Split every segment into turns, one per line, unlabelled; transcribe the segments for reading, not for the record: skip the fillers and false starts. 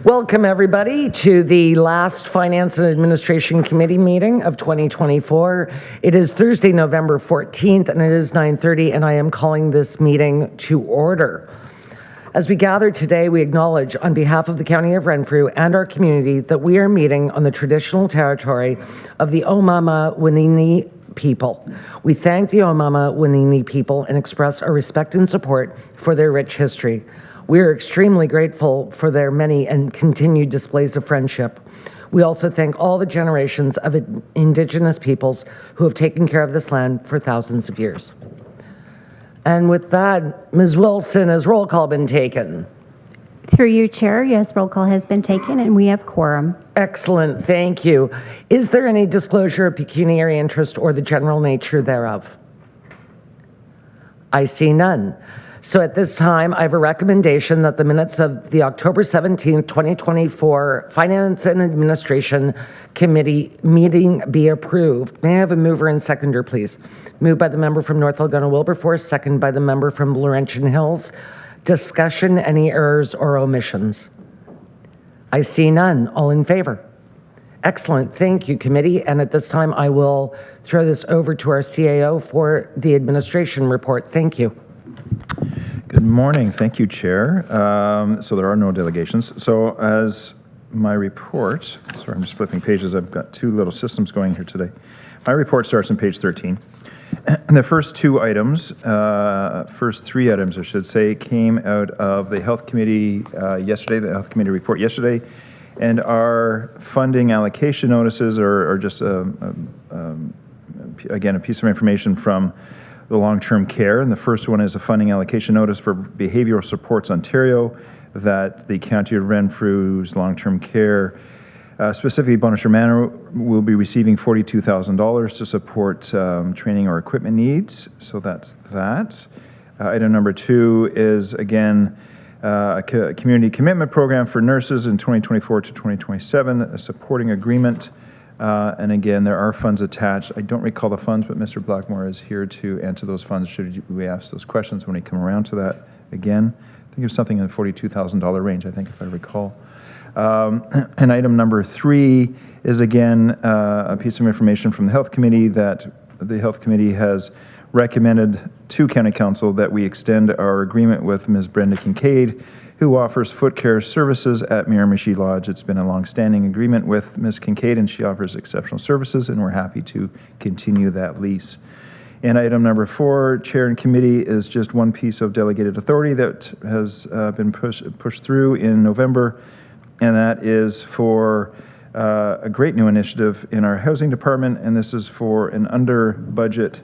Welcome, everybody, to the last Finance and Administration Committee meeting of 2024. It is Thursday, November 14th, and it is 9:30, and I am calling this meeting to order. As we gather today, we acknowledge on behalf of the County of Renfrew and our community that we are meeting on the traditional territory of the Omama-Winini people. We thank the Omama-Winini people and express our respect and support for their rich history. We are extremely grateful for their many and continued displays of friendship. We also thank all the generations of Indigenous peoples who have taken care of this land for thousands of years. And with that, Ms. Wilson, has roll call been taken?
Through you, Chair, yes, roll call has been taken and we have quorum.
Excellent, thank you. Is there any disclosure of pecuniary interest or the general nature thereof? I see none. So at this time, I have a recommendation that the minutes of the October 17th, 2024 Finance and Administration Committee meeting be approved. May I have a mover and seconder, please? Moved by the member from North Algona-Wilberforce, second by the member from Laurentian Hills. Discussion, any errors or omissions? I see none. All in favor? Excellent. Thank you, committee. And at this time, I will throw this over to our CAO for the administration report. Thank you.
Good morning. Thank you, Chair. So there are no delegations. So as my report, sorry, I'm just flipping pages. I've got two little systems going here today. My report starts on page 13. And the first two items, first three items, I should say, came out of the Health Committee yesterday, the Health Committee report yesterday. And our funding allocation notices are just, again, a piece of information from the long-term care, and the first one is a funding allocation notice for Behavioral Supports Ontario that the County of Renfrew's long-term care, specifically Bonaventure Manor, will be receiving $42,000 to support training or equipment needs. So that's that. Item number two is, again, a community commitment program for nurses in 2024 to 2027, a supporting agreement. And again, there are funds attached. I don't recall the funds, but Mr. Blackmore is here to answer those funds should we ask those questions when we come around to that again. I think it's something in the $42,000 range, I think, if I recall. And item number three is, again, a piece of information from the Health Committee that the Health Committee has recommended to County Council that we extend our agreement with Ms. Brenda Kincaid, who offers foot care services at Miramichi Lodge. It's been a long-standing agreement with Ms. Kincaid, and she offers exceptional services, and we're happy to continue that lease. And item number four, Chair and Committee, is just one piece of delegated authority that has been pushed through in November, and that is for a great new initiative in our housing department, and this is for an under-budget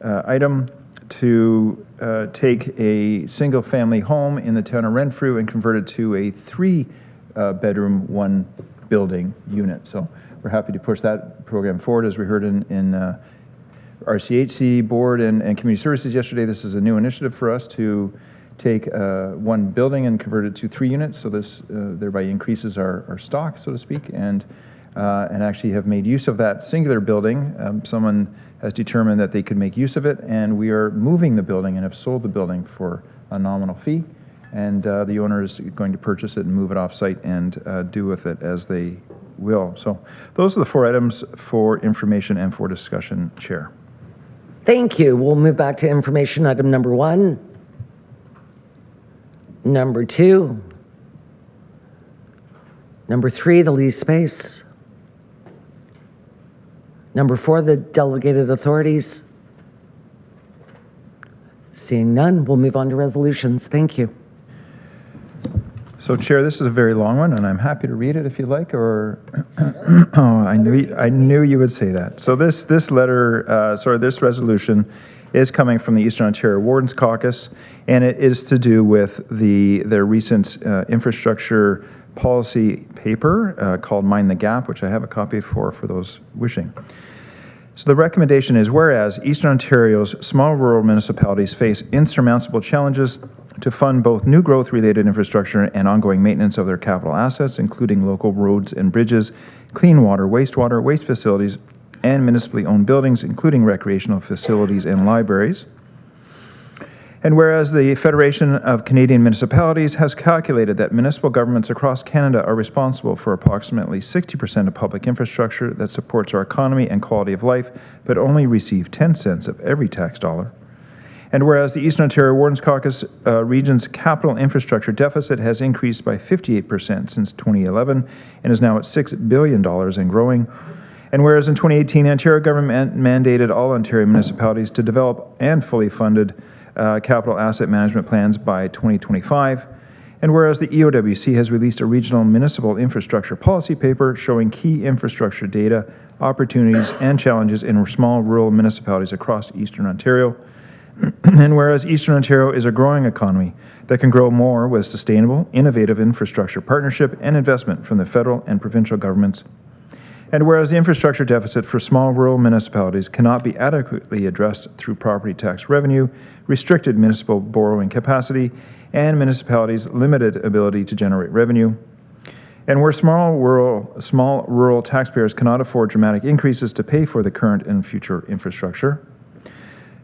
item to take a single-family home in the town of Renfrew and convert it to a three-bedroom, one-building unit. So we're happy to push that program forward. As we heard in RCHC Board and Community Services yesterday, this is a new initiative for us to take one building and convert it to 3 units. So this thereby increases our stock, so to speak, and actually have made use of that singular building. Someone has determined that they could make use of it, and we are moving the building and have sold the building for a nominal fee, and the owner is going to purchase it and move it off-site and do with it as they will. So those are the 4 items for information and for discussion, Chair.
Thank you. We'll move back to information item number 1. Number 2. Number 3, the lease space. Number 4, the delegated authorities. Seeing none, we'll move on to resolutions. Thank you.
So, Chair, this is a very long one, and I'm happy to read it if you like, or oh, I knew you would say that. So this resolution is coming from the Eastern Ontario Wardens Caucus, and it is to do with their recent infrastructure policy paper called Mind the Gap, which I have a copy for those wishing. So the recommendation is, whereas Eastern Ontario's small rural municipalities face insurmountable challenges to fund both new growth-related infrastructure and ongoing maintenance of their capital assets, including local roads and bridges, clean water, waste facilities, and municipally owned buildings, including recreational facilities and libraries. And whereas the Federation of Canadian Municipalities has calculated that municipal governments across Canada are responsible for approximately 60% of public infrastructure that supports our economy and quality of life, but only receive 10 cents of every tax dollar. And whereas the Eastern Ontario Wardens Caucus region's capital infrastructure deficit has increased by 58% since 2011 and is now at $6 billion and growing. And whereas in 2018, the Ontario government mandated all Ontario municipalities to develop and fully funded capital asset management plans by 2025. And whereas the EOWC has released a regional municipal infrastructure policy paper showing key infrastructure data, opportunities, and challenges in small rural municipalities across Eastern Ontario. And whereas Eastern Ontario is a growing economy that can grow more with sustainable, innovative infrastructure partnership and investment from the federal and provincial governments. And whereas the infrastructure deficit for small rural municipalities cannot be adequately addressed through property tax revenue, restricted municipal borrowing capacity, and municipalities' limited ability to generate revenue. And where small rural taxpayers cannot afford dramatic increases to pay for the current and future infrastructure.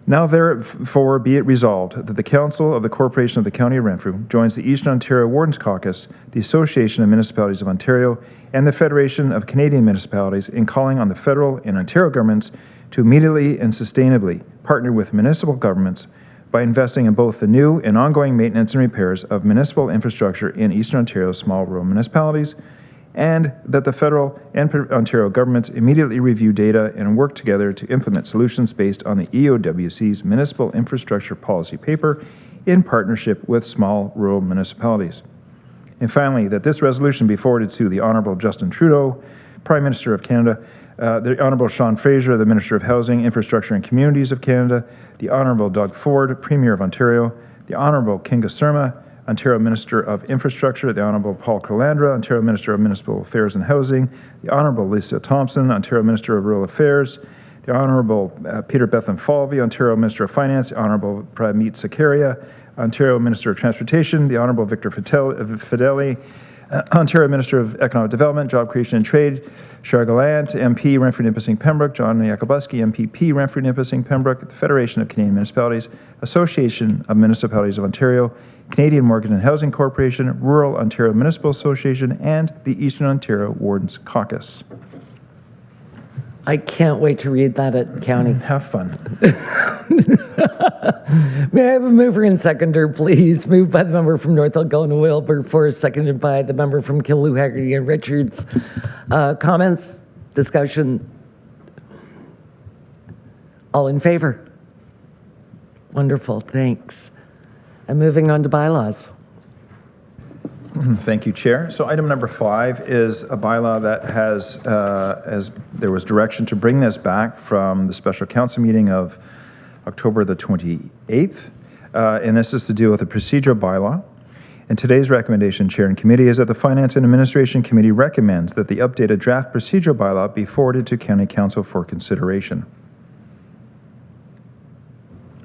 Now therefore be it resolved that the Council of the Corporation of the County of Renfrew joins the Eastern Ontario Wardens Caucus, the Association of Municipalities of Ontario, and the Federation of Canadian Municipalities in calling on the federal and Ontario governments to immediately and sustainably partner with municipal governments by investing in both the new and ongoing maintenance and repairs of municipal infrastructure in Eastern Ontario's small rural municipalities, and that the federal and Ontario governments immediately review data and work together to implement solutions based on the EOWC's Municipal Infrastructure Policy Paper in partnership with small rural municipalities. And finally, that this resolution be forwarded to the Honourable Justin Trudeau, Prime Minister of Canada, the Honourable Sean Fraser, the Minister of Housing, Infrastructure and Communities of Canada, the Honourable Doug Ford, Premier of Ontario, the Honourable Kinga Surma, Ontario Minister of Infrastructure, the Honourable Paul Kurlandra, Ontario Minister of Municipal Affairs and Housing, the Honourable Lisa Thompson, Ontario Minister of Rural Affairs, the Honourable Peter Bethlem-Falvey, Ontario Minister of Finance, the Honourable Pramit Sakaria, Ontario Minister of Transportation, the Honourable Victor Fideli, Ontario Minister of Economic Development, Job Creation and Trade, Shar Gallant, MP, Renfrew Nipissing Pembroke, John Yakubuski, MPP, Renfrew Nipissing Pembroke, the Federation of Canadian Municipalities, Association of Municipalities of Ontario, Canadian Mortgage and Housing Corporation, Rural Ontario Municipal Association, and the Eastern Ontario Wardens Caucus.
I can't wait to read that at county.
Have fun.
May I have a mover and seconder, please? Moved by the member from North Elgin, Wilberforce, seconded by the member from Killaloe, Haggerty, and Richards. Comments? Discussion? All in favor? Wonderful, thanks. And moving on to bylaws.
Thank you, Chair. So item number 5 is a bylaw that has, as there was direction to bring this back from the special council meeting of October the 28th, and this is to deal with a procedural bylaw. And today's recommendation, Chair and Committee, is that the Finance and Administration Committee recommends that the updated draft procedural bylaw be forwarded to County Council for consideration.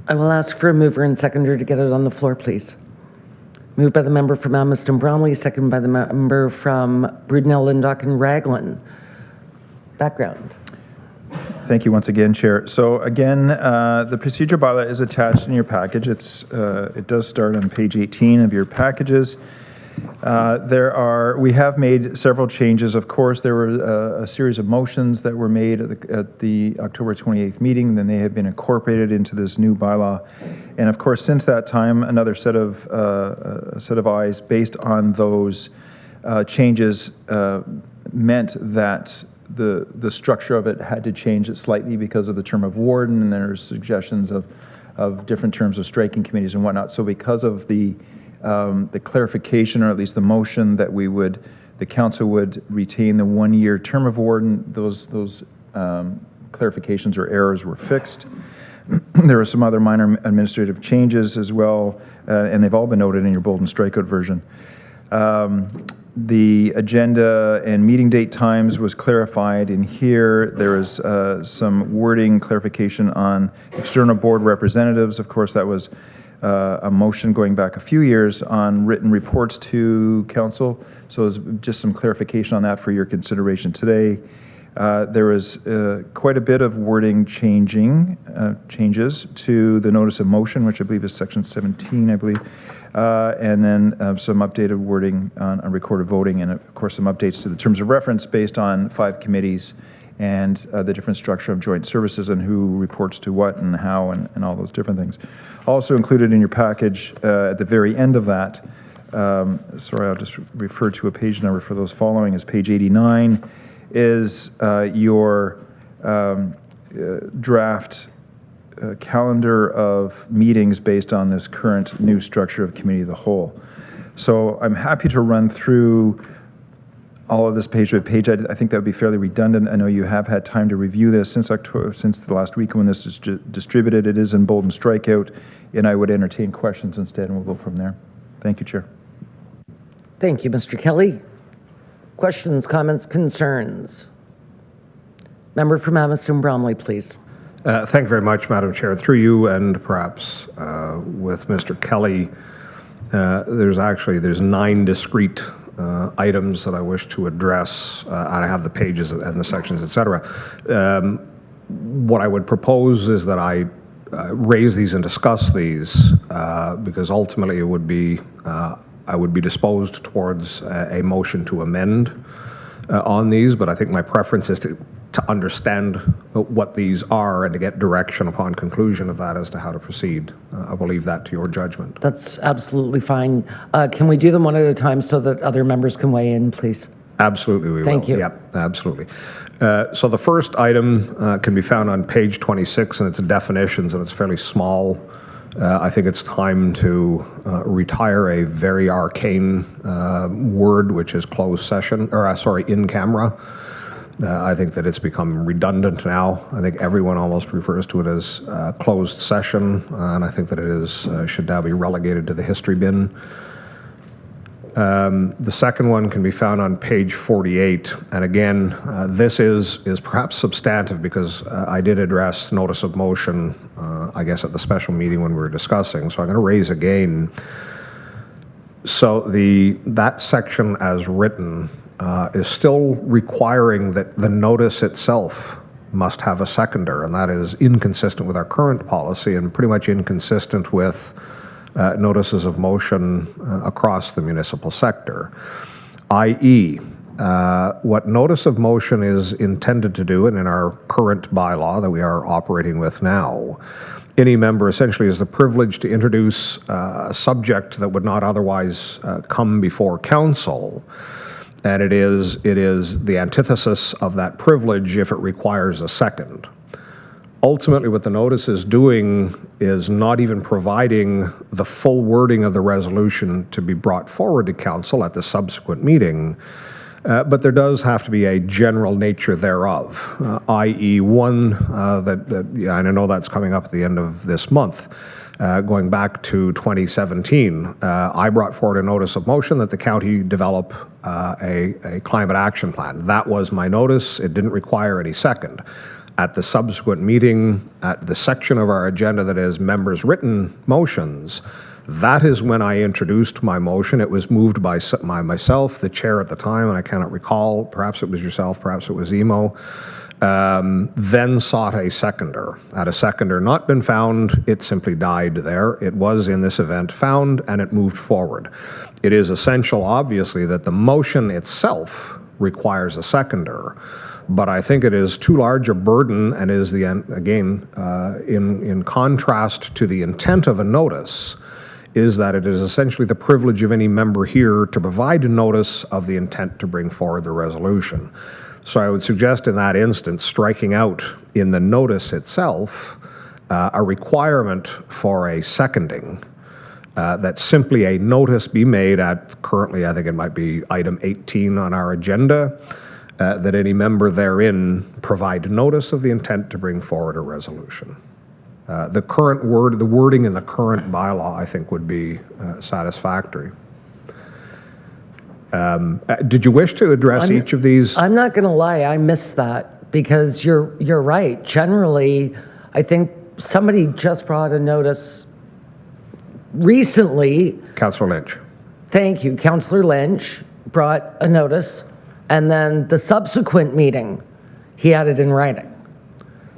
I will ask for a mover and seconder to get it on the floor, please. Moved by the member from Almaston Bromley, seconded by the member from Brudenell, Lindock, and Raglan. Background.
Thank you once again, Chair. So again, the procedure bylaw is attached in your package. It does start on page 18 of your packages. We have made several changes. Of course, there were a series of motions that were made at the October 28th meeting. Then they have been incorporated into this new bylaw. And of course, since that time, another set of eyes based on those changes meant that the structure of it had to change it slightly because of the term of warden, and there's suggestions of different terms of striking committees and whatnot. So because of the clarification, or at least the motion that the council would retain the 1-year term of warden, those clarifications or errors were fixed. There were some other minor administrative changes as well, and they've all been noted in your bold and strikeout version. The agenda and meeting date times was clarified in here. There was some wording clarification on external board representatives. Of course, that was a motion going back a few years on written reports to council. So there's just some clarification on that for your consideration today. There was quite a bit of wording changes to the notice of motion, which I believe is section 17, I believe, and then some updated wording on recorded voting, and of course some updates to the terms of reference based on 5 committees and the different structure of joint services and who reports to what and how and all those different things. Also included in your package at the very end of that, sorry, I'll just refer to a page number for those following, is page 89, is your draft calendar of meetings based on this current new structure of committee of the whole. So I'm happy to run through all of this page by page. I think that would be fairly redundant. I know you have had time to review this since October, since the last week when this is distributed. It is in bold and strikeout, and I would entertain questions instead, and we'll go from there. Thank you, Chair.
Thank you, Mr. Kelly. Questions, comments, concerns? Member from Amherst Bromley, please.
Thank you very much, Madam Chair. Through you and perhaps with Mr. Kelly, there's 9 discrete items that I wish to address, and I have the pages and the sections, etc. What I would propose is that I raise these and discuss these because ultimately it would be I would be disposed towards a motion to amend on these, but I think my preference is to understand what these are and to get direction upon conclusion of that as to how to proceed. I will leave that to your judgment.
That's absolutely fine. Can we do them one at a time so that other members can weigh in, please?
Absolutely, we will.
Thank you.
Yep, absolutely. So the first item can be found on page 26, and it's definitions, and it's fairly small. I think it's time to retire a very arcane word, which is closed session, or in camera. I think that it's become redundant now. I think everyone almost refers to it as closed session, and I think that it is should now be relegated to the history bin. The second one can be found on page 48, and again, this is perhaps substantive because I did address notice of motion, I guess, at the special meeting when we were discussing, so I'm going to raise again. So that section as written is still requiring that the notice itself must have a seconder, and that is inconsistent with our current policy and pretty much inconsistent with notices of motion across the municipal sector, i.e., what notice of motion is intended to do, and in our current bylaw that we are operating with now, any member essentially has the privilege to introduce a subject that would not otherwise come before council. And it is the antithesis of that privilege if it requires a second. Ultimately, what the notice is doing is not even providing the full wording of the resolution to be brought forward to council at the subsequent meeting, but there does have to be a general nature thereof, i.e. one that and I know that's coming up at the end of this month. Going back to 2017, I brought forward a notice of motion that the county develop a climate action plan. That was my notice. It didn't require any second. At the subsequent meeting, at the section of our agenda that is members' written motions, that is when I introduced my motion. It was moved by myself, the chair at the time, and I cannot recall. Perhaps it was yourself, perhaps it was Emo. Then sought a seconder. Had a seconder not been found, it simply died there. It was in this event found, and it moved forward. It is essential, obviously, that the motion itself requires a seconder, but I think it is too large a burden and is, in contrast to the intent of a notice, is that it is essentially the privilege of any member here to provide a notice of the intent to bring forward the resolution. So I would suggest in that instance, striking out in the notice itself a requirement for a seconding, that simply a notice be made at, currently I think it might be item 18 on our agenda, that any member therein provide notice of the intent to bring forward a resolution. The wording in the current bylaw, I think, would be satisfactory. Did you wish to address each of these?
I'm not going to lie, I missed that because you're right. Generally, I think somebody just brought a notice recently.
Councillor Lynch.
Thank you. Councillor Lynch brought a notice, and then the subsequent meeting, He had it in writing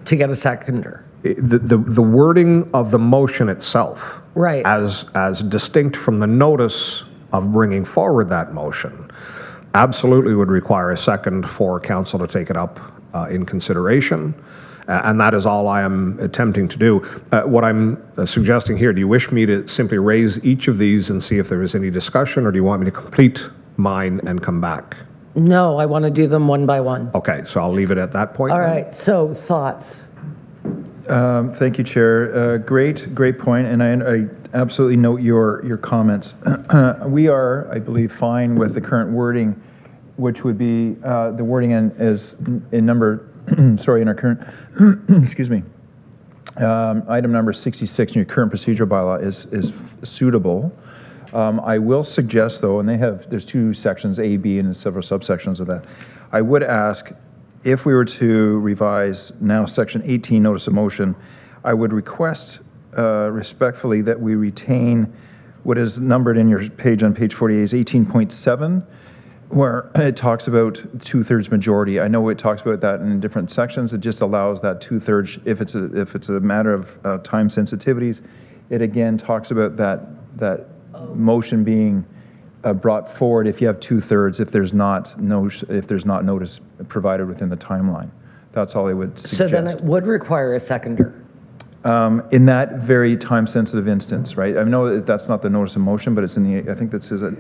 to get a seconder.
The wording of the motion itself,
Right.
as distinct from the notice of bringing forward that motion, absolutely would require a second for council to take it up in consideration. And that is all I am attempting to do. What I'm suggesting here, do you wish me to simply raise each of these and see if there is any discussion, or do you want me to complete mine and come back?
No, I want to do them one by one.
Okay, so I'll leave it at that point.
All
then.
right, so thoughts?
Thank you, Chair. Great point, and I absolutely note your comments. We are, I believe, fine with the current wording, which would be the wording in number, sorry, in our current, excuse me, item number 66 in your current procedural bylaw is suitable. I will suggest, though, and there's two sections, A, B, and several subsections of that. I would ask, if we were to revise now section 18, notice of motion, I would request respectfully that we retain what is numbered in your page on page 48 is 18.7, where it talks about 2/3 majority. I know it talks about that in different sections. It just allows that 2/3 if it's a matter of time sensitivities. It again talks about that motion being brought forward if you have 2/3 if there's not notice provided within the timeline. That's all I would suggest.
So then it would require a seconder.
In that very time-sensitive instance, right? I know that that's not the notice of motion, but it's in the, I think that says a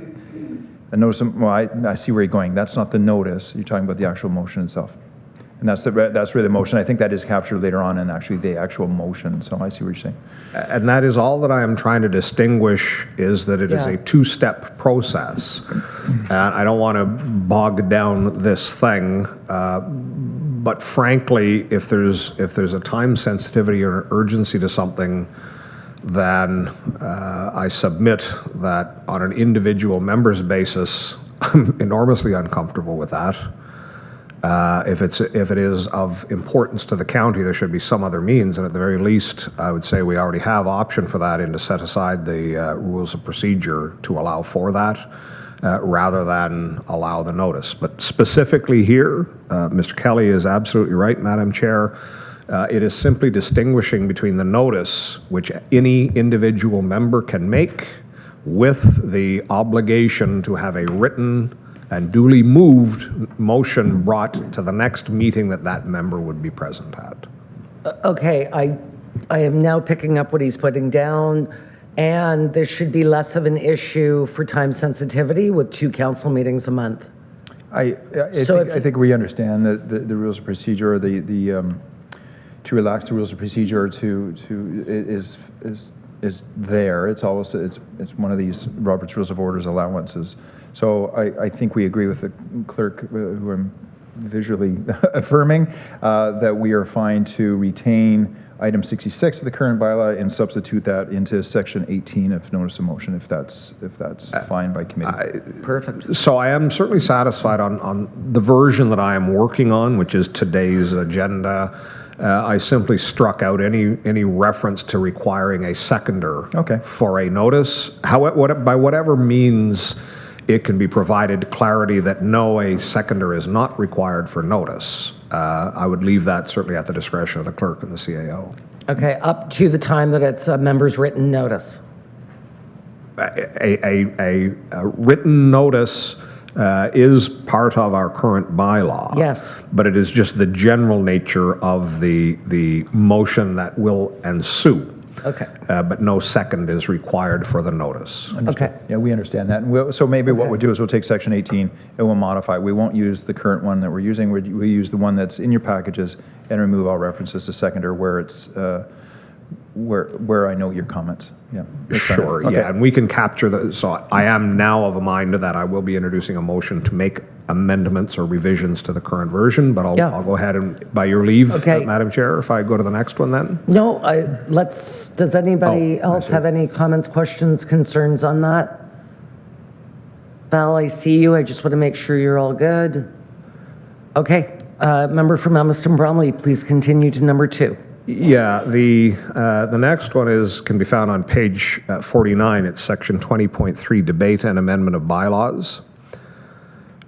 notice of, well, I see where you're going. That's not the notice. You're talking about the actual motion itself. And that's really the motion. I think that is captured later on in actually the actual motion. So I see what you're saying.
And that is all that I am trying to distinguish, is that it is a two-step process. And I don't want to bog down this thing, but frankly, if there's a time sensitivity or an urgency to something, then I submit that on an individual member's basis, I'm enormously uncomfortable with that. If it is of importance to the county, there should be some other means, and at the very least, I would say we already have option for that, and to set aside the rules of procedure to allow for that, rather than allow the notice. But specifically here, Mr. Kelly is absolutely right, Madam Chair. It is simply distinguishing between the notice, which any individual member can make, with the obligation to have a written and duly moved motion brought to the next meeting that member would be present at.
Okay, I am now picking up what he's putting down, and this should be less of an issue for time sensitivity with 2 council meetings a month.
I think we understand that the rules of procedure, to relax the rules of procedure is there. It's always it's one of these Robert's Rules of Orders allowances. So I think we agree with the clerk, who I'm visually affirming, that we are fine to retain item 66 of the current bylaw and substitute that into section 18 of notice of motion, if that's fine by committee.
Perfect.
So I am certainly satisfied on the version that I am working on, which is today's agenda. I simply struck out any reference to requiring a seconder for a notice. By whatever means it can be provided clarity that no, a seconder is not required for notice. I would leave that certainly at the discretion of the clerk and the CAO.
Okay, up to the time that it's a member's written notice.
A written notice is part of our current bylaw.
Yes.
But it is just the general nature of the motion that will ensue.
Okay.
But no second is required for the notice.
Okay.
Yeah, we understand that. And so maybe what we'll do is we'll take section 18 and we'll modify. We won't use the current one that we're using. We use the one that's in your packages and remove all references to seconder where it's where I note your comments. Yeah.
Sure.
Okay.
Yeah, and we can capture the. So I am now of a mind that I will be introducing a motion to make amendments or revisions to the current version, but I'll go ahead and, by your leave, Madam Chair, if I go to the next one then.
No, does anybody else have any comments, questions, concerns on that? Val, I see you. I just want to make sure you're all good. Okay. Member from Elmiston Bromley, please continue to number 2.
Yeah, the next one can be found on page 49. It's section 20.3, debate and amendment of bylaws.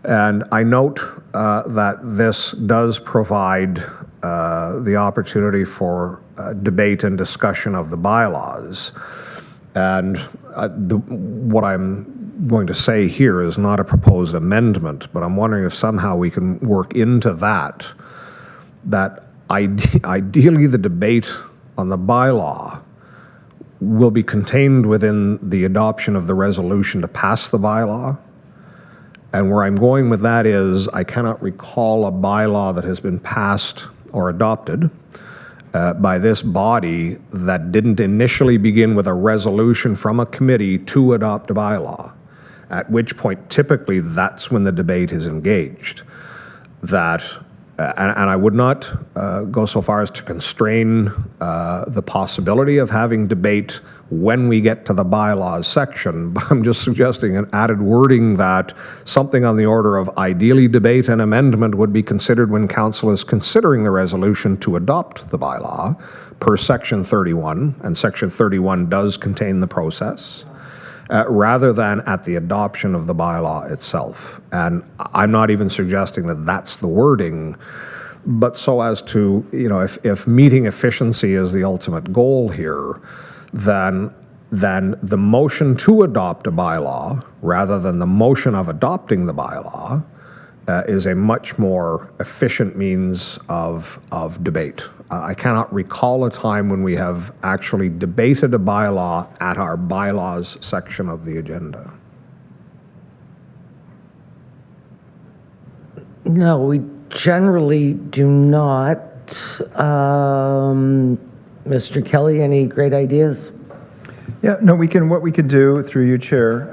And I note that this does provide the opportunity for debate and discussion of the bylaws. And what I'm going to say here is not a proposed amendment, but I'm wondering if somehow we can work into that ideally the debate on the bylaw will be contained within the adoption of the resolution to pass the bylaw. And where I'm going with that is I cannot recall a bylaw that has been passed or adopted by this body that didn't initially begin with a resolution from a committee to adopt a bylaw, at which point typically that's when the debate is engaged. And I would not go so far as to constrain the possibility of having debate when we get to the bylaws section, but I'm just suggesting an added wording that something on the order of ideally debate and amendment would be considered when council is considering the resolution to adopt the bylaw per section 31, and section 31 does contain the process, rather than at the adoption of the bylaw itself. And I'm not even suggesting that that's the wording, but so as to, if meeting efficiency is the ultimate goal here, then the motion to adopt a bylaw, rather than the motion of adopting the bylaw, is a much more efficient means of debate. I cannot recall a time when we have actually debated a bylaw at our bylaws section of the agenda.
No, we generally do not. Mr. Kelly, any great ideas?
Yeah, no, what we can do through you, Chair,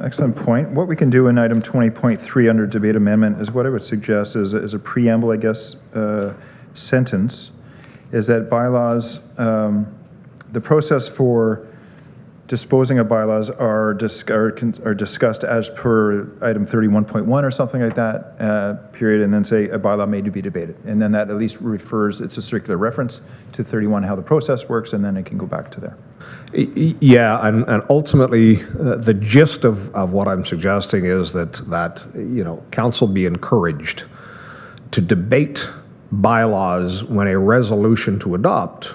excellent point. What we can do in item 20.3 under debate amendment is what I would suggest is a preamble, I guess, sentence, is that bylaws, the process for disposing of bylaws are discussed as per item 31.1 or something like that, period, and then say a bylaw may be debated. And then that at least refers, it's a circular reference to 31, how the process works, and then it can go back to there.
Yeah, and ultimately, the gist of what I'm suggesting is that council be encouraged to debate bylaws when a resolution to adopt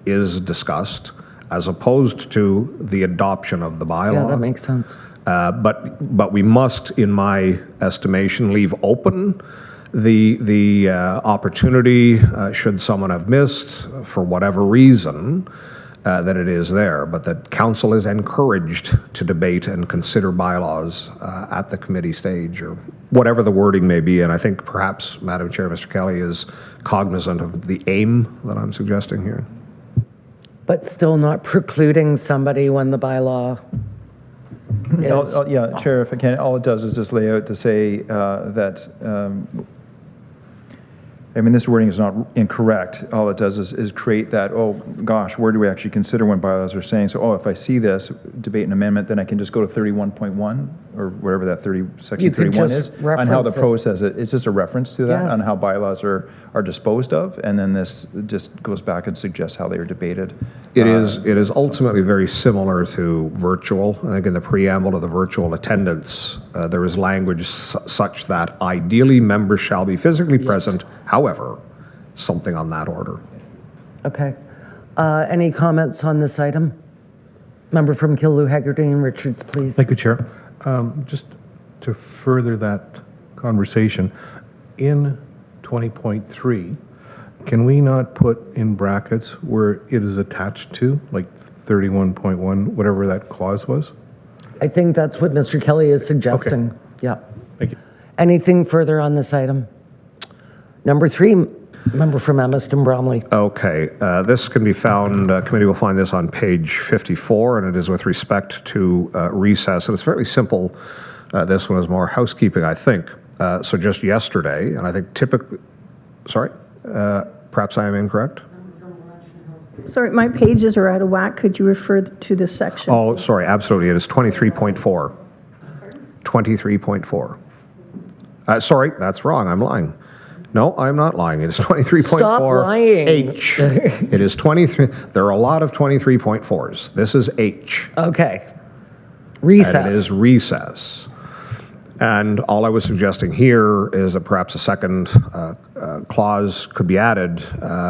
is discussed, as opposed to the adoption of the bylaw.
Yeah, that makes sense.
But we must, in my estimation, leave open the opportunity, should someone have missed for whatever reason, that it is there, but that council is encouraged to debate and consider bylaws at the committee stage, or whatever the wording may be. And I think perhaps, Madam Chair, Mr. Kelly is cognizant of the aim that I'm suggesting here.
But still not precluding somebody when the bylaw is.
Yeah, Chair, if I can, all it does is just lay out to say that, this wording is not incorrect. All it does is create that, oh gosh, where do we actually consider when bylaws are saying, so, if I see this, debate and amendment, then I can just go to 31.1 or whatever that section 31 is, on how the process, it's just a reference to that, on how bylaws are disposed of, and then this just goes back and suggests how they are debated.
It is ultimately very similar to virtual. I think in the preamble to the virtual attendance, there is language such that ideally members shall be physically present, however, something on that order.
Okay. Any comments on this item? Member from Killu, Haggerty and Richards, please.
Thank you, Chair. Just to further that conversation, in 20.3, can we not put in brackets where it is attached to, like 31.1, whatever that clause was?
I think that's what Mr. Kelly is suggesting.
Okay.
Yeah.
Thank you.
Anything further on this item? Number 3, member from Amherst Bromley.
Okay, this can be found, committee will find this on page 54, and it is with respect to recess. And it's fairly simple. This one is more housekeeping, I think. So just yesterday, and I think typically, sorry, perhaps I am incorrect?
Sorry, my pages are out of whack. Could you refer to this section?
Oh, sorry, absolutely. It is 23.4. 23.4. Sorry, that's wrong. I'm lying. No, I'm not lying. It is 23.4.
Stop lying.
H. It is 23. There are a lot of 23.4s. This is H.
Okay. Recess.
And it is recess. And all I was suggesting here is that perhaps a second clause could be added,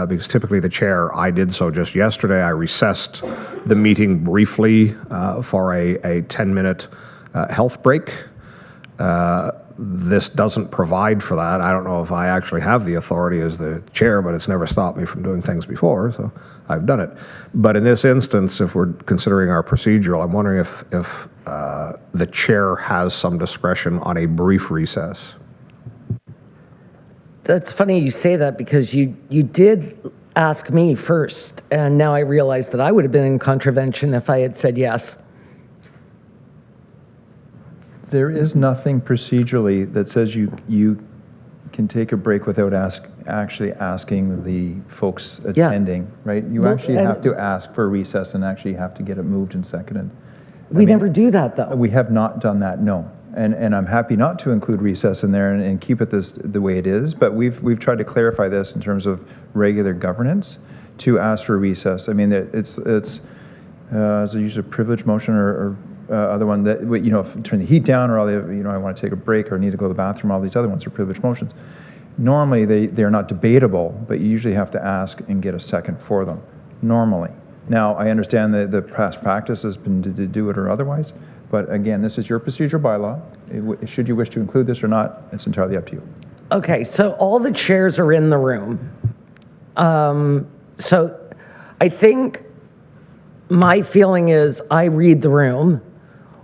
because typically the chair, I did so just yesterday, I recessed the meeting briefly for a 10-minute health break. This doesn't provide for that. I don't know if I actually have the authority as the chair, but it's never stopped me from doing things before, so I've done it. But in this instance, if we're considering our procedural, I'm wondering if the chair has some discretion on a brief recess.
That's funny you say that, because you did ask me first, and now I realize that I would have been in contravention if I had said yes.
There is nothing procedurally that says you can take a break without actually asking the folks attending, right? You
Well,
actually
and-
have to ask for a recess and actually have to get it moved and seconded.
We never do that, though.
We have not done that, no. And I'm happy not to include recess in there and keep it the way it is, but we've tried to clarify this in terms of regular governance to ask for recess. I mean, it's as a user privilege motion or other one that, you know, if turn the heat down, or all the, you know, I want to take a break or need to go to the bathroom, all these other ones are privilege motions. Normally, they're not debatable, but you usually have to ask and get a second for them, normally. Now, I understand that the past practice has been to do it or otherwise, but again, this is your procedural bylaw. Should you wish to include this or not, it's entirely up to you.
Okay, so all the chairs are in the room. So I think my feeling is I read the room,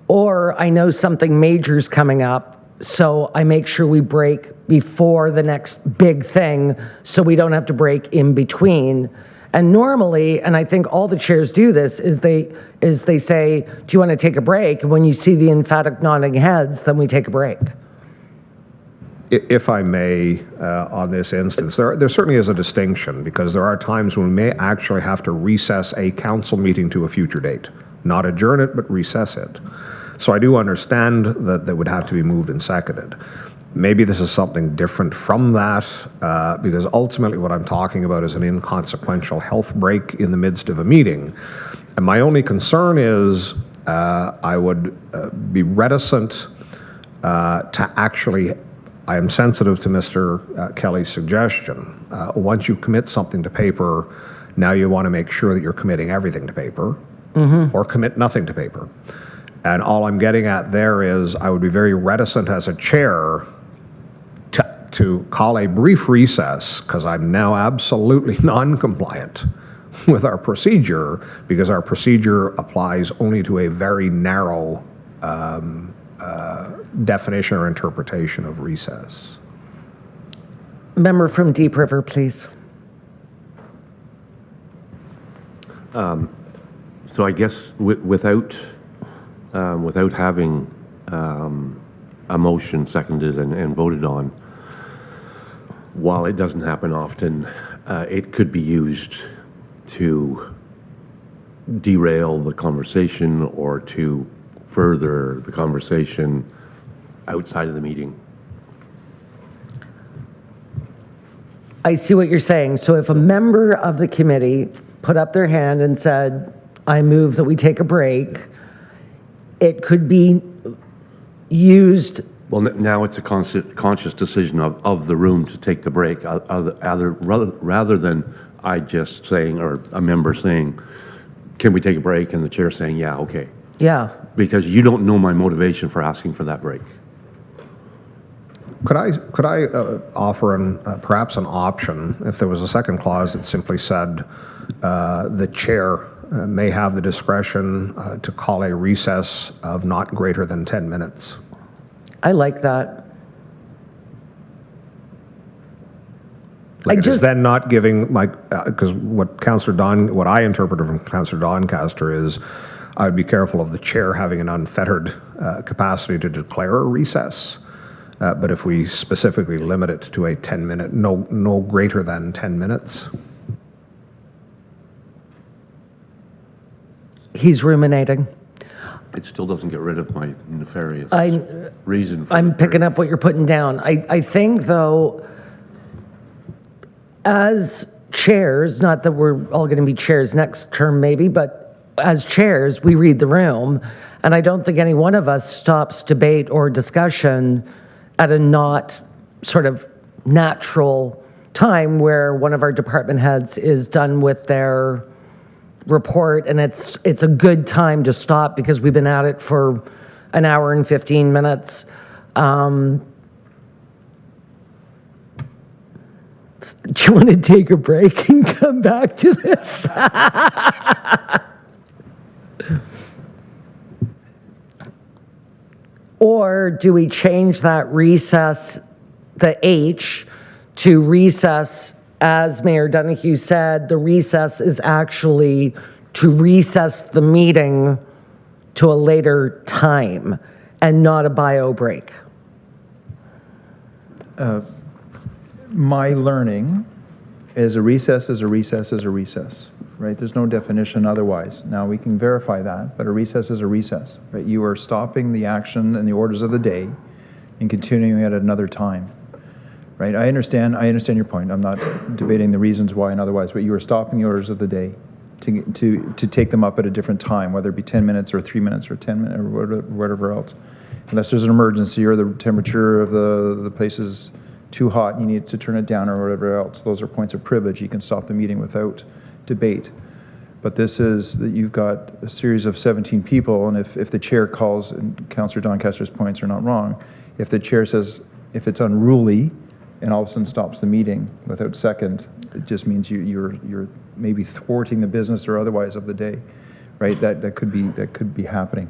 or I know something major's coming up, so I make sure we break before the next big thing, so we don't have to break in between. And normally, and I think all the chairs do this, is they say, do you want to take a break? And when you see the emphatic nodding heads, then we take a break.
If I may, on this instance, there certainly is a distinction, because there are times when we may actually have to recess a council meeting to a future date. Not adjourn it, but recess it. So I do understand that would have to be moved and seconded. Maybe this is something different from that, because ultimately what I'm talking about is an inconsequential health break in the midst of a meeting. And my only concern is I would be reticent to actually, I am sensitive to Mr. Kelly's suggestion. Once you commit something to paper, now you want to make sure that you're committing everything to paper, or commit nothing to paper. And all I'm getting at there is I would be very reticent as a chair to call a brief recess, because I'm now absolutely non-compliant with our procedure, because our procedure applies only to a very narrow definition or interpretation of recess.
Member from Deep River, please.
So I guess without having a motion seconded and voted on, while it doesn't happen often, it could be used to derail the conversation or to further the conversation outside of the meeting.
I see what you're saying. So if a member of the committee put up their hand and said, I move that we take a break, it could be used.
Well, now it's a conscious decision of the room to take the break, rather than I just saying, or a member saying, can we take a break? And the chair saying, yeah, okay.
Yeah.
Because you don't know my motivation for asking for that break.
Could I offer perhaps an option, if there was a second clause that simply said the chair may have the discretion to call a recess of not greater than 10 minutes?
I like that.
Like, it is then not giving my, because what I interpreted from Councillor Doncaster is I would be careful of the chair having an unfettered capacity to declare a recess. But if we specifically limit it to a 10-minute, no greater than 10 minutes.
He's ruminating.
It still doesn't get rid of my nefarious reason for
I'm picking up what you're putting down. I think, though, as chairs, not that we're all going to be chairs next term maybe, but as chairs, we read the room, and I don't think any one of us stops debate or discussion at a not sort of natural time where one of our department heads is done with their report, and it's a good time to stop because we've been at it for an hour and 15 minutes. Do you want to take a break and come back to this? Or do we change that recess, the H, to recess? As Mayor Donahue said, the recess is actually to recess the meeting to a later time and not a bio break.
My learning is a recess is a recess is a recess, right? There's no definition otherwise. Now, we can verify that, but a recess is a recess, right? You are stopping the action and the orders of the day and continuing at another time, right? I understand your point. I'm not debating the reasons why and otherwise, but you are stopping the orders of the day to take them up at a different time, whether it be 10 minutes or 3 minutes or 10 minutes or whatever else. Unless there's an emergency or the temperature of the place is too hot and you need to turn it down or whatever else. Those are points of privilege. You can stop the meeting without debate. But this is that you've got a series of 17 people, and if the chair calls, and Councillor Doncaster's points are not wrong, if the chair says, if it's unruly and all of a sudden stops the meeting without second, it just means you're maybe thwarting the business or otherwise of the day, right? That could be happening.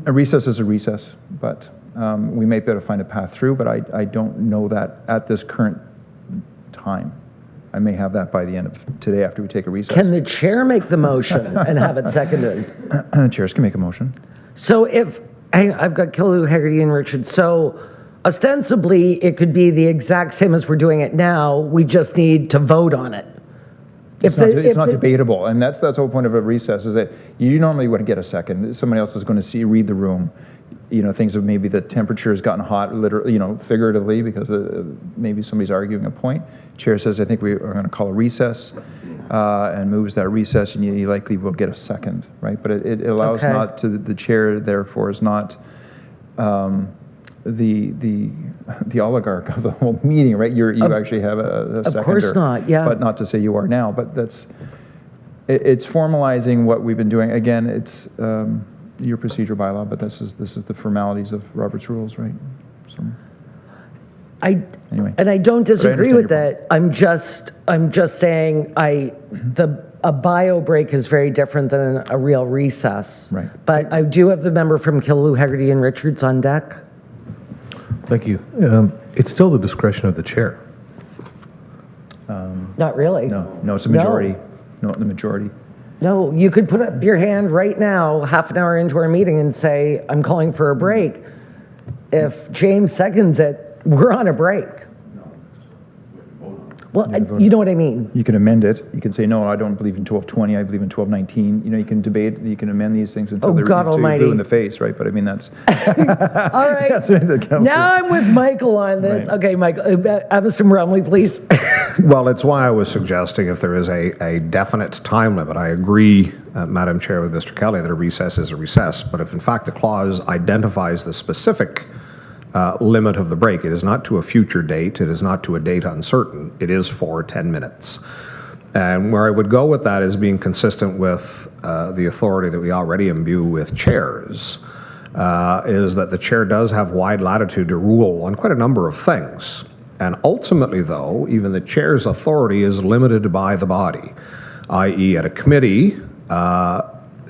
A recess is a recess, but we may be able to find a path through, but I don't know that at this current time. I may have that by the end of today after we take a recess.
Can the chair make the motion and have it seconded?
Chairs can make a motion.
So I've got Killu, Hegarty, and Richard. So ostensibly, it could be the exact same as we're doing it now. We just need to vote on it.
It's not debatable, and that's the whole point of a recess, is that you normally wouldn't get a second. Somebody else is going to read the room. Things of maybe the temperature has gotten hot, literally, figuratively, because maybe somebody's arguing a point. Chair says, I think we are going to call a recess, and moves that recess, and you likely will get a second, right? But it allows not to, the chair, therefore, is not the oligarch of the whole meeting, right? You actually have a seconder.
Of course not, yeah.
But not to say you are now, but it's formalizing what we've been doing. Again, it's your procedure bylaw, but this is the formalities of Robert's rules, right? So anyway,
and I don't disagree with that.
point.
I'm just saying a bio break is very different than a real recess.
Right.
But I do have the member from Killu, Hegarty, and Richards on deck.
Thank you. It's still the discretion of the chair.
Not really.
No, it's a majority. No, the majority.
No, you could put up your hand right now, half an hour into our meeting, and say, I'm calling for a break. If James seconds it, we're on a break. Well, you know what I mean.
You can amend it. You can say, no, I don't believe in 1220. I believe in 1219. You can debate. You can amend these things until they're
God Almighty.
blue in the face, right? But I mean, that's
all right.
That's right, that counts.
Now I'm with Michael on this.
Right.
Okay, Michael, Mr. Bromley, please.
Well, it's why I was suggesting if there is a definite time limit. I agree, Madam Chair, with Mr. Kelly that a recess is a recess. But if in fact the clause identifies the specific limit of the break, it is not to a future date, it is not to a date uncertain, it is for 10 minutes. And where I would go with that is being consistent with the authority that we already imbue with chairs, is that the chair does have wide latitude to rule on quite a number of things. And ultimately, though, even the chair's authority is limited by the body, i.e. at a committee,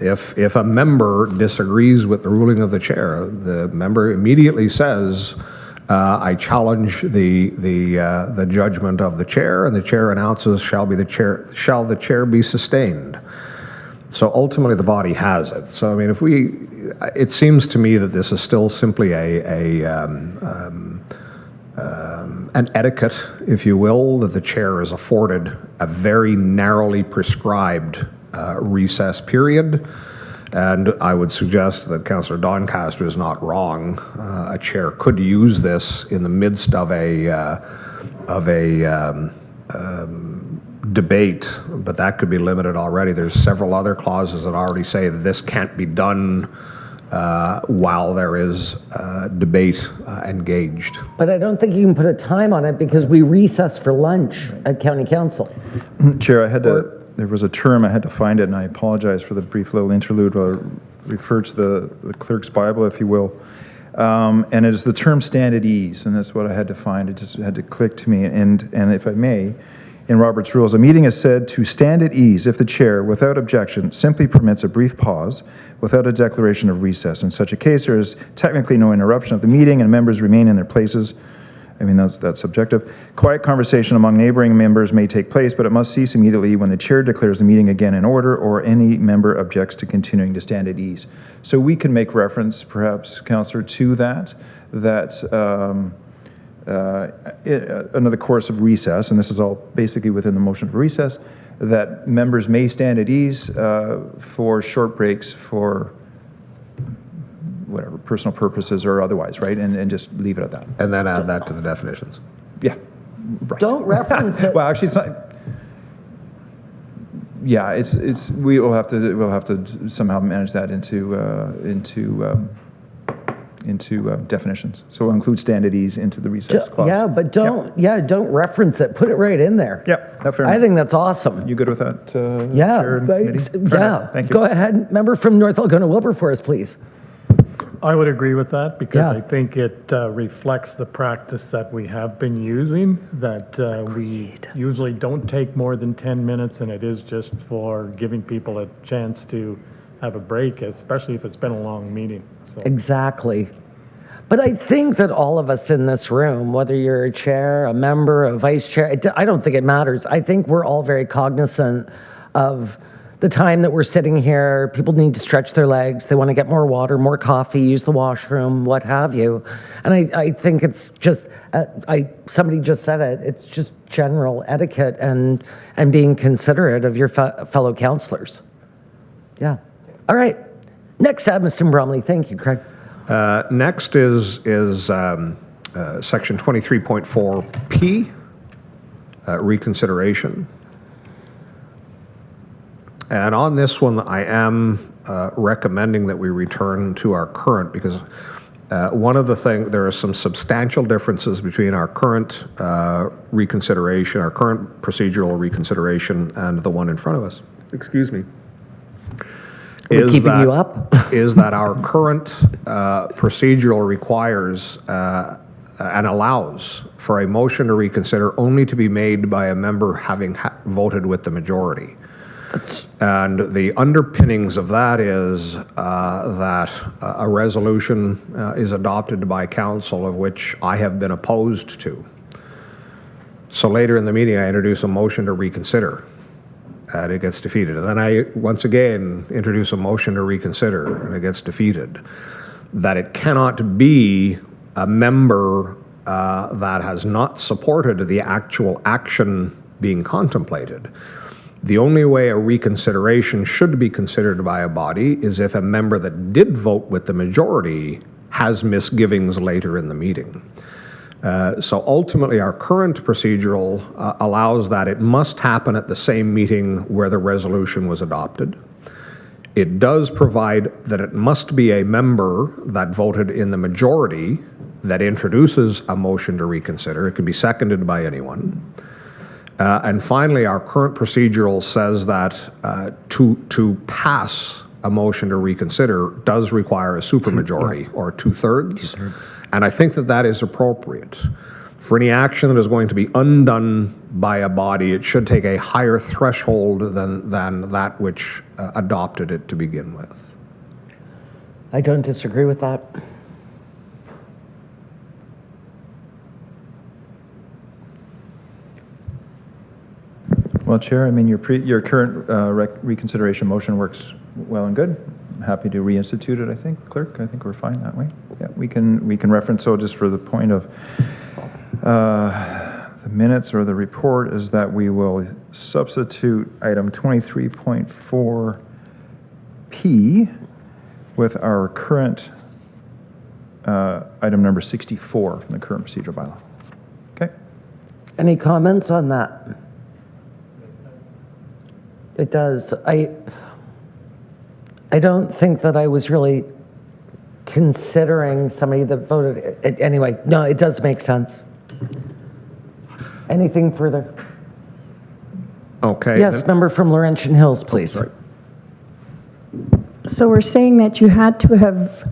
if a member disagrees with the ruling of the chair, the member immediately says, I challenge the judgment of the chair, and the chair announces, shall the chair be sustained. So ultimately the body has it. So I mean, it seems to me that this is still simply an etiquette, if you will, that the chair is afforded a very narrowly prescribed recess period. And I would suggest that Councillor Doncaster is not wrong. A chair could use this in the midst of a debate, but that could be limited already. There's several other clauses that already say that this can't be done while there is debate engaged.
But I don't think you can put a time on it because we recess for lunch at County Council.
Chair, there was a term, I had to find it, and I apologize for the brief little interlude. I'll refer to the clerk's Bible, if you will. And it is the term stand at ease, and that's what I had to find. It just had to click to me. And if I may, in Robert's rules, a meeting is said to stand at ease if the chair, without objection, simply permits a brief pause without a declaration of recess. In such a case, there is technically no interruption of the meeting and members remain in their places. I mean, that's subjective. Quiet conversation among neighboring members may take place, but it must cease immediately when the chair declares the meeting again in order or any member objects to continuing to stand at ease. So we can make reference, perhaps, Councillor, to that another course of recess, and this is all basically within the motion for recess, that members may stand at ease for short breaks for whatever, personal purposes or otherwise, right? And just leave it at that.
And then add that to the definitions.
Yeah, right.
Don't reference it.
Well, actually, it's not. Yeah, it's we'll have to somehow manage that into definitions. So we'll include stand at ease into the recess clause.
Yeah, but don't reference it. Put it right in there.
Yep, fair
I
enough.
think that's awesome.
You good with that?
Yeah,
Chair and committee? Fair enough. Thank you.
Go ahead. Member from North Algona Wilberforce, please.
I would agree with that because
Yeah.
I think it reflects the practice that we have been using, that we usually don't take more than 10 minutes, and it is just for giving people a chance to have a break, especially if it's been a long meeting. So.
Exactly. But I think that all of us in this room, whether you're a chair, a member, a vice chair, I don't think it matters. I think we're all very cognizant of the time that we're sitting here. People need to stretch their legs. They want to get more water, more coffee, use the washroom, what have you. And I think it's just, somebody just said it, it's just general etiquette and being considerate of your fellow councillors. Yeah. All right. Next, Mr. Bromley. Thank you, Craig.
Next is section 23.4P, reconsideration. And on this one, I am recommending that we return to our current, because one of the things, there are some substantial differences between our current reconsideration, our current procedural reconsideration, and the one in front of us. Excuse me.
We're keeping you up?
Is that our current procedural requires and allows for a motion to reconsider only to be made by a member having voted with the majority. And the underpinnings of that is that a resolution is adopted by council of which I have been opposed to. So later in the meeting, I introduce a motion to reconsider, and it gets defeated. And then I, once again, introduce a motion to reconsider, and it gets defeated. That it cannot be a member that has not supported the actual action being contemplated. The only way a reconsideration should be considered by a body is if a member that did vote with the majority has misgivings later in the meeting. So ultimately, our current procedural allows that it must happen at the same meeting where the resolution was adopted. It does provide that it must be a member that voted in the majority that introduces a motion to reconsider. It can be seconded by anyone. And finally, our current procedural says that to pass a motion to reconsider does require a supermajority or two-thirds. And I think that that is appropriate. For any action that is going to be undone by a body, it should take a higher threshold than that which adopted it to begin with.
I don't disagree with that.
Well, Chair, I mean, your current reconsideration motion works well and good. I'm happy to reinstitute it, I think. Clerk, I think we're fine that way. Yeah, we can reference, so just for the point of the minutes or the report, is that we will substitute item 23.4P with our current item number 64 from the current procedural bylaw. Okay?
Any comments on that? It does. I don't think that I was really considering somebody that voted. Anyway, no, it does make sense. Anything further?
Okay.
Yes,
then-
member from Laurentian Hills, please.
Sorry.
So we're saying that you had to have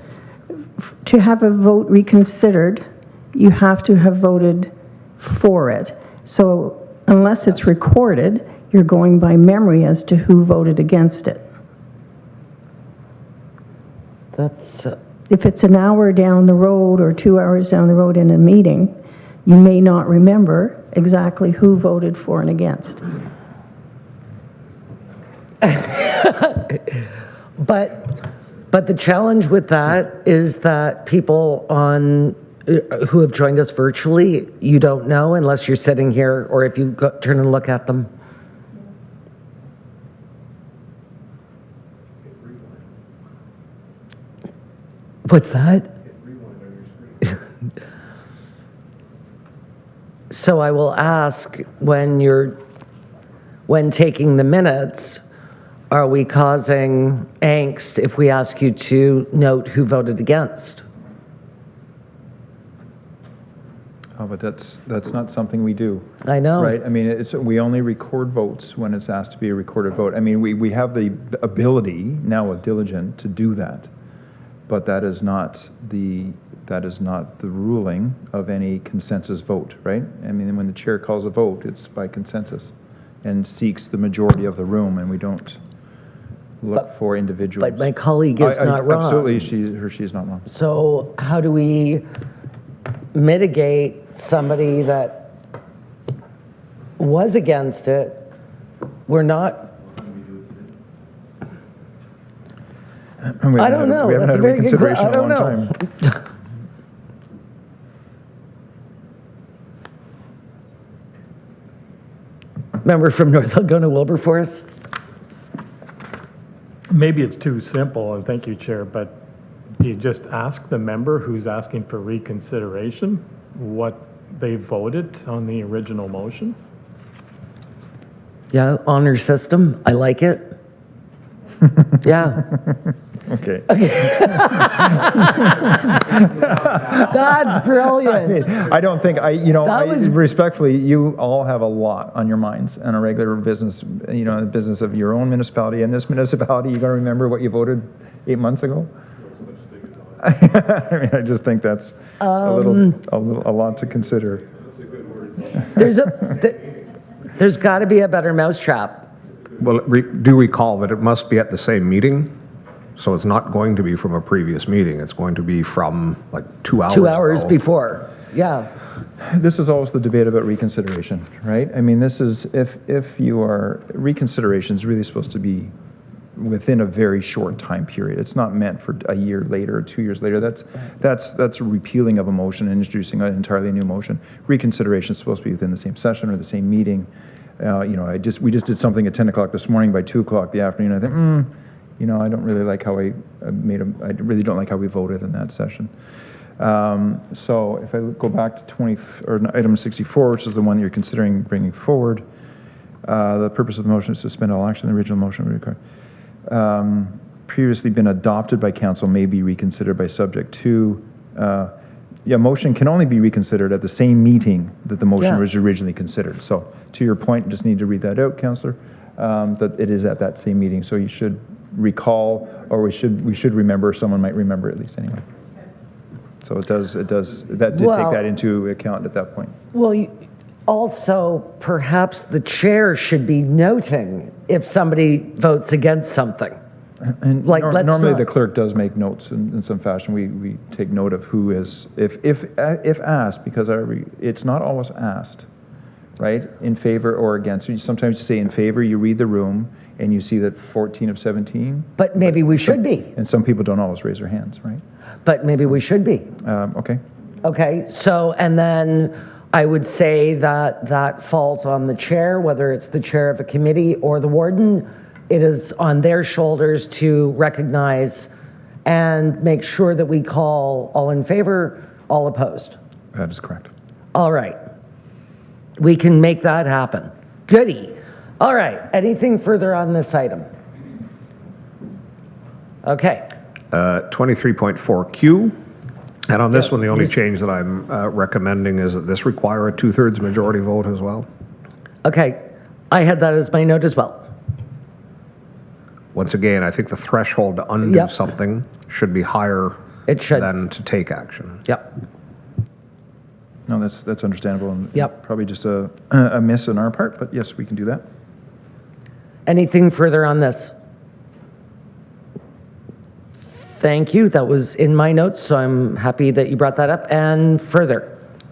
a vote reconsidered, you have to have voted for it. So unless it's recorded, you're going by memory as to who voted against it.
That's,
If it's an hour down the road or 2 hours down the road in a meeting, you may not remember exactly who voted for and against.
but the challenge with that is that people on who have joined us virtually, you don't know unless you're sitting here or if you turn and look at them. What's that? So I will ask when taking the minutes, are we causing angst if we ask you to note who voted against?
Oh, but that's not something we do.
I know.
Right? I mean, we only record votes when it's asked to be a recorded vote. I mean, we have the ability now with Diligent to do that, but that is not the ruling of any consensus vote, right? I mean, when the chair calls a vote, it's by consensus and seeks the majority of the room, and we don't look for individuals.
But my colleague is not wrong.
Absolutely, she's not wrong.
So how do we mitigate somebody that was against it? We're not. I don't know.
We haven't
That's
had
a very good
reconsideration in a
I don't
long
know.
time.
Member from North Algona Wilberforce.
Maybe it's too simple, and thank you, Chair, but do you just ask the member who's asking for reconsideration what they voted on the original motion?
Yeah, honor system. I like it. Yeah.
Okay.
That's brilliant.
I don't think,
That was-
respectfully, you all have a lot on your minds on a regular business, the business of your own municipality. And this municipality, you got to remember what you voted 8 months ago? I mean, I just think that's a lot to consider.
There's got to be a better mousetrap.
Well, do recall that it must be at the same meeting, so it's not going to be from a previous meeting. It's going to be from like 2 hours
2 hours
ago.
before. Yeah.
This is always the debate about reconsideration, right? I mean, this is, if you are, reconsideration is really supposed to be within a very short time period. It's not meant for a year later or 2 years later. That's a repealing of a motion and introducing an entirely new motion. Reconsideration is supposed to be within the same session or the same meeting. We just did something at 10 o'clock this morning. By 2 o'clock the afternoon, I think, I don't really like how I really don't like how we voted in that session. So if I go back to item 64, which is the one you're considering bringing forward, the purpose of the motion is to suspend all action. The original motion would require previously been adopted by council may be reconsidered by subject to. Motion can only be reconsidered at the same meeting that the motion was originally considered. So to your point, just need to read that out, Councillor, that it is at that same meeting. So you should recall, or we should remember, someone might remember at least anyway. So that did take that into account at that point.
Well, also, perhaps the chair should be noting if somebody votes against something.
And
let's
normally
not.
the clerk does make notes in some fashion. We take note of who is, if asked, because it's not always asked, right? In favor or against. Sometimes you say in favor, you read the room, and you see that 14 of 17.
But maybe we should be.
And some people don't always raise their hands, right?
But maybe we should be.
Okay.
Okay, so, and then I would say that falls on the chair, whether it's the chair of a committee or the warden. It is on their shoulders to recognize and make sure that we call all in favor, all opposed.
That is correct.
All right. We can make that happen. Goody. All right, anything further on this item? Okay,
23.4Q. And on this
Yeah,
one, the only
please.
change that I'm recommending is that this require a 2/3 majority vote as well.
okay. I had that as my note as well.
Once again, I think the threshold to undo
Yep.
something should be higher
It should.
than to take action.
Yep,
No, that's understandable. And
Yep.
Probably just a miss on our part, but yes, we can do that.
anything further on this? Thank you, that was in my notes, so I'm happy that you brought that up. And further?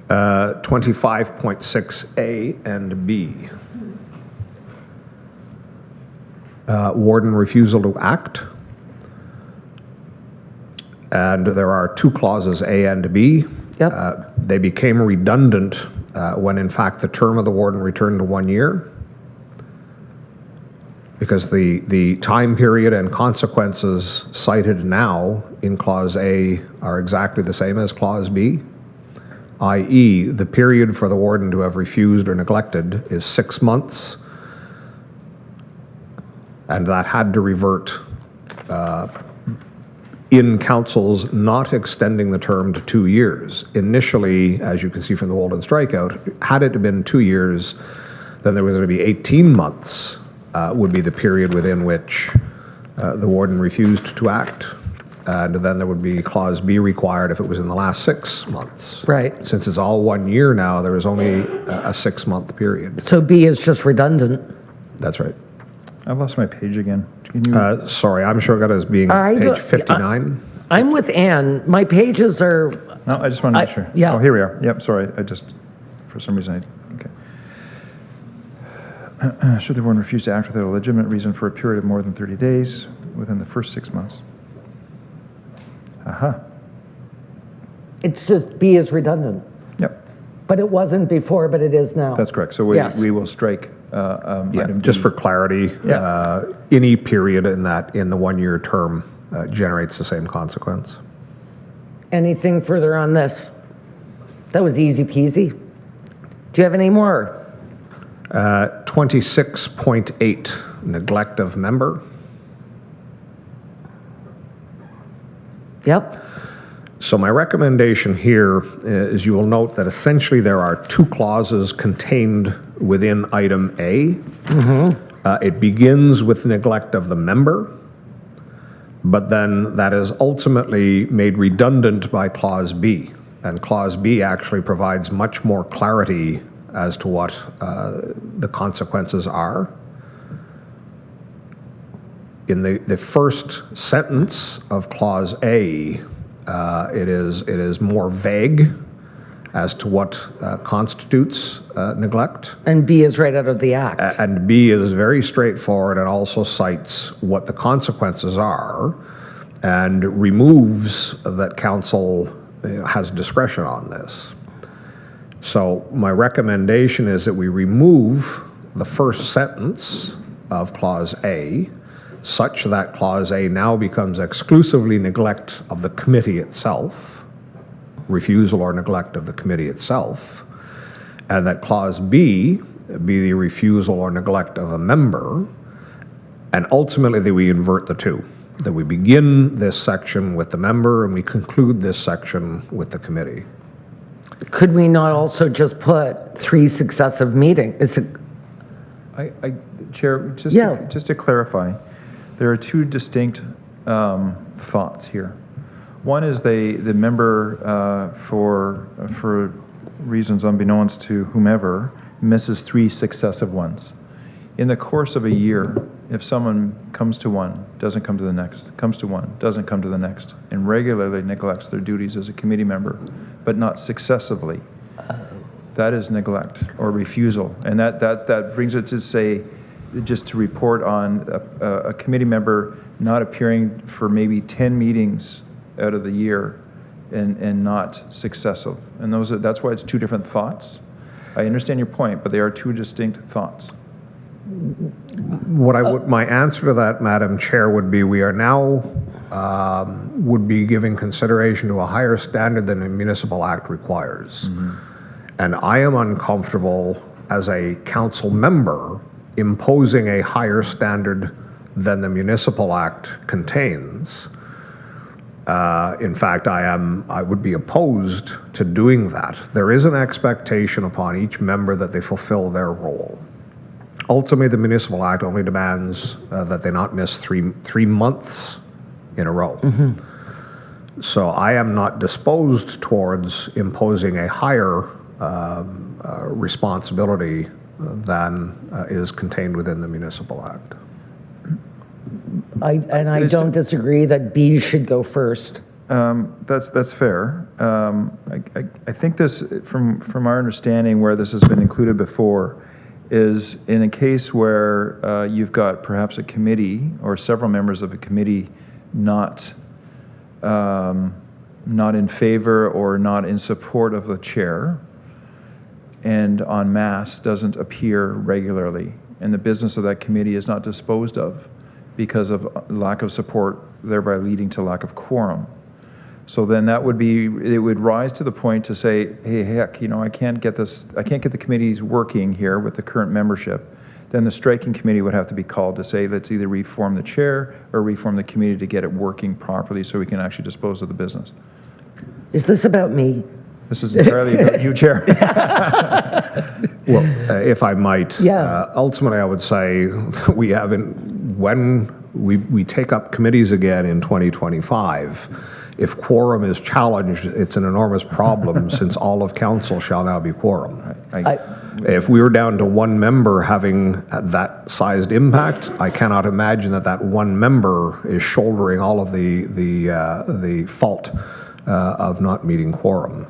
25.6A and B. Warden refusal to act. And there are two clauses, A and B.
Yep.
They became redundant when in fact the term of the warden returned to 1 year. Because the time period and consequences cited now in Clause A are exactly the same as Clause B, i.e., the period for the warden to have refused or neglected is 6 months, and that had to revert in councils not extending the term to 2 years. Initially, as you can see from the Walden strikeout, had it been 2 years, then there was going to be 18 months would be the period within which the warden refused to act. And then there would be Clause B required if it was in the last 6 months.
Right.
Since it's all 1 year now, there is only a 6-month period.
So B is just redundant.
That's right.
I've lost my page again. Can you?
Sorry, I'm sure that as being
I don't-
page 59.
I'm with Ann. My pages are,
No, I just want to make sure.
yeah.
Oh, here we are. Yep, sorry. For some reason, okay. Should the warden refuse to act without a legitimate reason for a period of more than 30 days within the first 6 months? Aha.
it's just B is redundant.
Yep,
But it wasn't before, but it is now.
that's correct. So
Yes.
we will strike
Yeah,
item
just
D.
for clarity,
Yeah.
any period in the 1-year term generates the same consequence.
Anything further on this? That was easy peasy. Do you have any more?
26.8, neglect of member.
Yep,
So my recommendation here is you will note that essentially there are two clauses contained within item A. It begins with neglect of the member, but then that is ultimately made redundant by Clause B. And Clause B actually provides much more clarity as to what the consequences are. In the first sentence of Clause A, it is more vague as to what constitutes neglect.
and B is right out of the act.
And B is very straightforward and also cites what the consequences are and removes that council has discretion on this. So my recommendation is that we remove the first sentence of Clause A such that Clause A now becomes exclusively neglect of the committee itself, refusal or neglect of the committee itself, and that Clause B be the refusal or neglect of a member, and ultimately that we invert the two, that we begin this section with the member and we conclude this section with the committee.
Could we not also just put 3 successive meetings?
Chair, just
Yeah.
to clarify, there are two distinct thoughts here. One is the member for reasons unbeknownst to whomever misses 3 successive ones. In the course of a year, if someone comes to one, doesn't come to the next, comes to one, doesn't come to the next, and regularly neglects their duties as a committee member, but not successively, that is neglect or refusal. And that brings it to say, just to report on a committee member not appearing for maybe 10 meetings out of the year and not successive. And that's why it's 2 different thoughts. I understand your point, but they are 2 distinct thoughts.
My answer to that, Madam Chair, would be we are now would be giving consideration to a higher standard than the Municipal Act requires. And I am uncomfortable as a council member imposing a higher standard than the Municipal Act contains. In fact, I would be opposed to doing that. There is an expectation upon each member that they fulfill their role. Ultimately, the Municipal Act only demands that they not miss three months in a row. So I am not disposed towards imposing a higher responsibility than is contained within the Municipal Act.
I don't disagree that B should go first.
That's fair. I think this, from our understanding, where this has been included before, is in a case where you've got perhaps a committee or several members of a committee not in favor or not in support of the chair, and en masse doesn't appear regularly, and the business of that committee is not disposed of because of lack of support, thereby leading to lack of quorum. So then that would be, it would rise to the point to say, hey, heck, I can't get the committees working here with the current membership. Then the striking committee would have to be called to say, let's either reform the chair or reform the committee to get it working properly so we can actually dispose of the business.
Is this about me?
This is entirely about you, Chair.
Well, if I might,
Yeah.
ultimately I would say we have, when we take up committees again in 2025, if quorum is challenged, it's an enormous problem since all of council shall now be quorum. If we were down to one member having that sized impact, I cannot imagine that one member is shouldering all of the fault of not meeting quorum.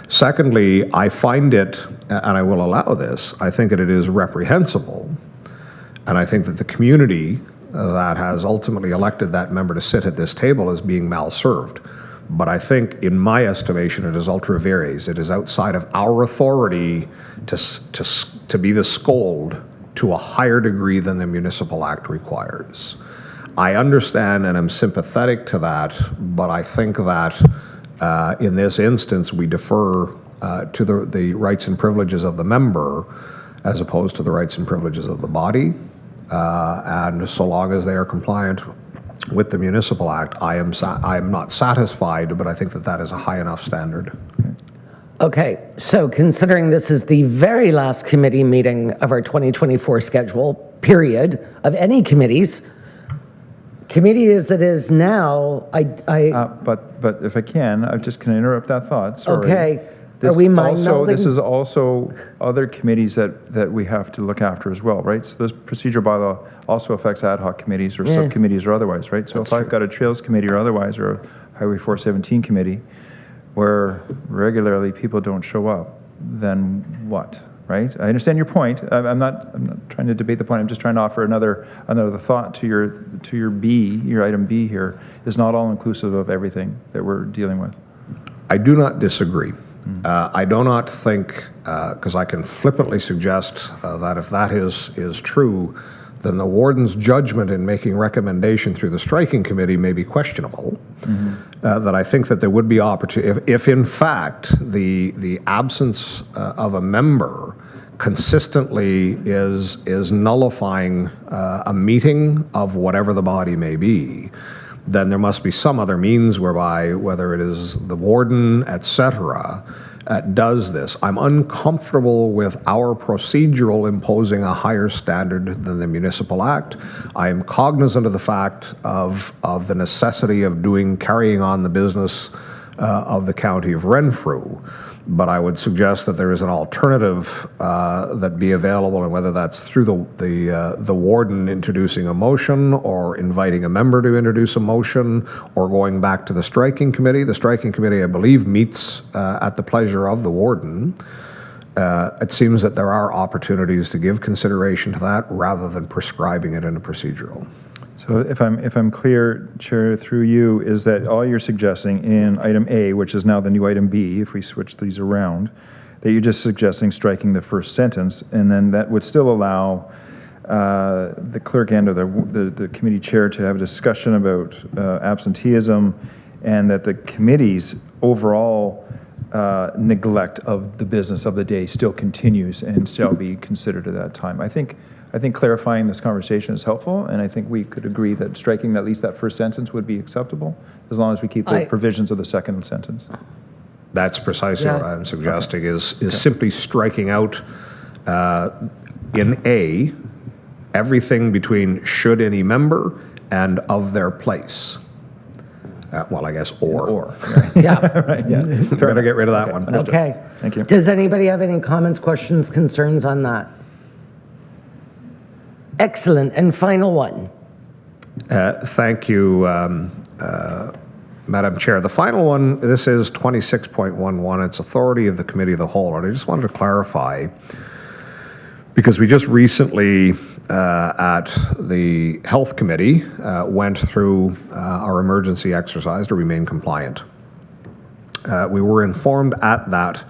Secondly, I find it, and I will allow this, I think that it is reprehensible, and I think that the community that has ultimately elected that member to sit at this table is being malserved. But I think, in my estimation, it is ultra vires. It is outside of our authority to be the scold to a higher degree than the Municipal Act requires. I understand and am sympathetic to that, but I think that in this instance we defer to the rights and privileges of the member as opposed to the rights and privileges of the body. And so long as they are compliant with the Municipal Act, I am not satisfied, but I think that is a high enough standard.
Okay, so considering this is the very last committee meeting of our 2024 schedule, period, of any committees, committee as it is now,
But if I can, I just can interrupt that thought. Sorry.
Okay.
This
Are we
this is also other committees that we have to look after as well, right? So this procedure bylaw also affects ad hoc committees or subcommittees or otherwise, right? So if I've got a Trails Committee or otherwise, or a Highway 417 Committee, where regularly people don't show up, then what, right? I understand your point. I'm not trying to debate the point. I'm just trying to offer another thought to your B, your item B here, is not all inclusive of everything that we're dealing with.
I do not disagree. I do not think, because I can flippantly suggest that if that is true, then the warden's judgment in making recommendation through the striking committee may be questionable. That I think that there would be opportunity, if in fact the absence of a member consistently is nullifying a meeting of whatever the body may be, then there must be some other means whereby, whether it is the warden, etc., does this. I'm uncomfortable with our procedural imposing a higher standard than the Municipal Act. I am cognizant of the fact of the necessity of carrying on the business of the County of Renfrew. But I would suggest that there is an alternative that be available, and whether that's through the warden introducing a motion, or inviting a member to introduce a motion, or going back to the striking committee. The striking committee, I believe, meets at the pleasure of the warden. It seems that there are opportunities to give consideration to that rather than prescribing it in a procedural.
So if I'm clear, Chair, through you, is that all you're suggesting in item A, which is now the new item B, if we switch these around, that you're just suggesting striking the first sentence, and then that would still allow the clerk and or the committee chair to have a discussion about absenteeism, and that the committee's overall neglect of the business of the day still continues and shall be considered at that time. I think I think clarifying this conversation is helpful, and I think we could agree that striking at least that first sentence would be acceptable, as long as we keep the provisions of the second sentence.
That's precisely what I'm suggesting, is simply striking out in A, everything between should any member and of their place. Well, I guess or.
Right.
Yeah.
Right, yeah.
Better get rid of that one.
Okay.
Thank you.
Does anybody have any comments, questions, concerns on that? Excellent. And final one.
Thank you, Madam Chair. The final one, this is 26.11. It's authority of the Committee of the Whole. And I just wanted to clarify, because we just recently at the Health Committee went through our emergency exercise to remain compliant. We were informed at that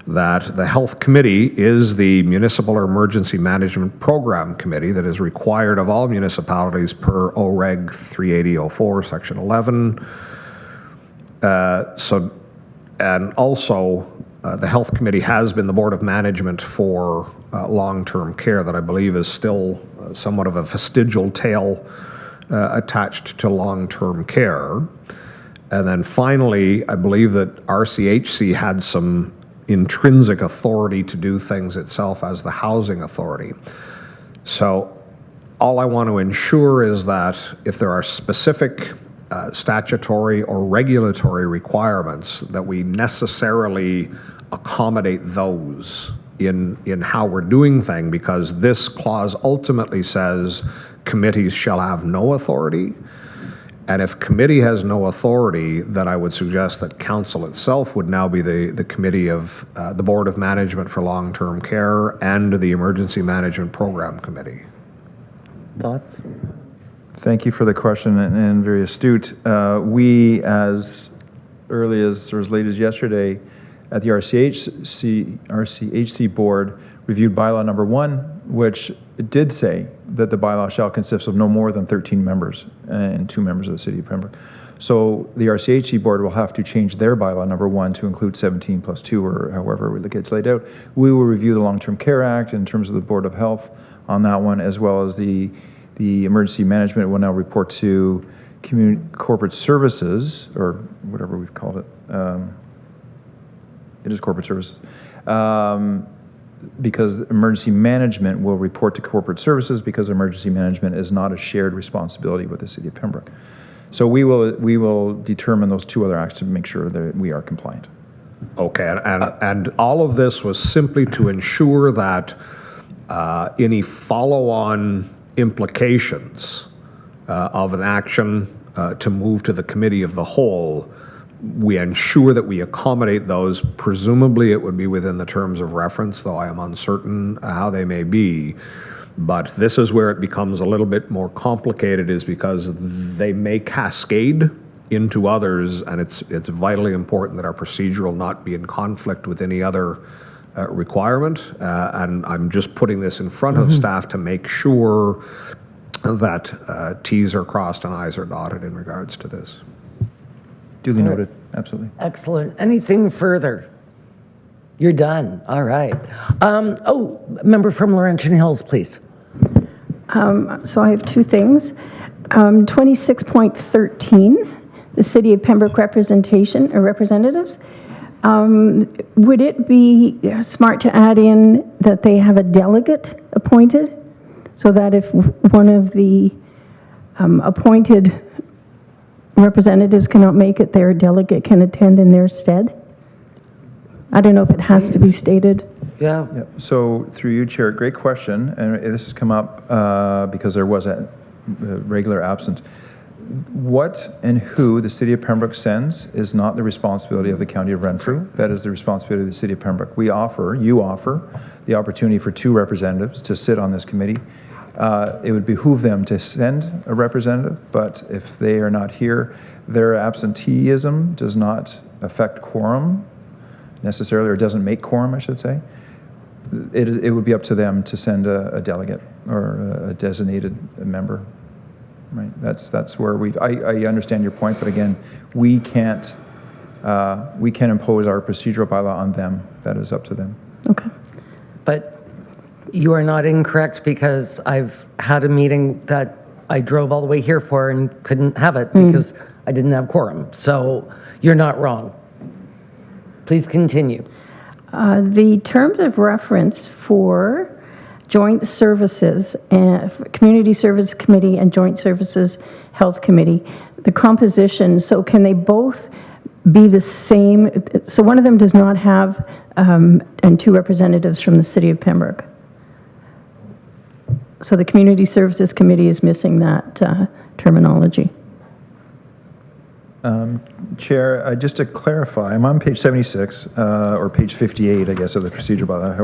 the Health Committee is the Municipal Emergency Management Program Committee that is required of all municipalities per OREG 38004, Section 11. And also, the Health Committee has been the Board of Management for long-term care, that I believe is still somewhat of a vestigial tail attached to long-term care. And then finally, I believe that RCHC had some intrinsic authority to do things itself as the housing authority. So all I want to ensure is that if there are specific statutory or regulatory requirements, that we necessarily accommodate those in how we're doing things, because this clause ultimately says committees shall have no authority. And if committee has no authority, then I would suggest that council itself would now be the committee of the Board of Management for Long-Term Care and the Emergency Management Program Committee.
Thoughts?
Thank you for the question, and very astute. We, as early as, or as late as yesterday, at the RCHC board, reviewed bylaw number 1, which did say that the bylaw shall consist of no more than 13 members and 2 members of the City of Pembroke. So the RCHC board will have to change their bylaw number 1 to include 17 plus 2, or however it gets laid out. We will review the Long-Term Care Act in terms of the Board of Health on that one, as well as the emergency management will now report to corporate services, or whatever we've called it. It is corporate services. Because emergency management will report to corporate services, because emergency management is not a shared responsibility with the City of Pembroke. So we will determine those 2 other acts to make sure that we are compliant.
Okay, and all of this was simply to ensure that any follow-on implications of an action to move to the Committee of the Whole, we ensure that we accommodate those. Presumably it would be within the terms of reference, though I am uncertain how they may be. But this is where it becomes a little bit more complicated, is because they may cascade into others, and it's vitally important that our procedural not be in conflict with any other requirement. And I'm just putting this in front of staff to make sure that T's are crossed and I's are dotted in regards to this.
Duly noted, absolutely.
Excellent. Anything further? You're done. All right. Member from Laurentian Hills, please.
So I have 2 things. 26.13, the City of Pembroke representation or representatives. Would it be smart to add in that they have a delegate appointed, so that if one of the appointed representatives cannot make it, their delegate can attend in their stead? I don't know if it has to be stated.
Yeah.
So through you, Chair, great question, and this has come up because there was a regular absence. What and who the City of Pembroke sends is not the responsibility of the County of Renfrew. That is the responsibility of the City of Pembroke. You offer the opportunity for 2 representatives to sit on this committee. It would behoove them to send a representative, but if they are not here, their absenteeism does not affect quorum necessarily, or doesn't make quorum, I should say. It would be up to them to send a delegate or a designated member. Right. That's where I understand your point, but again, we can't impose our procedural bylaw on them. That is up to them.
Okay.
But You are not incorrect, because I've had a meeting that I drove all the way here for and couldn't have it because I didn't have quorum. So you're not wrong. Please continue.
The terms of reference for joint services, Community Service Committee and Joint Services Health Committee, the composition, so can they both be the same? So one of them does not have, and 2 representatives from the City of Pembroke. So the Community Services Committee is missing that terminology.
Chair, just to clarify, I'm on page 76, or page 58, I guess, of the procedure bylaw,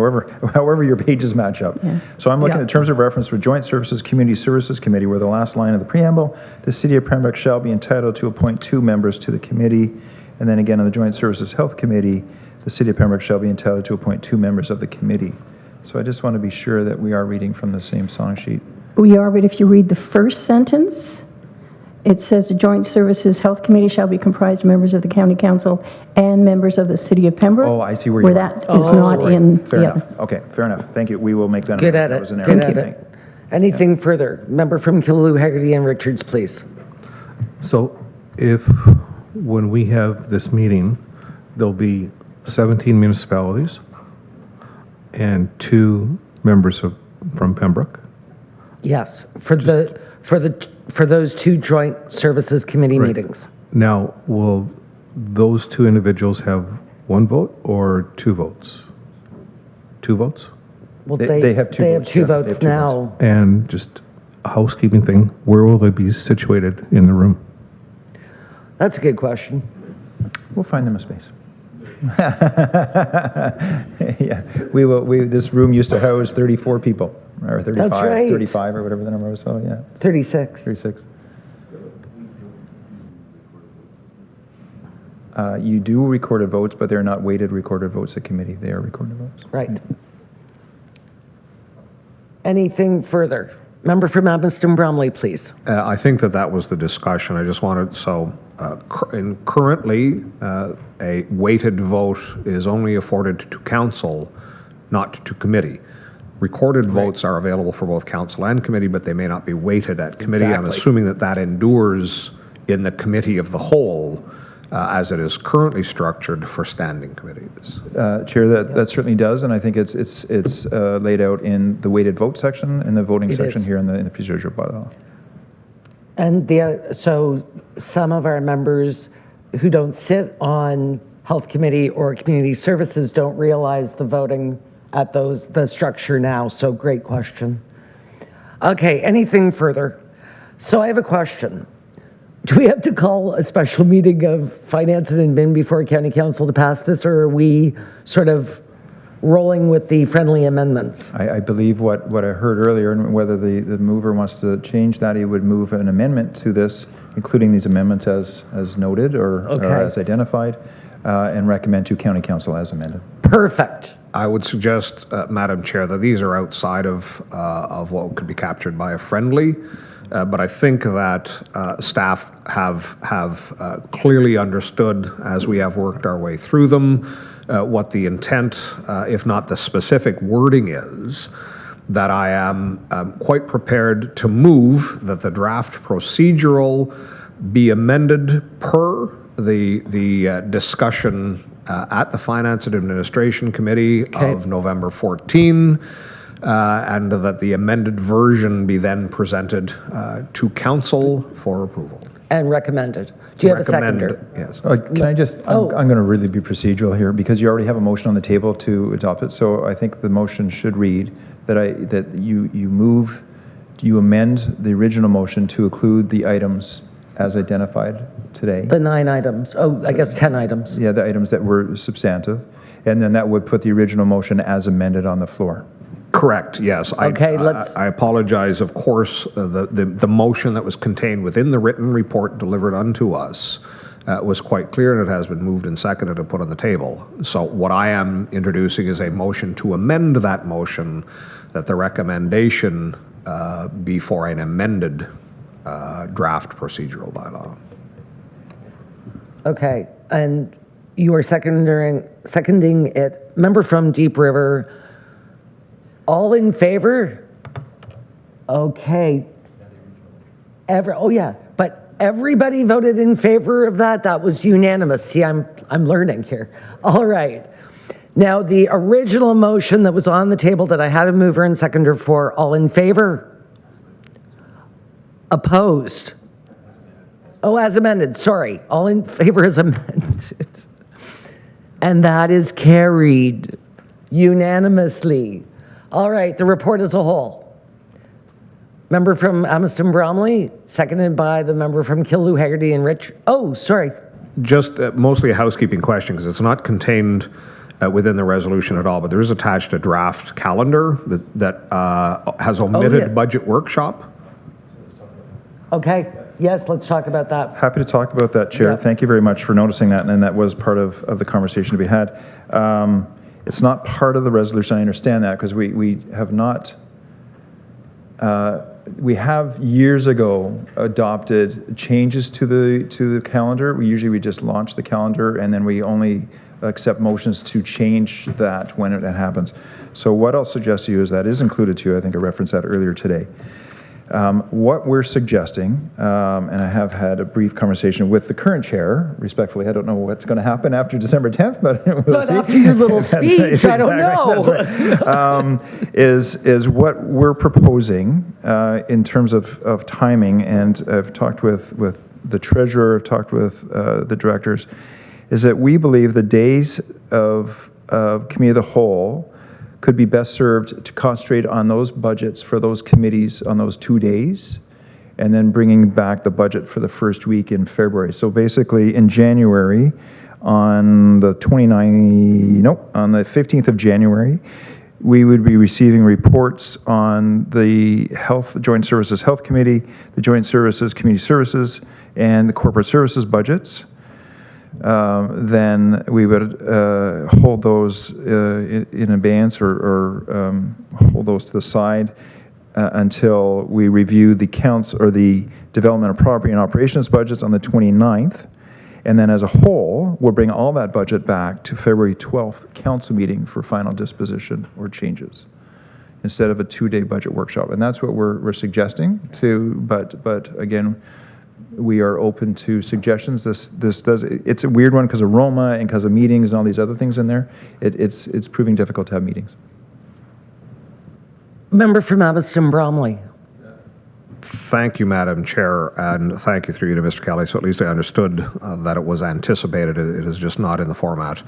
however your pages match up.
Yeah.
So I'm looking
Yeah.
at terms of reference for Joint Services Community Services Committee, where the last line of the preamble, the City of Pembroke shall be entitled to appoint 2 members to the committee. And then again, on the Joint Services Health Committee, the City of Pembroke shall be entitled to appoint 2 members of the committee. So I just want to be sure that we are reading from the same song sheet.
We are, but if you read the first sentence, it says the Joint Services Health Committee shall be comprised of members of the County Council and members of the City of Pembroke.
Oh, I see where you are.
That is not
Sorry.
in
Fair
the
enough. Okay, fair enough. Thank you. We will make that.
Good at
That
it.
was an error.
Good at
Okay.
it. Anything further? Member from Killaloe, Haggerty, and Richards, please.
So if, when we have this meeting, there'll be 17 municipalities and 2 members from Pembroke?
Yes, for those 2 joint services committee meetings.
Now, will those 2 individuals have 1 vote or 2 votes? 2 votes?
Well,
They have 2
They have
votes,
2
yeah. They have
votes
2
now.
And just a housekeeping thing, where will they be situated in the room?
That's a good question.
We'll find them a space. Yeah, we will. This room used to house 34 people, or 35,
That's right.
35, or whatever the number was. So yeah,
36.
36. You do recorded votes, but they're not weighted recorded votes at committee. They are recorded votes.
Right. Anything further? Member from Abbotston Bromley, please.
I think that was the discussion. I just wanted, currently, a weighted vote is only afforded to council, not to committee. Recorded votes are available for both council and committee, but they may not be weighted at committee. I'm
Exactly.
assuming that endures in the committee of the whole, as it is currently structured for standing committees.
Chair, that certainly does, and I think it's laid out in the weighted vote section and the voting
It
section
is.
here in the procedure bylaw.
And so some of our members who don't sit on health committee or community services don't realize the voting at the structure now. So great question. Okay, anything further? So I have a question. Do we have to call a special meeting of finance and admin before county council to pass this, or are we sort of rolling with the friendly amendments?
I believe what I heard earlier, and whether the mover wants to change that, he would move an amendment to this, including these amendments as noted or as identified, and recommend to county council as amended.
Perfect.
I would suggest, Madam Chair, that these are outside of what could be captured by a friendly, but I think that staff have clearly understood, as we have worked our way through them, what the intent, if not the specific wording is, that I am quite prepared to move that the draft procedural be amended per the discussion at the Finance and Administration Committee of November 14, and that the amended version be then presented to council for approval.
And recommended. Do you have a seconder?
Yes.
Can I just, I'm going to really be procedural here, because you already have a motion on the table to adopt it, so I think the motion should read that you amend the original motion to include the items as identified today.
The 9 items. Oh, I guess 10 items.
Yeah, the items that were substantive, and then that would put the original motion as amended on the floor.
Correct, yes.
Okay, let's-
I apologize, of course, the motion that was contained within the written report delivered unto us was quite clear, and it has been moved and seconded and put on the table. So what I am introducing is a motion to amend that motion, that the recommendation be for an amended draft procedural bylaw.
Okay, and you are seconding it. Member from Deep River, All in favor? Okay. Oh yeah, but everybody voted in favor of that? That was unanimous. See, I'm learning here. All right. Now, the original motion that was on the table that I had a mover and seconder for, all in favor? Opposed? Oh, as amended, sorry. All in favor as amended. And that is carried unanimously. All right, the report as a whole. Member from Amiston Bromley, seconded by the member from Killu, Haggerty, and Rich. Oh, sorry.
Just mostly a housekeeping question, because it's not contained within the resolution at all, but there is attached a draft calendar that has omitted budget workshop.
Okay, yes, let's talk about that.
Happy to talk about that, Chair.
Yeah.
Thank you very much for noticing that, and that was part of the conversation to be had. It's not part of the resolution, I understand that, because we have not, we have years ago adopted changes to the calendar. We just launch the calendar, and then we only accept motions to change that when it happens. So what I'll suggest to you is that is included too. I think I referenced that earlier today. What we're suggesting, and I have had a brief conversation with the current chair, respectfully, I don't know what's going to happen after December 10th, but we'll see.
After your little speech, I don't know.
Is what we're proposing in terms of timing, and I've talked with the treasurer, I've talked with the directors, is that we believe the days of committee of the whole could be best served to concentrate on those budgets for those committees on those 2 days, and then bringing back the budget for the first week in February. So basically in January, on the 15th of January, we would be receiving reports on the Joint Services Health Committee, the Joint Services Community Services, and the Corporate Services budgets. Then we would hold those in abeyance or hold those to the side until we review the counts or the development of property and operations budgets on the 29th. And then as a whole, we'll bring all that budget back to February 12th council meeting for final disposition or changes instead of a 2-day budget workshop. And that's what we're suggesting to, but again, we are open to suggestions. It's a weird one because of Roma and because of meetings and all these other things in there. It's proving difficult to have meetings.
Member from Amiston Bromley.
Thank you, Madam Chair, and thank you through you to Mr. Kelly. So at least I understood that it was anticipated. It is just not in the format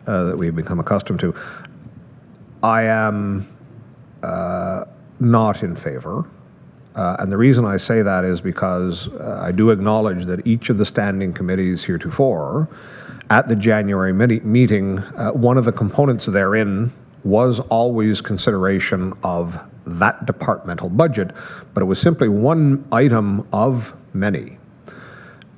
that we've become accustomed to. I am not in favor. And the reason I say that is because I do acknowledge that each of the standing committees heretofore, at the January meeting, one of the components therein was always consideration of that departmental budget, but it was simply one item of many.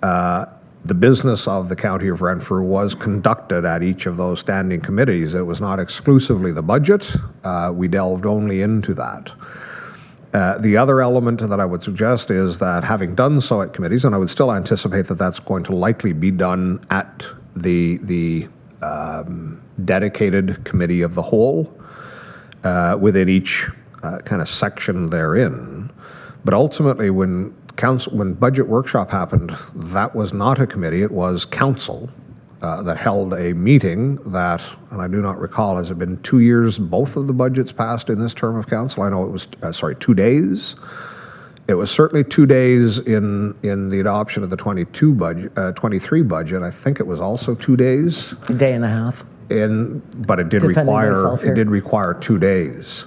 The business of the County of Renfrew was conducted at each of those standing committees. It was not exclusively the budget. We delved only into that. The other element that I would suggest is that having done so at committees, and I would still anticipate that that's going to likely be done at the dedicated committee of the whole within each kind of section therein. But ultimately, when budget workshop happened, that was not a committee, it was council that held a meeting that, and I do not recall, has it been 2 years both of the budgets passed in this term of council? I know it was, 2 days. It was certainly 2 days in the adoption of the 23 budget. I think it was also 2 days.
A day and a half.
But it did
Defending myself here.
2 days.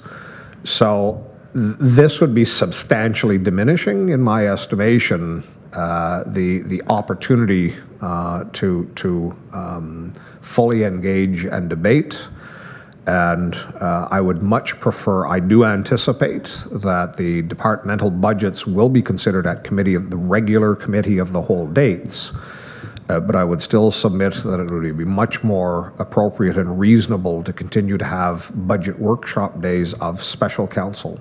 So this would be substantially diminishing, in my estimation, the opportunity to fully engage and debate. And I would much prefer, I do anticipate that the departmental budgets will be considered at the regular committee of the whole dates. But I would still submit that it would be much more appropriate and reasonable to continue to have budget workshop days of special council.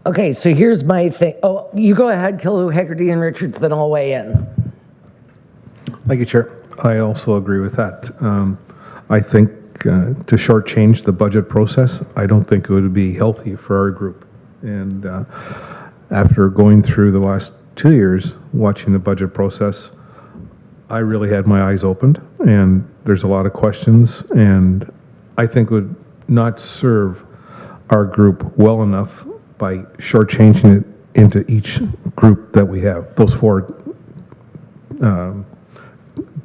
Okay, so here's my thing. Oh, you go ahead, Killu, Haggerty, and Richards, then I'll weigh in.
Thank you, Chair. I also agree with that. I think to shortchange the budget process. I don't think it would be healthy for our group. And after going through the last 2 years watching the budget process, I really had my eyes opened, and there's a lot of questions, and I think would not serve our group well enough by shortchanging it into each group that we have, those 4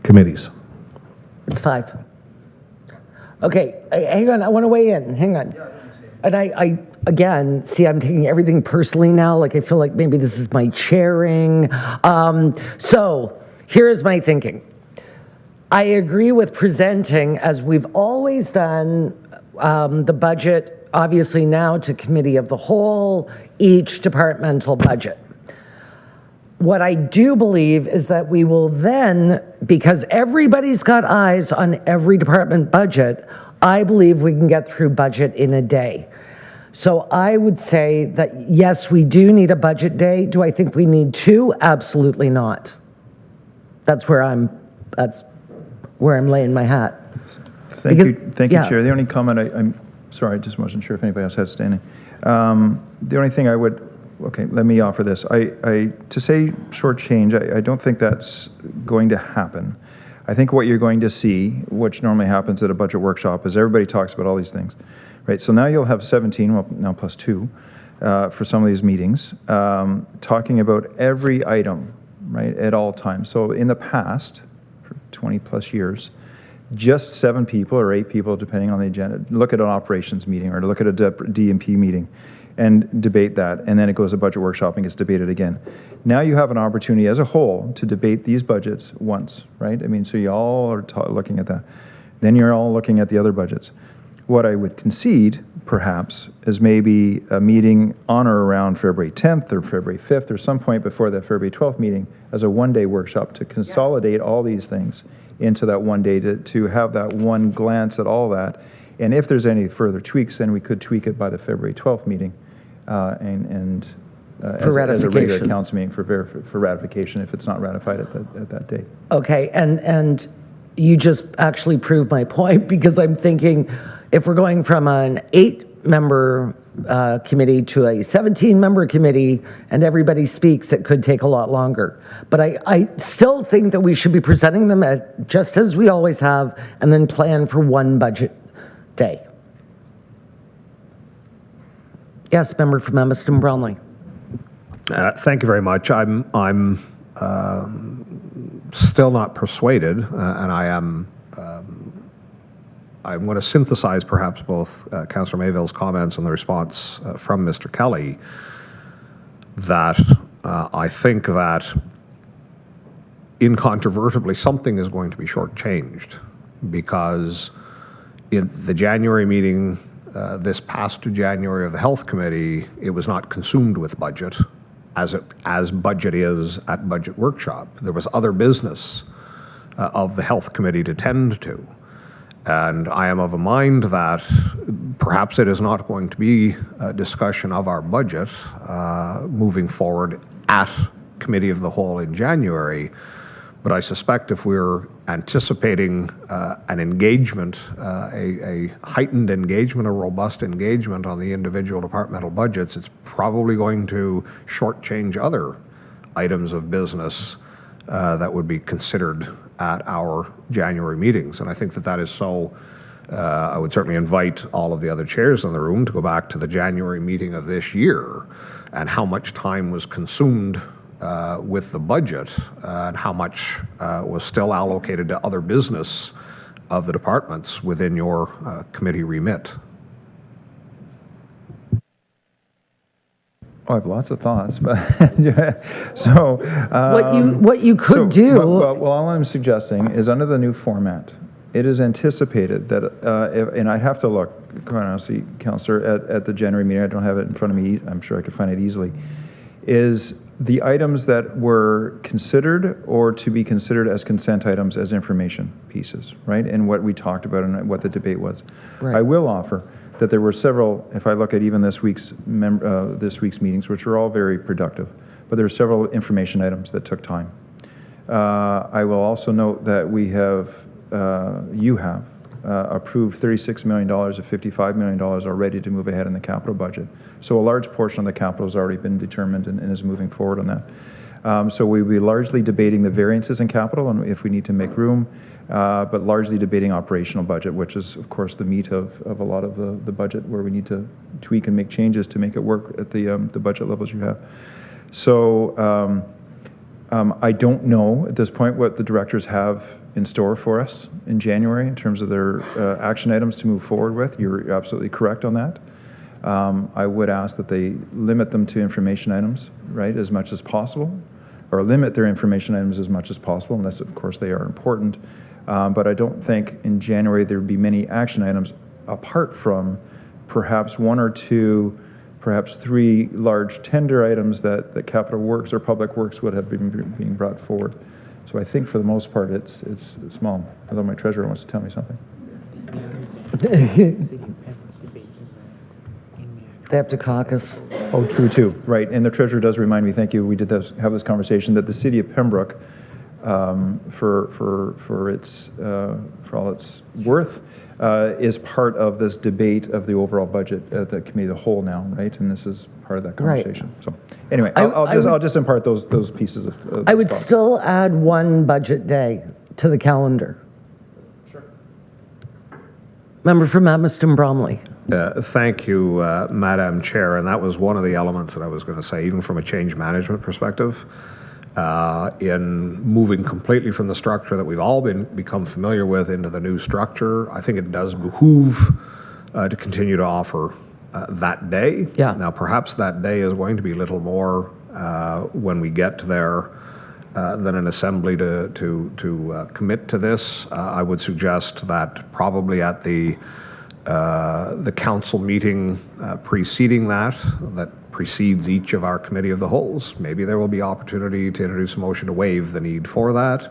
committees.
It's 5. Okay, hang on, I want to weigh in, hang on. And I again, see, I'm taking everything personally now, like I feel like maybe this is my chairing. So here is my thinking. I agree with presenting, as we've always done, the budget, obviously now to committee of the whole, each departmental budget. What I do believe is that we will then, because everybody's got eyes on every department budget, I believe we can get through budget in a day. So I would say that, yes, we do need a budget day. Do I think we need 2? Absolutely not. That's where I'm laying my hat.
Thank you,
yeah.
Chair. The only comment, I'm sorry, I just wasn't sure if anybody else had standing. The only thing I would, okay, let me offer this. To say shortchange, I don't think that's going to happen. I think what you're going to see, which normally happens at a budget workshop, is everybody talks about all these things, right? So now you'll have 17, well, now plus 2, for some of these meetings, talking about every item, right, at all times. So in the past, for 20 plus years, just 7 people or 8 people, depending on the agenda, look at an operations meeting or look at a D&P meeting and debate that, and then it goes to budget workshop and gets debated again. Now you have an opportunity as a whole to debate these budgets once, right? I mean, so you all are looking at that. Then you're all looking at the other budgets. What I would concede, perhaps, is maybe a meeting on or around February 10th or February 5th or some point before that February 12th meeting as a one-day workshop to consolidate all these things into that one day, to have that one glance at all that. And if there's any further tweaks, then we could tweak it by the February 12th meeting
For ratification.
as a regular council meeting for ratification if it's not ratified at that date.
Okay, and you just actually proved my point, because I'm thinking if we're going from an 8-member committee to a 17-member committee and everybody speaks, it could take a lot longer. But I still think that we should be presenting them just as we always have, and then plan for one budget day. Yes, member from Emerson Brownlee.
Thank you very much. I'm still not persuaded, and I'm going to synthesize perhaps both Councillor Mayville's comments and the response from Mr. Kelly, that I think that incontrovertibly something is going to be shortchanged, because in the January meeting, this past January of the Health Committee, it was not consumed with budget, as budget is at budget workshop. There was other business of the Health Committee to tend to. And I am of a mind that perhaps it is not going to be a discussion of our budget moving forward at Committee of the Whole in January. But I suspect if we're anticipating an engagement, a heightened engagement, a robust engagement on the individual departmental budgets, it's probably going to shortchange other items of business that would be considered at our January meetings. And I think that is so. I would certainly invite all of the other chairs in the room to go back to the January meeting of this year and how much time was consumed with the budget and how much was still allocated to other business of the departments within your committee remit.
Oh, I have lots of thoughts, but so
What you could do.
Well, all I'm suggesting is under the new format, it is anticipated that, and I'd have to look, quite honestly, Councillor, at the January meeting. I don't have it in front of me. I'm sure I could find it easily. Is the items that were considered or to be considered as consent items as information pieces, right? And what we talked about and what the debate was. Right. I will offer that there were several, if I look at even this week's meetings, which were all very productive, but there were several information items that took time. I will also note that we have, you have approved $36 million of $55 million already to move ahead in the capital budget. So a large portion of the capital has already been determined and is moving forward on that. So we'll be largely debating the variances in capital and if we need to make room, but largely debating operational budget, which is, of course, the meat of a lot of the budget, where we need to tweak and make changes to make it work at the budget levels you have. So I don't know at this point what the directors have in store for us in January in terms of their action items to move forward with. You're absolutely correct on that. I would ask that they limit them to information items, right, as much as possible, or limit their information items as much as possible, unless, of course, they are important. But I don't think in January there would be many action items apart from perhaps one or two, perhaps three large tender items that Capital Works or Public Works would have been being brought forward. So I think for the most part it's small, although my treasurer wants to tell me something.
They have to caucus.
Oh, true too, right. And the treasurer does remind me, thank you, we did have this conversation, that the city of Pembroke, for all its worth, is part of this debate of the overall budget at the committee of the whole now, right? And this is part of that conversation. Right. So anyway, I'll just impart those pieces of
I would
thoughts.
still add one budget day to the calendar.
Sure.
Member from Amherst Bromley.
Thank you, Madam Chair. And that was one of the elements that I was going to say, even from a change management perspective. In moving completely from the structure that we've all become familiar with into the new structure, I think it does behoove to continue to offer that day.
Yeah.
Now, perhaps that day is going to be little more when we get there than an assembly to commit to this. I would suggest that probably at the council meeting preceding that precedes each of our committee of the wholes. Maybe there will be opportunity to introduce a motion to waive the need for that.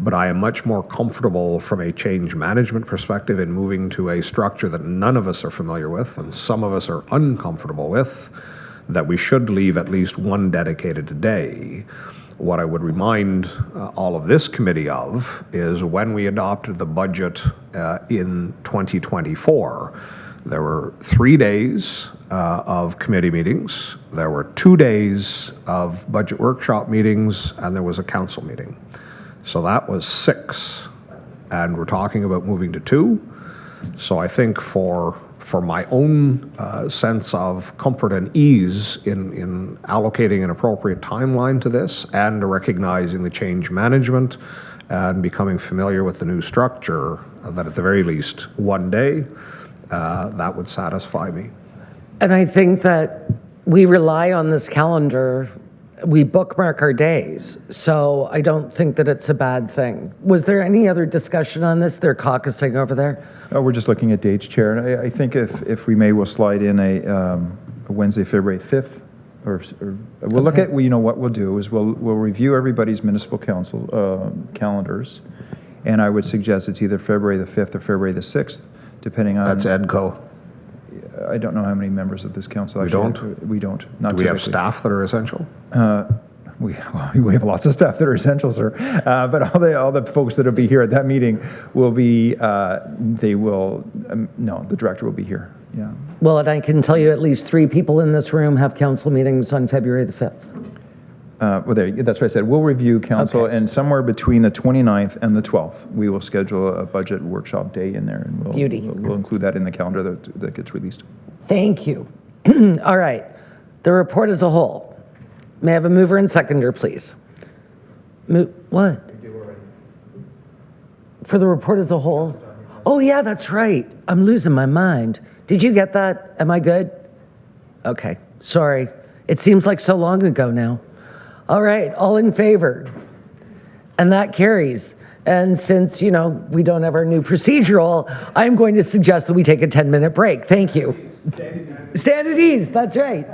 But I am much more comfortable from a change management perspective in moving to a structure that none of us are familiar with and some of us are uncomfortable with, that we should leave at least one dedicated day. What I would remind all of this committee of is when we adopted the budget in 2024, there were 3 days of committee meetings, there were 2 days of budget workshop meetings, and there was a council meeting. So that was 6, and we're talking about moving to 2. So I think for my own sense of comfort and ease in allocating an appropriate timeline to this and recognizing the change management and becoming familiar with the new structure, that at the very least 1 day, that would satisfy me.
And I think that we rely on this calendar. We bookmark our days. So I don't think that it's a bad thing. Was there any other discussion on this? They're caucusing over there.
We're just looking at dates, Chair. And I think if we may, we'll slide in a Wednesday, February 5th. Or we'll look at, you know, what we'll do is we'll review everybody's municipal council calendars. And I would suggest it's either February the 5th or February the 6th, depending on...
That's EDCO.
I don't know how many members of this council
actually...
We don't. Not
Do we have
typically.
staff that are essential?
We have lots of staff that are essential, sir. But all the folks that will be here at that meeting will be, no, the director will be here, yeah.
Well, and I can tell you at least 3 people in this room have council meetings on February the 5th.
That's what I said. We'll review council,
Okay.
and somewhere between the 29th and the 12th, we will schedule a budget workshop day in there, and we'll include that in the calendar that gets released.
Thank you. All right. The report as a whole. May I have a mover and seconder, please? What? For the report as a whole? Oh, yeah, that's right. I'm losing my mind. Did you get that? Am I good? Okay. Sorry. It seems like so long ago now. All right. All in favor? And that carries. And since, you know, we don't have our new procedural, I'm going to suggest that we take a 10-minute break. Thank you. Stand at ease. That's right.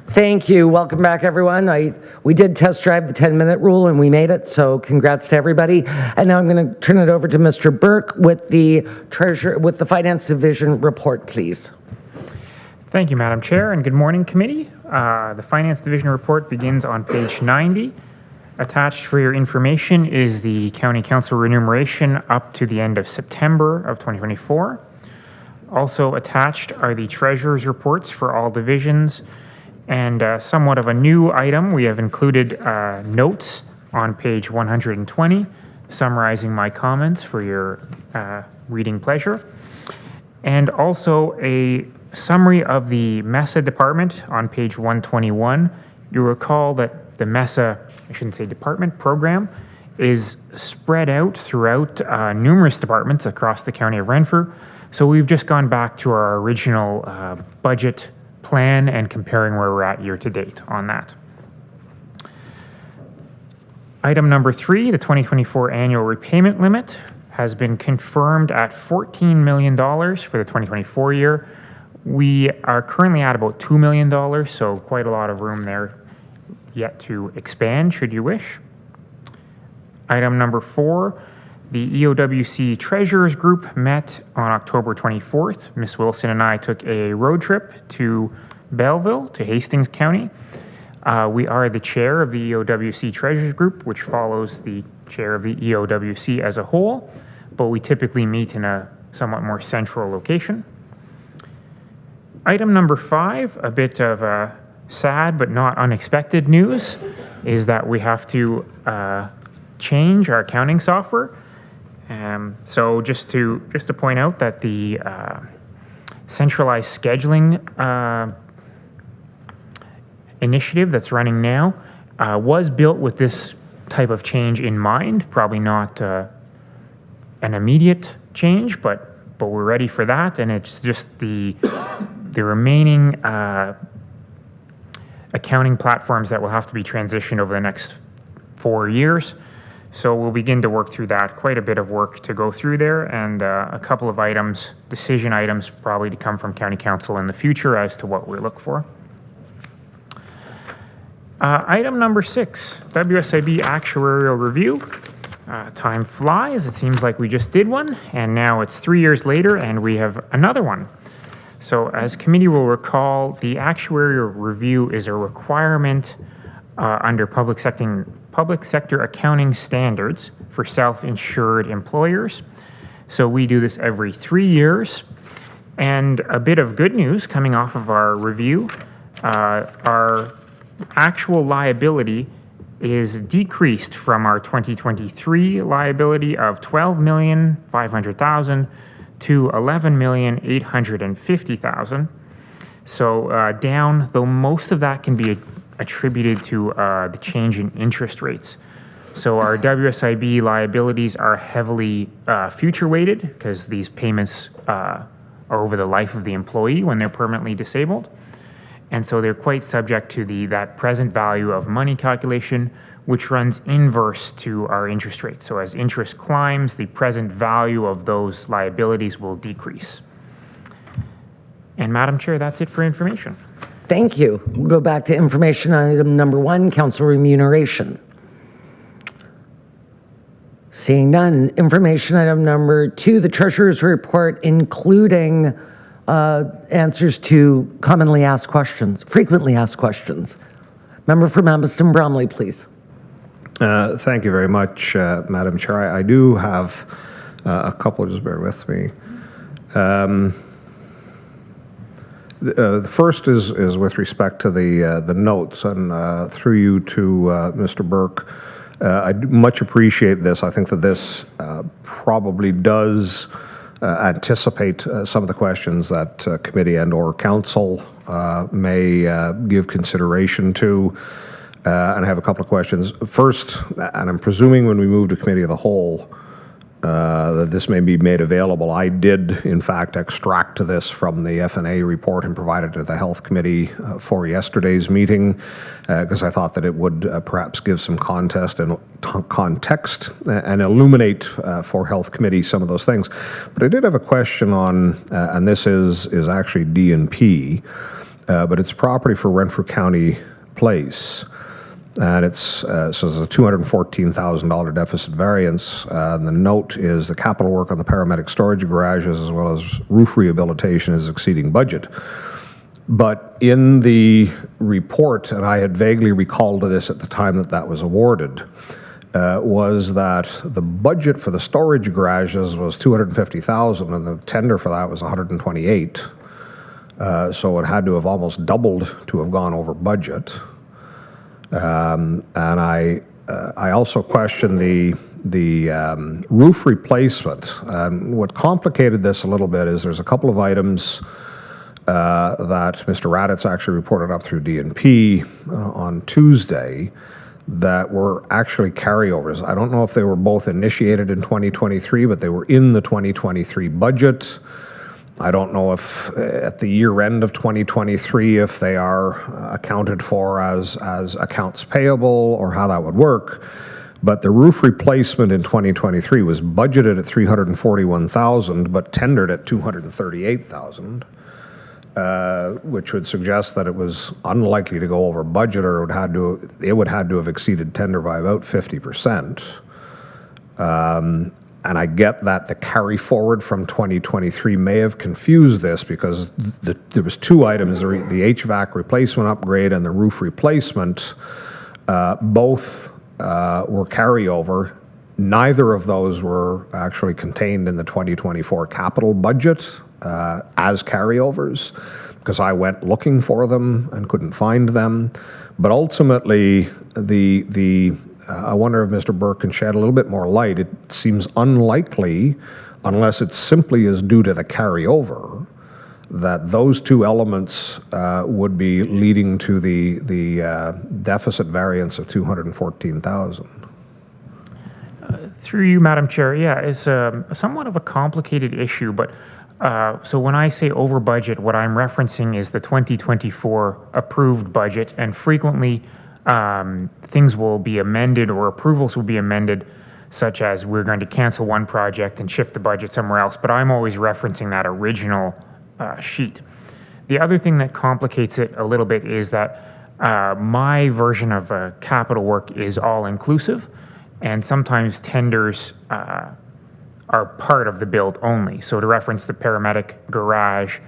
Thank you. Welcome back, everyone. We did test drive the 10-minute rule, and we made it, so congrats to everybody. And now I'm going to turn it over to Mr. Burke with the Finance Division report, please.
Thank you, Madam Chair, and good morning, committee. The Finance Division report begins on page 90. Attached for your information is the County Council remuneration up to the end of September of 2024. Also attached are the Treasurer's reports for all divisions, and somewhat of a new item, we have included notes on page 120, summarizing my comments for your reading pleasure, and also a summary of the MESA department on page 121. You'll recall that the MESA, I shouldn't say department, program is spread out throughout numerous departments across the county of Renfrew. So we've just gone back to our original budget plan and comparing where we're at year to date on that. Item number 3, the 2024 annual repayment limit has been confirmed at $14 million for the 2024 year. We are currently at about $2 million, so quite a lot of room there yet to expand should you wish. Item number 4, the EOWC Treasurers Group met on October 24th. Ms. Wilson and I took a road trip to Belleville, to Hastings County. We are the chair of the EOWC Treasurers Group, which follows the chair of the EOWC as a whole, but we typically meet in a somewhat more central location. Item number 5, a bit of sad but not unexpected news, is that we have to change our accounting software. So just to point out that the centralized scheduling initiative that's running now was built with this type of change in mind. Probably not an immediate change, but we're ready for that, and it's just the remaining accounting platforms that will have to be transitioned over the next 4 years. So we'll begin to work through that. Quite a bit of work to go through there, and a couple of items, decision items, probably to come from County Council in the future as to what we look for. Item number 6, WSIB actuarial review. Time flies. It seems like we just did one, and now it's 3 years later, and we have another one. So as committee will recall, the actuarial review is a requirement under public sector accounting standards for self-insured employers. So we do this every 3 years. And a bit of good news coming off of our review, our actual liability is decreased from our 2023 liability of $12,500,000 to $11,850,000. So down, though most of that can be attributed to the change in interest rates. So our WSIB liabilities are heavily future weighted because these payments are over the life of the employee when they're permanently disabled. And so they're quite subject to that present value of money calculation, which runs inverse to our interest rate. So as interest climbs, the present value of those liabilities will decrease. And Madam Chair, that's it for information.
Thank you. We'll go back to information item number 1, council remuneration. Seeing none. Information item number 2, the Treasurer's report, including answers to commonly asked questions, frequently asked questions. Member for Mambuston Bromley, please.
Thank you very much, Madam Chair. I do have a couple, just bear with me. The first is with respect to the notes, and through you to Mr. Burke. I much appreciate this. I think that this probably does anticipate some of the questions that committee and or council may give consideration to. And I have a couple of questions. First, and I'm presuming when we move to committee of the whole, that this may be made available. I did, in fact, extract this from the F&A report and provide it to the Health Committee for yesterday's meeting, because I thought that it would perhaps give some context and illuminate for Health Committee some of those things. But I did have a question on, and this is actually D&P. but it's property for Renfrew County Place. And it's, so it's a $214,000 deficit variance. And the note is the capital work on the paramedic storage garages as well as roof rehabilitation is exceeding budget. But in the report, and I had vaguely recalled this at the time that that was awarded, was that the budget for the storage garages was $250,000 and the tender for that was $128,000. So it had to have almost doubled to have gone over budget. And I also question the roof replacement. What complicated this a little bit is there's a couple of items that Mr. Raditz actually reported up through DNP on Tuesday that were actually carryovers. I don't know if they were both initiated in 2023, but they were in the 2023 budget. I don't know if at the year end of 2023, if they are accounted for as accounts payable or how that would work. But the roof replacement in 2023 was budgeted at $341,000, but tendered at $238,000. Which would suggest that it was unlikely to go over budget, or it would have to have exceeded tender by about 50%. And I get that the carry forward from 2023 may have confused this because there was two items, the HVAC replacement upgrade and the roof replacement, both were carryover. Neither of those were actually contained in the 2024 capital budget as carryovers, because I went looking for them and couldn't find them. But ultimately, I wonder if Mr. Burke can shed a little bit more light. It seems unlikely, unless it simply is due to the carryover, that those two elements would be leading to the deficit variance of $214,000.
Through you, Madam Chair, yeah, it's somewhat of a complicated issue, but so when I say over budget, what I'm referencing is the 2024 approved budget, and frequently things will be amended or approvals will be amended, such as we're going to cancel one project and shift the budget somewhere else, but I'm always referencing that original sheet. The other thing that complicates it a little bit is that my version of capital work is all-inclusive, and sometimes tenders are part of the build only. So to reference the paramedic garage,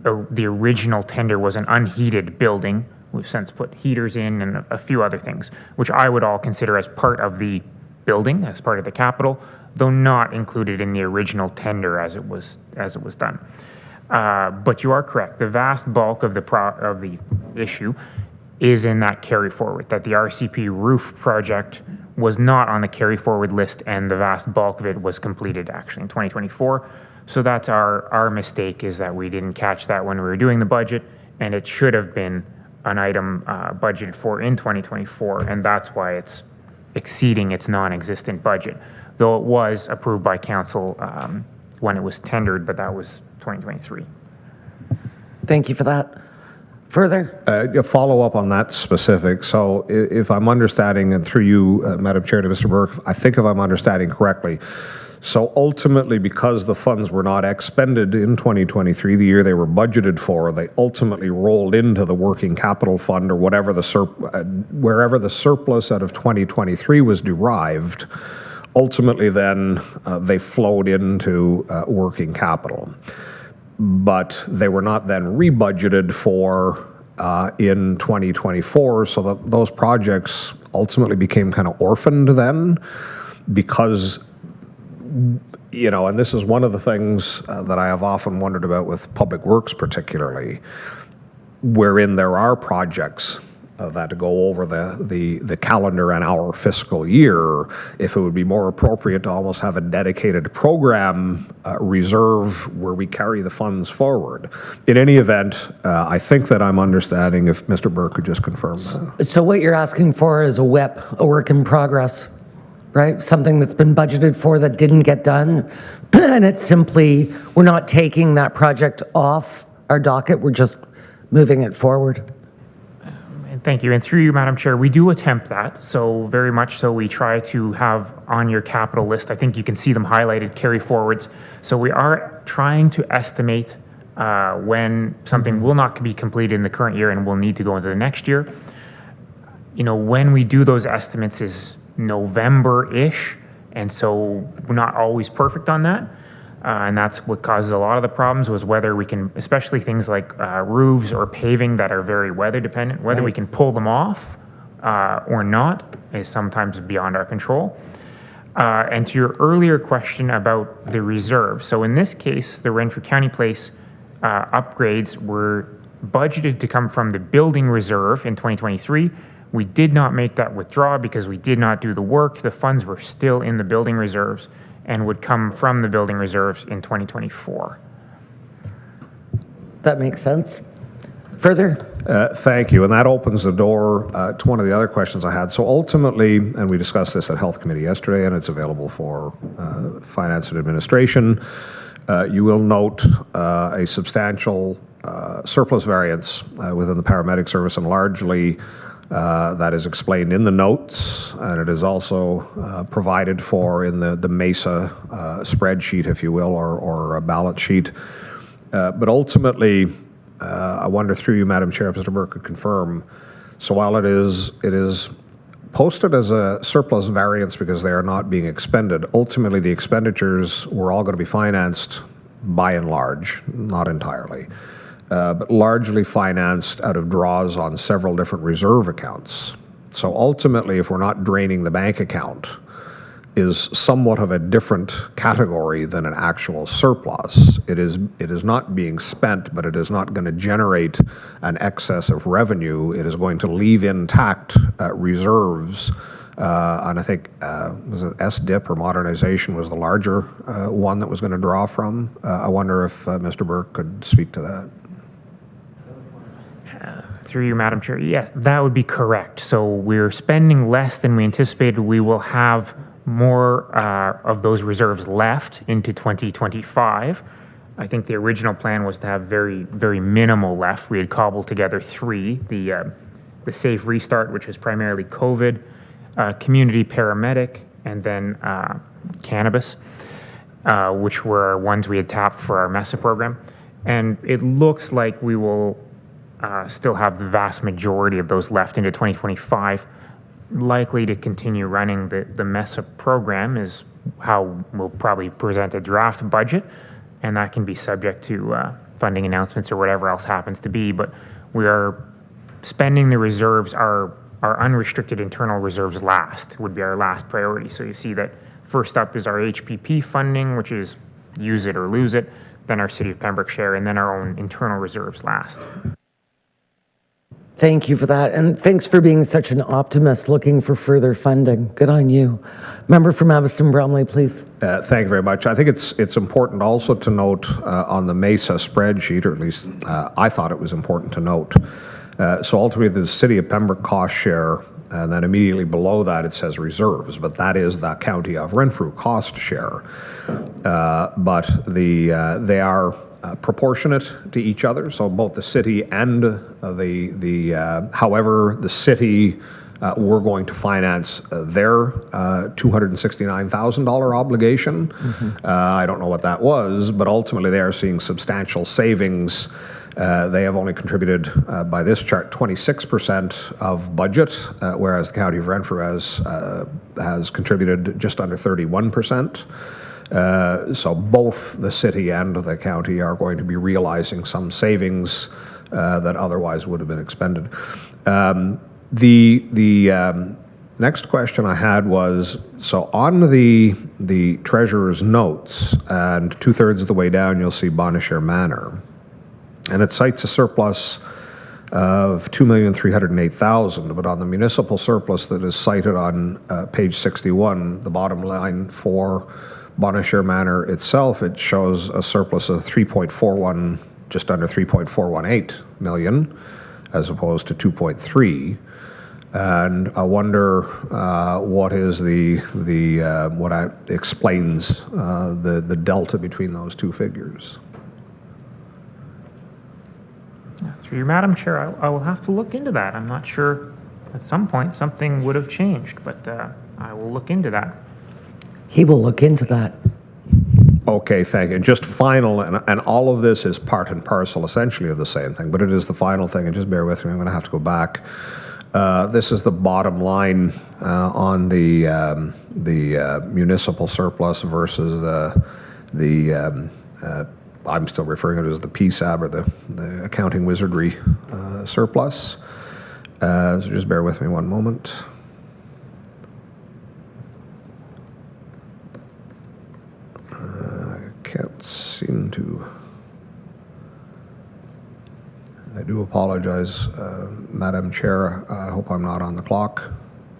the original tender was an unheated building. We've since put heaters in and a few other things, which I would all consider as part of the building, as part of the capital, though not included in the original tender as it was done. But you are correct. The vast bulk of the issue is in that carry forward, that the RCP roof project was not on the carry forward list, and the vast bulk of it was completed actually in 2024. So that's our mistake, is that we didn't catch that when we were doing the budget, and it should have been an item budgeted for in 2024, and that's why it's exceeding its non-existent budget, though it was approved by council when it was tendered, but that was 2023.
Thank you for that. Further?
A follow-up on that specific. So if I'm understanding, and through you, Madam Chair, to Mr. Burke, I think if I'm understanding correctly, so ultimately, because the funds were not expended in 2023, the year they were budgeted for, they ultimately rolled into the working capital fund, or whatever wherever the surplus out of 2023 was derived. Ultimately, then they flowed into working capital. But they were not then rebudgeted for in 2024, so that those projects ultimately became kind of orphaned then, because, you know, and this is one of the things that I have often wondered about with public works particularly, wherein there are projects that go over the calendar and our fiscal year, if it would be more appropriate to almost have a dedicated program reserve where we carry the funds forward. In any event, I think that I'm understanding, if Mr. Burke could just confirm that.
So what you're asking for is a WIP, a work in progress, right? Something that's been budgeted for that didn't get done, and it's simply, we're not taking that project off our docket, we're just moving it forward.
Thank you. And through you, Madam Chair, we do attempt that. So very much so, we try to have on your capital list, I think you can see them highlighted, carry forwards. So we are trying to estimate when something will not be completed in the current year and will need to go into the next year. When we do those estimates is November-ish, and so we're not always perfect on that. And that's what causes a lot of the problems, was whether we can, especially things like roofs or paving that are very weather dependent, whether we can pull them off or not is sometimes beyond our control. And to your earlier question about the reserve, so in this case, the Renfrew County Place upgrades were budgeted to come from the building reserve in 2023. We did not make that withdrawal because we did not do the work. The funds were still in the building reserves and would come from the building reserves in 2024.
That makes sense. Further?
Thank you. And that opens the door to one of the other questions I had. So ultimately, and we discussed this at Health Committee yesterday, and it's available for Finance and Administration, you will note a substantial surplus variance within the paramedic service, and largely that is explained in the notes, and it is also provided for in the MESA spreadsheet, if you will, or a ballot sheet. But ultimately, I wonder through you, Madam Chair, if Mr. Burke could confirm. So while it is posted as a surplus variance because they are not being expended, ultimately the expenditures were all going to be financed by and large, not entirely, but largely financed out of draws on several different reserve accounts. So ultimately, if we're not draining the bank account, is somewhat of a different category than an actual surplus. It is not being spent, but it is not going to generate an excess of revenue. It is going to leave intact reserves. And I think, was it SDIP or modernization was the larger one that was going to draw from? I wonder if Mr. Burke could speak to that.
Through you, Madam Chair, yes, that would be correct. So we're spending less than we anticipated. We will have more of those reserves left into 2025. I think the original plan was to have very, very minimal left. We had cobbled together three: the Safe Restart, which is primarily COVID, community paramedic, and then cannabis, which were ones we had tapped for our MESA program. And it looks like we will still have the vast majority of those left into 2025. Likely to continue running the MESA program is how we'll probably present a draft budget, and that can be subject to funding announcements or whatever else happens to be. But we are spending the reserves, our unrestricted internal reserves last, would be our last priority. So you see that first up is our HPP funding, which is use it or lose it, then our City of Pembroke share, and then our own internal reserves last.
Thank you for that, and thanks for being such an optimist looking for further funding. Good on you. Member from Aviston Bromley, please.
Thank you very much. I think it's important also to note on the MESA spreadsheet, or at least I thought it was important to note. So ultimately, the City of Pembroke cost share, and then immediately below that it says reserves, but that is the County of Renfrew cost share. But they are proportionate to each other, so both the city and however the city we're going to finance their $269,000 obligation. Mm-hmm. I don't know what that was, but ultimately they are seeing substantial savings. They have only contributed, by this chart, 26% of budget, whereas the County of Renfrew has contributed just under 31%. So both the city and the county are going to be realizing some savings that otherwise would have been expended. The next question I had was, so on the treasurer's notes, and 2/3 of the way down, you'll see Bonashare Manor, and it cites a surplus of $2,308,000, but on the municipal surplus that is cited on page 61, the bottom line for Bonashare Manor itself, it shows a surplus of just under 3.418 million, as opposed to 2.3. And I wonder what is what explains the delta between those two figures.
Through you, Madam Chair, I will have to look into that. I'm not sure. At some point, something would have changed, but I will look into that.
He will look into that.
Okay, thank you. Just final, and all of this is part and parcel essentially of the same thing, but it is the final thing, and just bear with me, I'm going to have to go back. This is the bottom line on the municipal surplus versus I'm still referring to it as the PSAB, or the accounting wizardry surplus. So just bear with me one moment. Can't seem to. I do apologize, Madam Chair. I hope I'm not on the clock.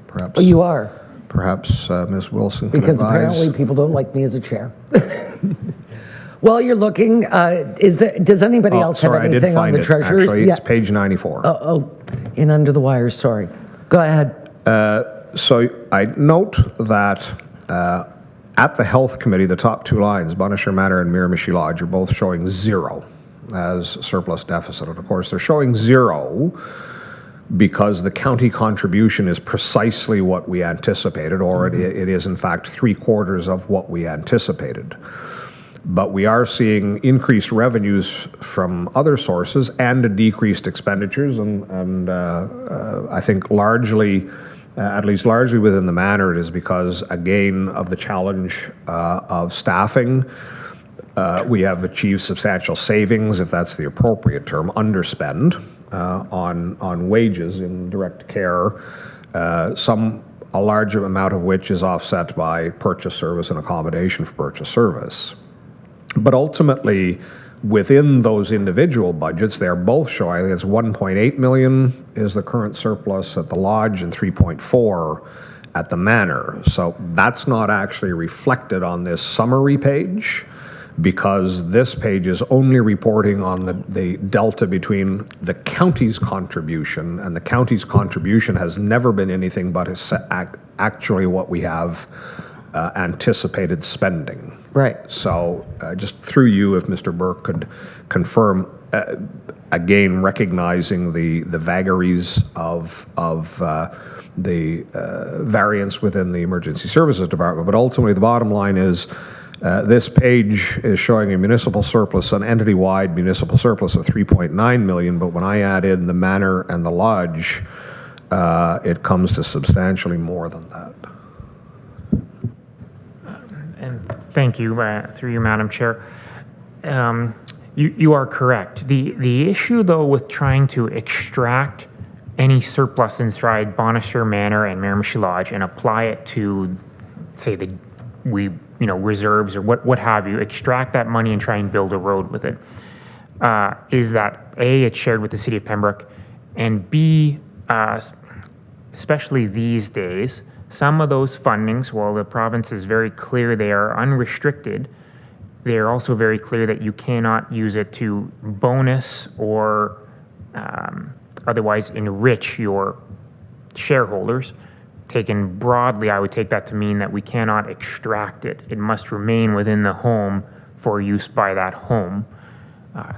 Perhaps.
Oh, you are.
Perhaps Ms. Wilson can
Because
advise.
apparently people don't like me as a chair. While you're looking, does anybody else have
Sorry, I did
anything on
find
the
it.
treasurers?
Actually, it's page 94.
Oh, in under the wire, sorry. Go ahead.
So I note that at the Health Committee, the top two lines, Bonaire Manor and Miramichi Lodge, are both showing 0 as surplus deficit. And of course, they're showing 0 because the county contribution is precisely what we anticipated, or it is in fact 3/4 of what we anticipated. But we are seeing increased revenues from other sources and decreased expenditures, and I think largely, at least largely within the manor, it is because, again, of the challenge of staffing. We have achieved substantial savings, if that's the appropriate term, underspend on wages in direct care, a large amount of which is offset by purchase service and accommodation for purchase service. But ultimately, within those individual budgets, they're both showing it's 1.8 million is the current surplus at the lodge and 3.4 at the manor. So that's not actually reflected on this summary page, because this page is only reporting on the delta between the county's contribution, and the county's contribution has never been anything but actually what we have anticipated spending.
Right. So
just through you, if Mr. Burke could confirm, again, recognizing the vagaries of the variance within the Emergency Services Department, but ultimately the bottom line is this page is showing a municipal surplus, an entity-wide municipal surplus of 3.9 million, but when I add in the manor and the lodge, it comes to substantially more than that.
And thank you, through you, Madam Chair. You are correct. The issue, though, with trying to extract any surplus inside Bonaire Manor and Miramichi Lodge and apply it to, say, reserves or what have you, extract that money and try and build a road with it, is that A, it's shared with the City of Pembroke, and B, especially these days, some of those fundings, while the province is very clear they are unrestricted, they are also very clear that you cannot use it to bonus or otherwise enrich your shareholders. Taken broadly, I would take that to mean that we cannot extract it. It must remain within the home for use by that home.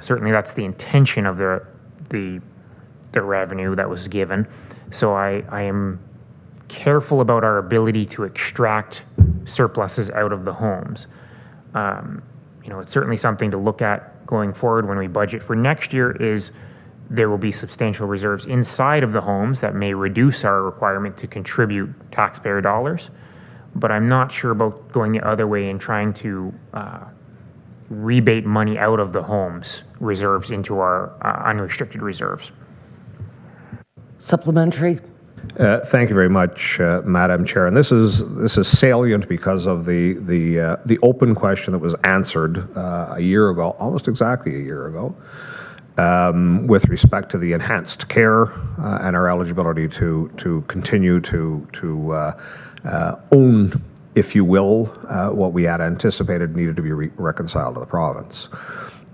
Certainly that's the intention of the revenue that was given. So I am careful about our ability to extract surpluses out of the homes. It's certainly something to look at going forward when we budget for next year. Is there will be substantial reserves inside of the homes that may reduce our requirement to contribute taxpayer dollars, but I'm not sure about going the other way and trying to rebate money out of the homes reserves into our unrestricted reserves.
Supplementary.
Thank you very much, Madam Chair. And this is salient because of the open question that was answered a year ago, almost exactly a year ago, with respect to the enhanced care and our eligibility to continue to own, if you will, what we had anticipated needed to be reconciled to the province.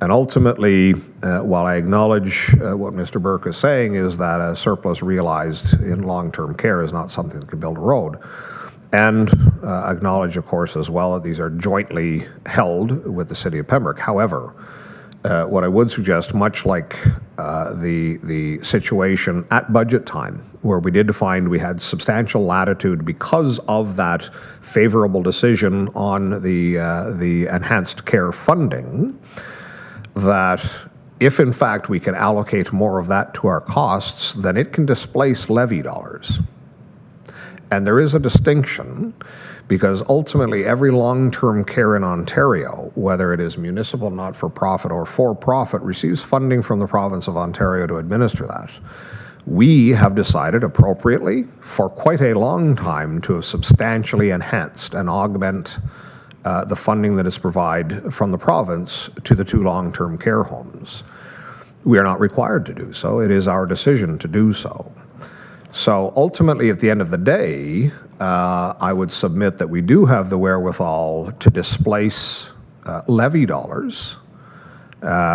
And ultimately, while I acknowledge what Mr. Burke is saying is that a surplus realized in long-term care is not something that could build a road, and acknowledge, of course, as well that these are jointly held with the City of Pembroke. However, What I would suggest, much like the situation at budget time, where we did find we had substantial latitude because of that favorable decision on the enhanced care funding, that if in fact we can allocate more of that to our costs, then it can displace levy dollars. And there is a distinction, because ultimately every long-term care in Ontario, whether it is municipal, not-for-profit, or for-profit, receives funding from the province of Ontario to administer that. We have decided appropriately for quite a long time to have substantially enhanced and augment the funding that is provided from the province to the 2 long-term care homes. We are not required to do so. It is our decision to do so. So ultimately, at the end of the day, I would submit that we do have the wherewithal to displace levy dollars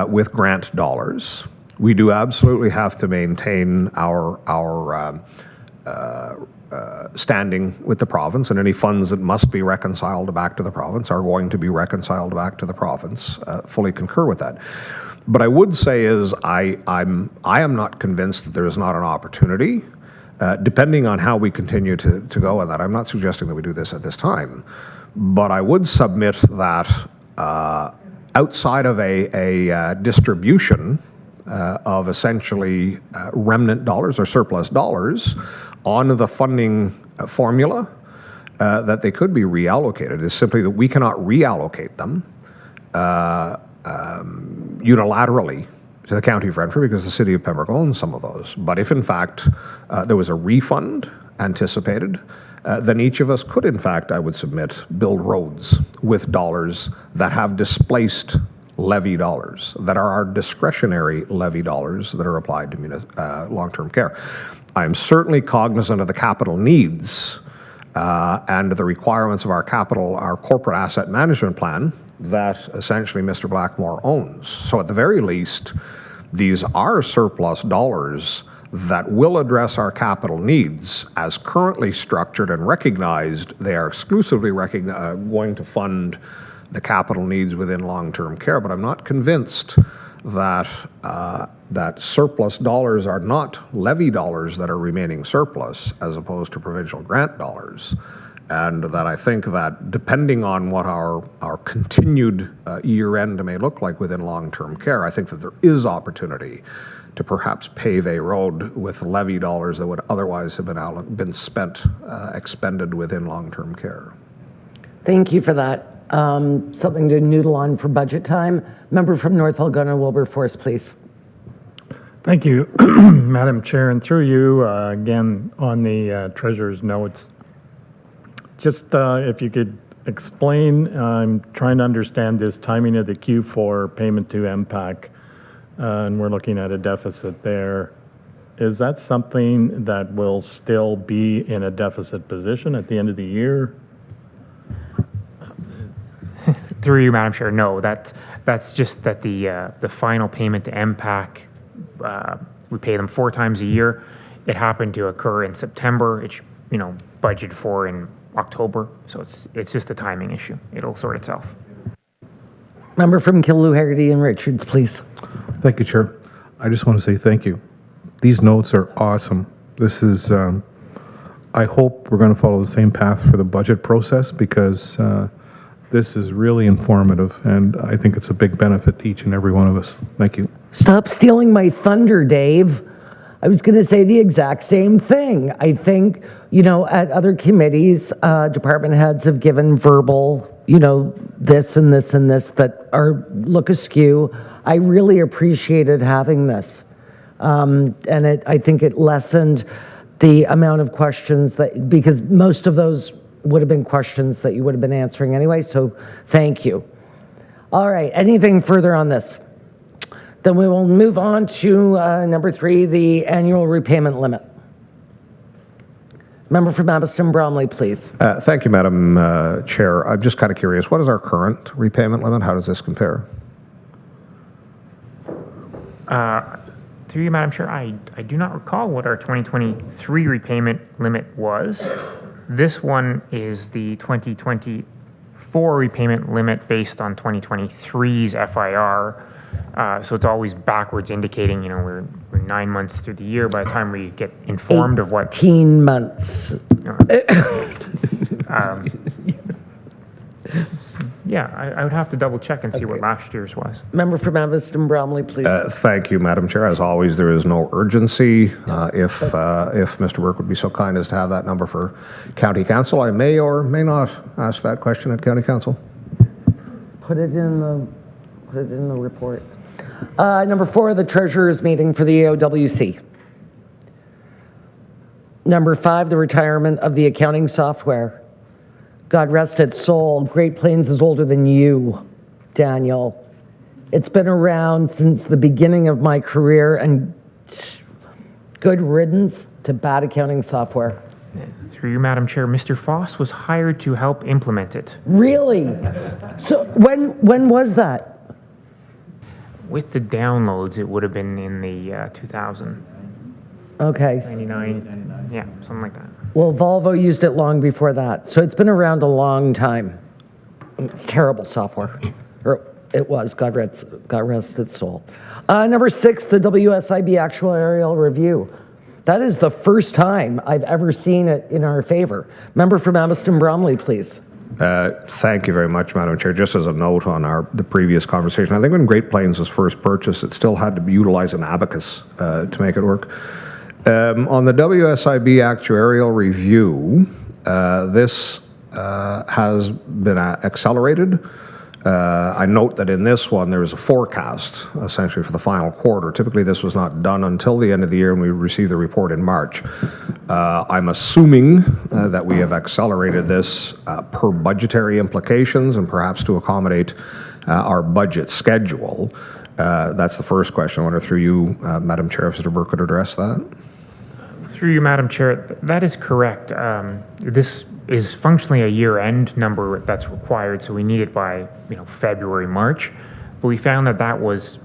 with grant dollars. We do absolutely have to maintain our standing with the province, and any funds that must be reconciled back to the province are going to be reconciled back to the province. Fully concur with that. But I would say is I am not convinced that there is not an opportunity. Depending on how we continue to go on that. I'm not suggesting that we do this at this time, but I would submit that outside of a distribution of essentially remnant dollars or surplus dollars on the funding formula, that they could be reallocated. Is simply that we cannot reallocate them unilaterally to the County of Renfrew, because the City of Pembroke owns some of those. But if in fact there was a refund anticipated, then each of us could in fact, I would submit, build roads with dollars that have displaced levy dollars, that are our discretionary levy dollars that are applied to long-term care. I'm certainly cognizant of the capital needs and the requirements of our corporate asset management plan that essentially Mr. Blackmore owns. So at the very least, these are surplus dollars that will address our capital needs as currently structured and recognized. They are exclusively going to fund the capital needs within long-term care, but I'm not convinced that that surplus dollars are not levy dollars that are remaining surplus as opposed to provincial grant dollars. And that I think that depending on what our continued year-end may look like within long-term care, I think that there is opportunity to perhaps pave a road with levy dollars that would otherwise have been expended within long-term care.
Thank you for that. Something to noodle on for budget time. Member from North Algona, Wilberforce, please.
Thank you, Madam Chair, and through you, again, on the Treasurer's notes. Just if you could explain, I'm trying to understand this timing of the Q4 payment to MPAC, and we're looking at a deficit there. Is that something that will still be in a deficit position at the end of the year?
Through you, Madam Chair, no, that's just that the final payment to MPAC, we pay them 4 times a year. It happened to occur in September. It's budgeted for in October, so it's just a timing issue. It'll sort itself.
Member from Killaloe, Haggerty and Richards, please.
Thank you, Chair. I just want to say thank you. These notes are awesome. This is, I hope we're going to follow the same path for the budget process, because this is really informative, and I think it's a big benefit to each and every one of us. Thank you.
Stop stealing my thunder, Dave. I was going to say the exact same thing. I think, at other committees, department heads have given verbal, this and this and this that look askew. I really appreciated having this. And I think it lessened the amount of questions because most of those would have been questions that you would have been answering anyway, so thank you. All right, anything further on this? Then we will move on to number 3, the annual repayment limit. Member from Abbotston Bromley, please.
Thank you, Madam Chair. I'm just kind of curious, what is our current repayment limit? How does this compare?
Through you, Madam Chair, I do not recall what our 2023 repayment limit was. This one is the 2024 repayment limit based on 2023's FIR. So it's always backwards indicating, we're 9 months through the year by the time we get informed of what.
18 months.
Yeah, I would have to double check and see what last year's was.
Member from Evanston Bromley, please.
Thank you, Madam Chair. As always, there is no urgency. If Mr. Burke would be so kind as to have that number for County Council, I may or may not ask that question at County Council.
Put it in the report. Number 4, the treasurer's meeting for the AOWC. Number 5, the retirement of the accounting software. God rest its soul. Great Plains is older than you, Daniel. It's been around since the beginning of my career, and good riddance to bad accounting software.
Through you, Madam Chair, Mr. Foss was hired to help implement it.
Really? Yes. So when was that?
With the downloads, it would have been in the 2000.
Okay.
99, yeah, something like that.
Well, Volvo used it long before that, so it's been around a long time. It's terrible software. Or it was, God rest its soul. Number 6, the WSIB actuarial review. That is the first time I've ever seen it in our favor. Member from Evanston Bromley, please.
Thank you very much, Madam Chair. Just as a note on the previous conversation, I think when Great Plains was first purchased, it still had to utilize an abacus to make it work. On the WSIB actuarial review, this has been accelerated. I note that in this one, there is a forecast, essentially, for the final quarter. Typically, this was not done until the end of the year, and we receive the report in March. I'm assuming that we have accelerated this per budgetary implications and perhaps to accommodate our budget schedule. That's the first question. I wonder through you, Madam Chair, if Mr. Burke could address that.
Through you, Madam Chair, that is correct. This is functionally a year-end number that's required, so we need it by February, March. But we found that was,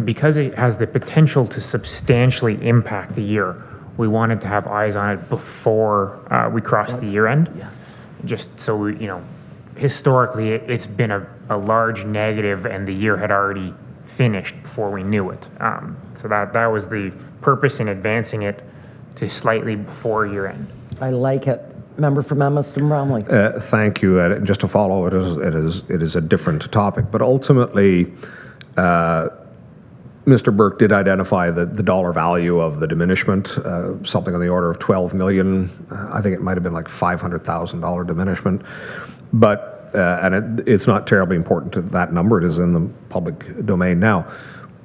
because it has the potential to substantially impact the year, we wanted to have eyes on it before we cross the year-end.
Yes.
Just so historically, it's been a large negative, and the year had already finished before we knew it. So that was the purpose in advancing it to slightly before year-end.
I like it. Member from Evanston Bromley.
Thank you. Just to follow, it is a different topic, but ultimately, Mr. Burke did identify the dollar value of the diminishment, something on the order of $12 million. I think it might have been like $500,000 diminishment, but it's not terribly important to that number. It is in the public domain now.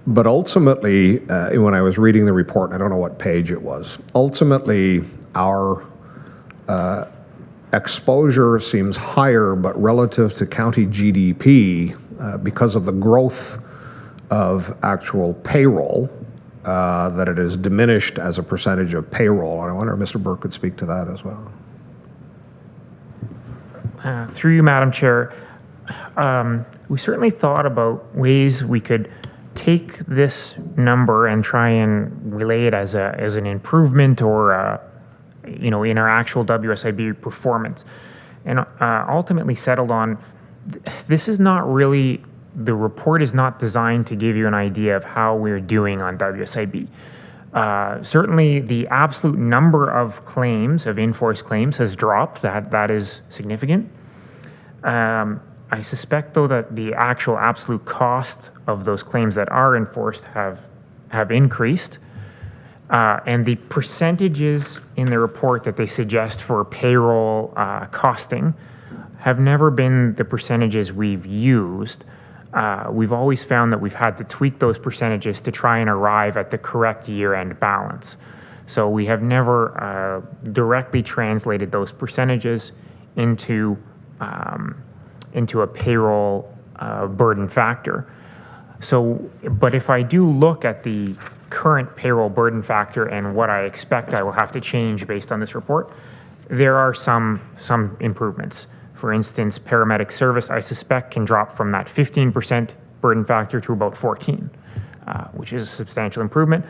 But ultimately, when I was reading the report, and I don't know what page it was, ultimately our exposure seems higher, but relative to county GDP, because of the growth of actual payroll, that it is diminished as a percentage of payroll. And I wonder if Mr. Burke could speak to that as well.
Through you, Madam Chair, we certainly thought about ways we could take this number and try and relay it as an improvement or in our actual WSIB performance, and ultimately settled on this is not really, the report is not designed to give you an idea of how we're doing on WSIB. Certainly the absolute number of claims, of in-force claims, has dropped. That is significant. I suspect, though, that the actual absolute cost of those claims that are enforced have increased. And the percentages in the report that they suggest for payroll costing have never been the percentages we've used. We've always found that we've had to tweak those percentages to try and arrive at the correct year-end balance. So we have never directly translated those percentages into a payroll burden factor. So, but if I do look at the current payroll burden factor and what I expect I will have to change based on this report, there are some improvements. For instance, paramedic service, I suspect, can drop from that 15% burden factor to about 14, which is a substantial improvement.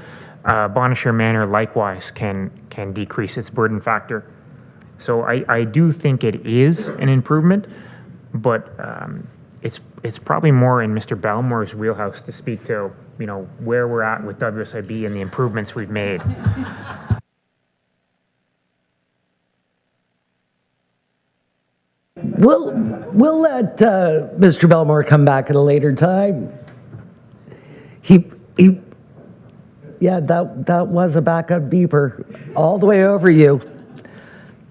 Bonnechere Manor likewise can decrease its burden factor. So I do think it is an improvement, but it's probably more in Mr. Belmore's wheelhouse to speak to, where we're at with WSIB and the improvements we've made.
We'll let Mr. Belmore come back at a later time. Yeah, that was a backup beeper all the way over you.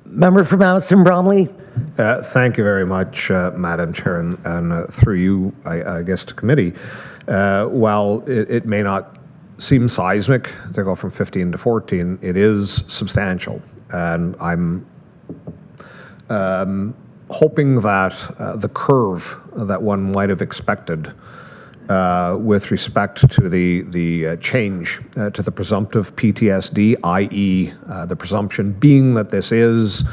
Member from Alliston Bromley.
Thank you very much, Madam Chair, and through you, I guess, to committee. While it may not seem seismic to go from 15 to 14, it is substantial, and I'm hoping that the curve that one might have expected with respect to the change to the presumptive PTSD, i.e. The presumption being that this is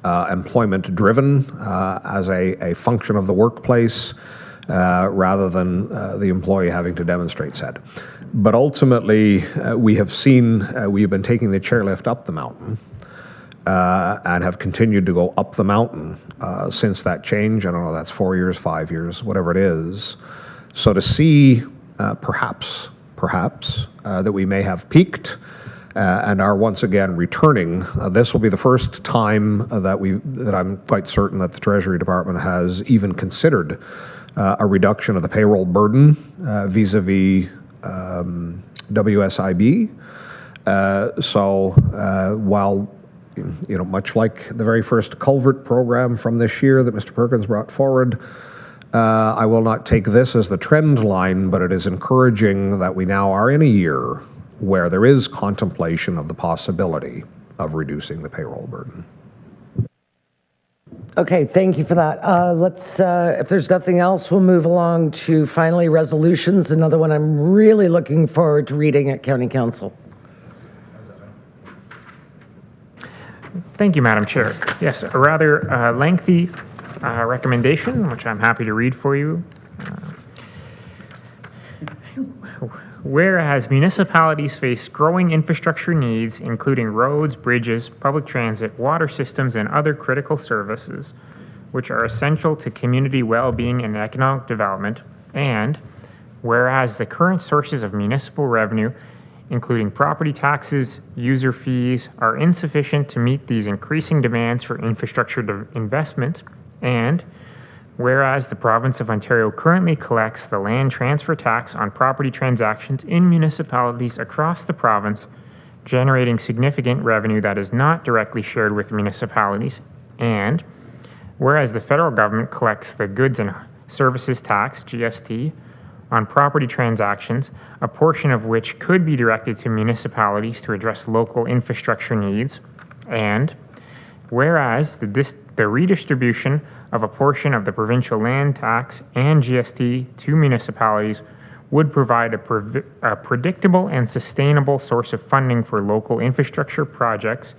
employment driven as a function of the workplace rather than the employee having to demonstrate said. But ultimately, we have been taking the chairlift up the mountain and have continued to go up the mountain since that change. I don't know, that's 4 years, 5 years, whatever it is. So to see perhaps that we may have peaked and are once again returning, this will be the first time that I'm quite certain that the Treasury Department has even considered a reduction of the payroll burden vis-a-vis WSIB. So while much like the very first culvert program from this year that Mr. Perkins brought forward, I will not take this as the trend line, but it is encouraging that we now are in a year where there is contemplation of the possibility of reducing the payroll burden.
Okay, thank you for that. Let's, if there's nothing else, we'll move along to finally resolutions. Another one I'm really looking forward to reading at County Council.
Thank you, Madam Chair. Yes, a rather lengthy recommendation, which I'm happy to read for you. Whereas municipalities face growing infrastructure needs, including roads, bridges, public transit, water systems, and other critical services, which are essential to community well-being and economic development, and whereas the current sources of municipal revenue, including property taxes, user fees, are insufficient to meet these increasing demands for infrastructure investment, and whereas the province of Ontario currently collects the land transfer tax on property transactions in municipalities across the province, generating significant revenue that is not directly shared with municipalities, and whereas the federal government collects the goods and services tax, GST, on property transactions, a portion of which could be directed to municipalities to address local infrastructure needs, and whereas the redistribution of a portion of the provincial land tax and GST to municipalities would provide a predictable and sustainable source of funding for local infrastructure projects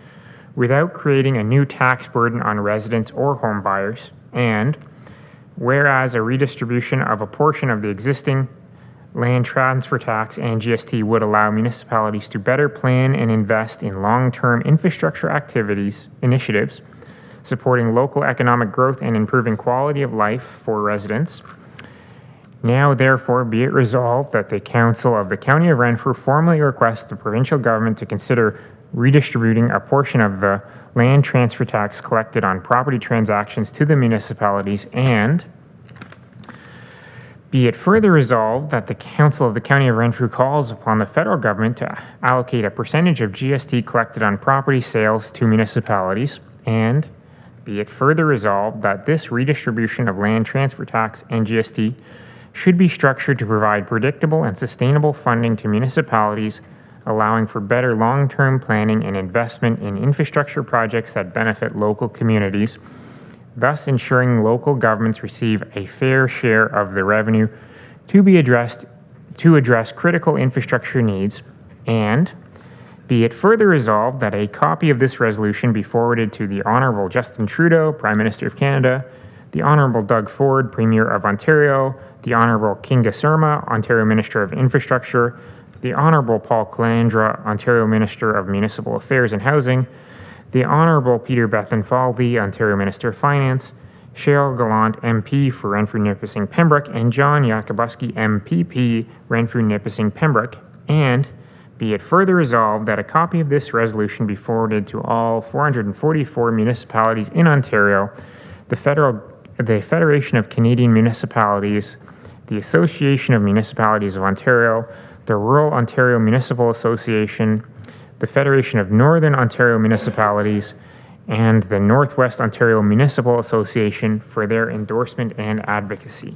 without creating a new tax burden on residents or home buyers, and whereas a redistribution of a portion of the existing land transfer tax and GST would allow municipalities to better plan and invest in long-term infrastructure initiatives, supporting local economic growth and improving quality of life for residents. Now, therefore, be it resolved that the Council of the County of Renfrew formally requests the provincial government to consider redistributing a portion of the land transfer tax collected on property transactions to the municipalities, and be it further resolved that the Council of the County of Renfrew calls upon the federal government to allocate a percentage of GST collected on property sales to municipalities, and be it further resolved that this redistribution of land transfer tax and GST should be structured to provide predictable and sustainable funding to municipalities, allowing for better long-term planning and investment in infrastructure projects that benefit local communities, thus ensuring local governments receive a fair share of the revenue to address critical infrastructure needs, and be it further resolved that a copy of this resolution be forwarded to the Honourable Justin Trudeau, Prime Minister of Canada, the Honourable Doug Ford, Premier of Ontario, the Honourable Kinga Surma, Ontario Minister of Infrastructure, the Honourable Paul Calandra, Ontario Minister of Municipal Affairs and Housing, the Honourable Peter Bethan-Falvey, Ontario Minister of Finance, Cheryl Gallant, MP for Renfrew, Nipissing, Pembroke, and John Yakubuski, MPP, Renfrew, Nipissing, Pembroke. And be it further resolved that a copy of this resolution be forwarded to all 444 municipalities in Ontario, the Federation of Canadian Municipalities, the Association of Municipalities of Ontario, the Rural Ontario Municipal Association, the Federation of Northern Ontario Municipalities, and the Northwest Ontario Municipal Association for their endorsement and advocacy.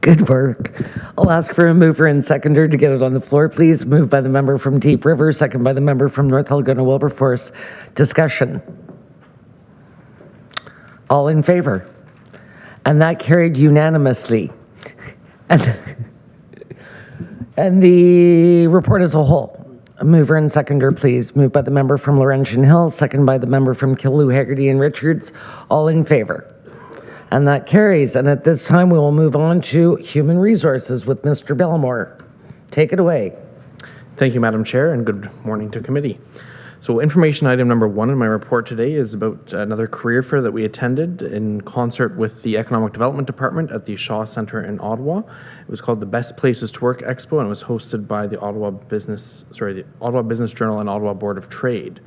Good work. I'll ask for a mover and seconder to get it on the floor, please. Moved by the member from Deep River, second by the member from North Elgin-Wilberforce. Discussion. All in favor? And that carried unanimously. And the report as a whole. A mover and seconder, please. Moved by the member from Laurentian Hill, second by the member from Killu, Haggerty, and Richards. All in favor? And that carries. And at this time, we will move on to Human Resources with Mr. Bellamore. Take it away.
Thank you, Madam Chair, and good morning to committee. So information item number 1 in my report today is about another career fair that we attended in concert with the Economic Development Department at the Shaw Centre in Ottawa. It was called the Best Places to Work Expo, and it was hosted by the Ottawa Business Journal and Ottawa Board of Trade.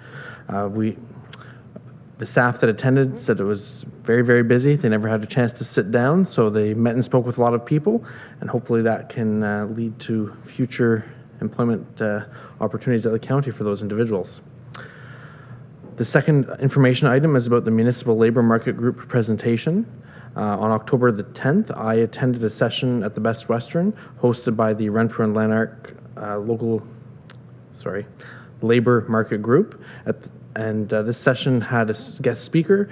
The staff that attended said it was very, very busy. They never had a chance to sit down, so they met and spoke with a lot of people, and hopefully that can lead to future employment opportunities at the county for those individuals. The second information item is about the Municipal Labour Market Group presentation. On October the 10th, I attended a session at the Best Western hosted by the Renfrew and Lanark Labour Market Group. This session had a guest speaker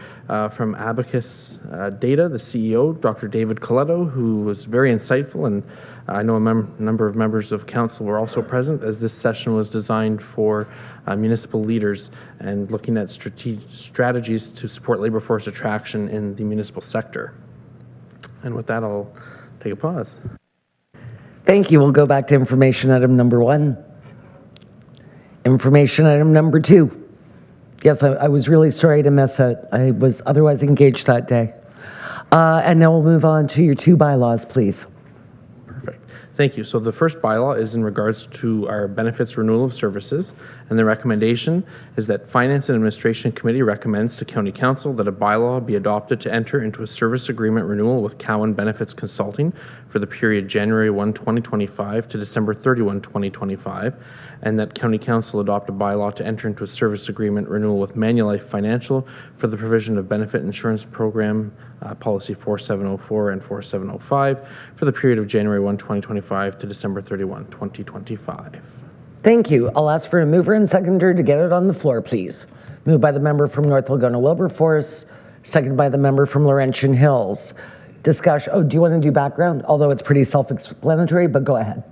from Abacus Data, the CEO, Dr. David Coletto, who was very insightful, and I know a number of members of council were also present, as this session was designed for municipal leaders and looking at strategies to support labor force attraction in the municipal sector. And with that, I'll take a pause.
Thank you. We'll go back to information item number 1. Information item number 2. Yes, I was really sorry to miss it. I was otherwise engaged that day. And now we'll move on to your 2 bylaws, please.
Perfect. Thank you. So the first bylaw is in regards to our benefits renewal of services, and the recommendation is that Finance and Administration Committee recommends to County Council that a bylaw be adopted to enter into a service agreement renewal with Cowan Benefits Consulting for the period January 1, 2025 to December 31, 2025, and that County Council adopt a bylaw to enter into a service agreement renewal with Manulife Financial for the provision of benefit insurance program policy 4704 and 4705 for the period of January 1, 2025 to December 31, 2025.
Thank you. I'll ask for a mover and seconder to get it on the floor, please. Moved by the member from North Elgin-Wilberforce, second by the member from Laurentian Hills. Discussion. Oh, do you want to do background? Although it's pretty self-explanatory, but go ahead.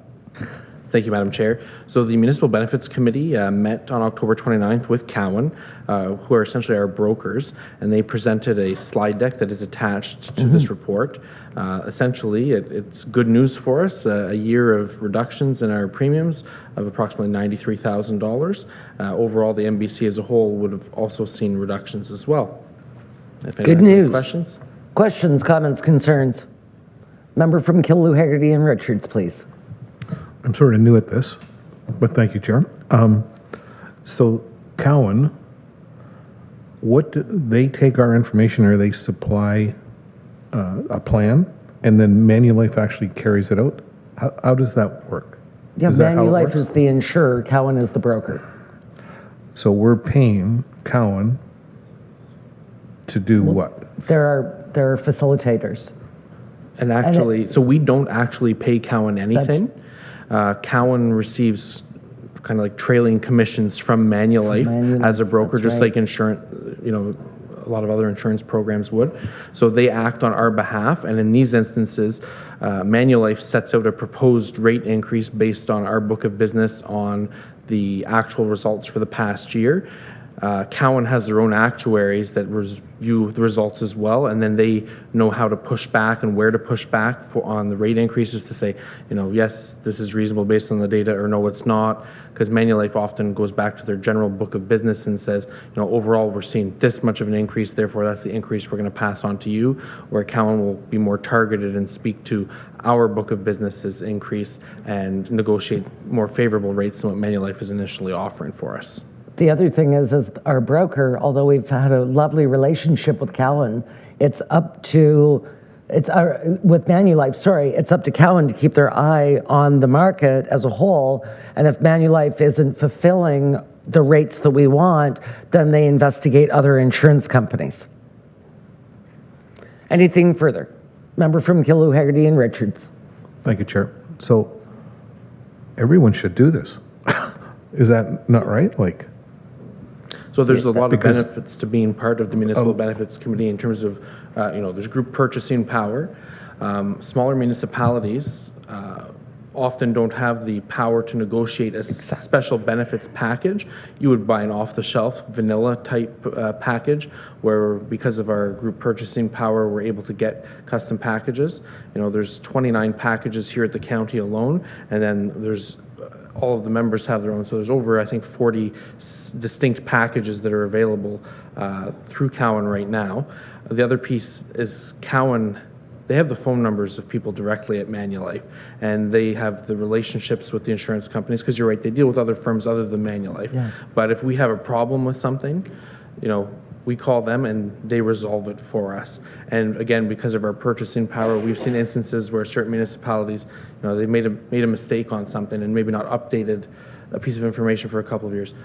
Thank you, Madam Chair. So the Municipal Benefits Committee met on October 29th with Cowan, who are essentially our brokers, and they presented a slide deck that is attached to this report. Essentially, it's good news for us, a year of reductions in our premiums of approximately $93,000. Overall, the MBC as a whole would have also seen reductions as well.
Good news.
Questions?
Questions, comments, concerns? Member from Killu, Haggerty, and Richards, please.
I'm sort of new at this, but thank you, Chair. So Cowan, they take our information, or they supply a plan, and then Manulife actually carries it out? How does that work?
Yeah,
Is that how it
Manulife
works?
is the insurer, Cowan is the broker.
So we're paying Cowan to do what?
There are facilitators.
And actually, so we don't actually pay Cowan anything. Cowan receives kind of like trailing commissions from Manulife as a broker,
that's
just
right.
like insurance, a lot of other insurance programs would. So they act on our behalf, and in these instances, Manulife sets out a proposed rate increase based on our book of business, on the actual results for the past year. Cowan has their own actuaries that review the results as well, and then they know how to push back and where to push back on the rate increases to say, yes, this is reasonable based on the data, or no, it's not, because Manulife often goes back to their general book of business and says, overall we're seeing this much of an increase, therefore that's the increase we're going to pass on to you, where Cowan will be more targeted and speak to our book of business's increase and negotiate more favorable rates than what Manulife is initially offering for us.
The other thing is, as our broker, although we've had a lovely relationship with Cowan, it's up to Cowan to keep their eye on the market as a whole. And if Manulife isn't fulfilling the rates that we want, then they investigate other insurance companies. Anything further? Member from Killu, Haggerty, and Richards.
Thank you, Chair. So everyone should do this. Is that not right?
So there's a lot of benefits to being part of the Municipal Benefits Committee in terms of, there's group purchasing power. Smaller municipalities often don't have the power to negotiate a special benefits package. You would buy an off-the-shelf vanilla type package where, because of our group purchasing power, we're able to get custom packages. There's 29 packages here at the county alone, and then there's all of the members have their own. So there's over, I think, 40 distinct packages that are available through Cowan right now. The other piece is Cowan, they have the phone numbers of people directly at Manulife, and they have the relationships with the insurance companies, because you're right, they deal with other firms other than Manulife. Yeah. But if we have a problem with something, we call them and they resolve it for us. And again, because of our purchasing power, we've seen instances where certain municipalities, they made a mistake on something and maybe not updated a piece of information for a couple of years.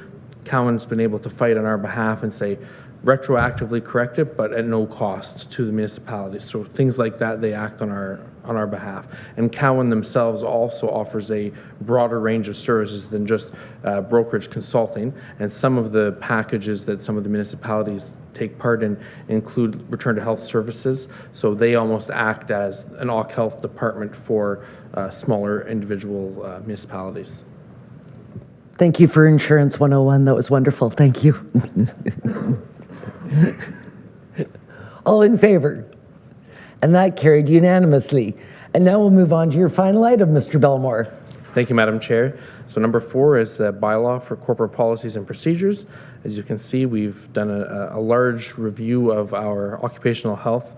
Cowan's been able to fight on our behalf and say, retroactively correct it, but at no cost to the municipalities. So things like that, they act on our behalf. And Cowan themselves also offers a broader range of services than just brokerage consulting. And some of the packages that some of the municipalities take part in include return to health services. So they almost act as an AUC health department for smaller individual municipalities.
Thank you for Insurance 101. That was wonderful. Thank you. All in favor? And that carried unanimously. And now we'll move on to your final item, Mr. Belmore.
Thank you, Madam Chair. So number 4 is the bylaw for corporate policies and procedures. As you can see, we've done a large review of our occupational health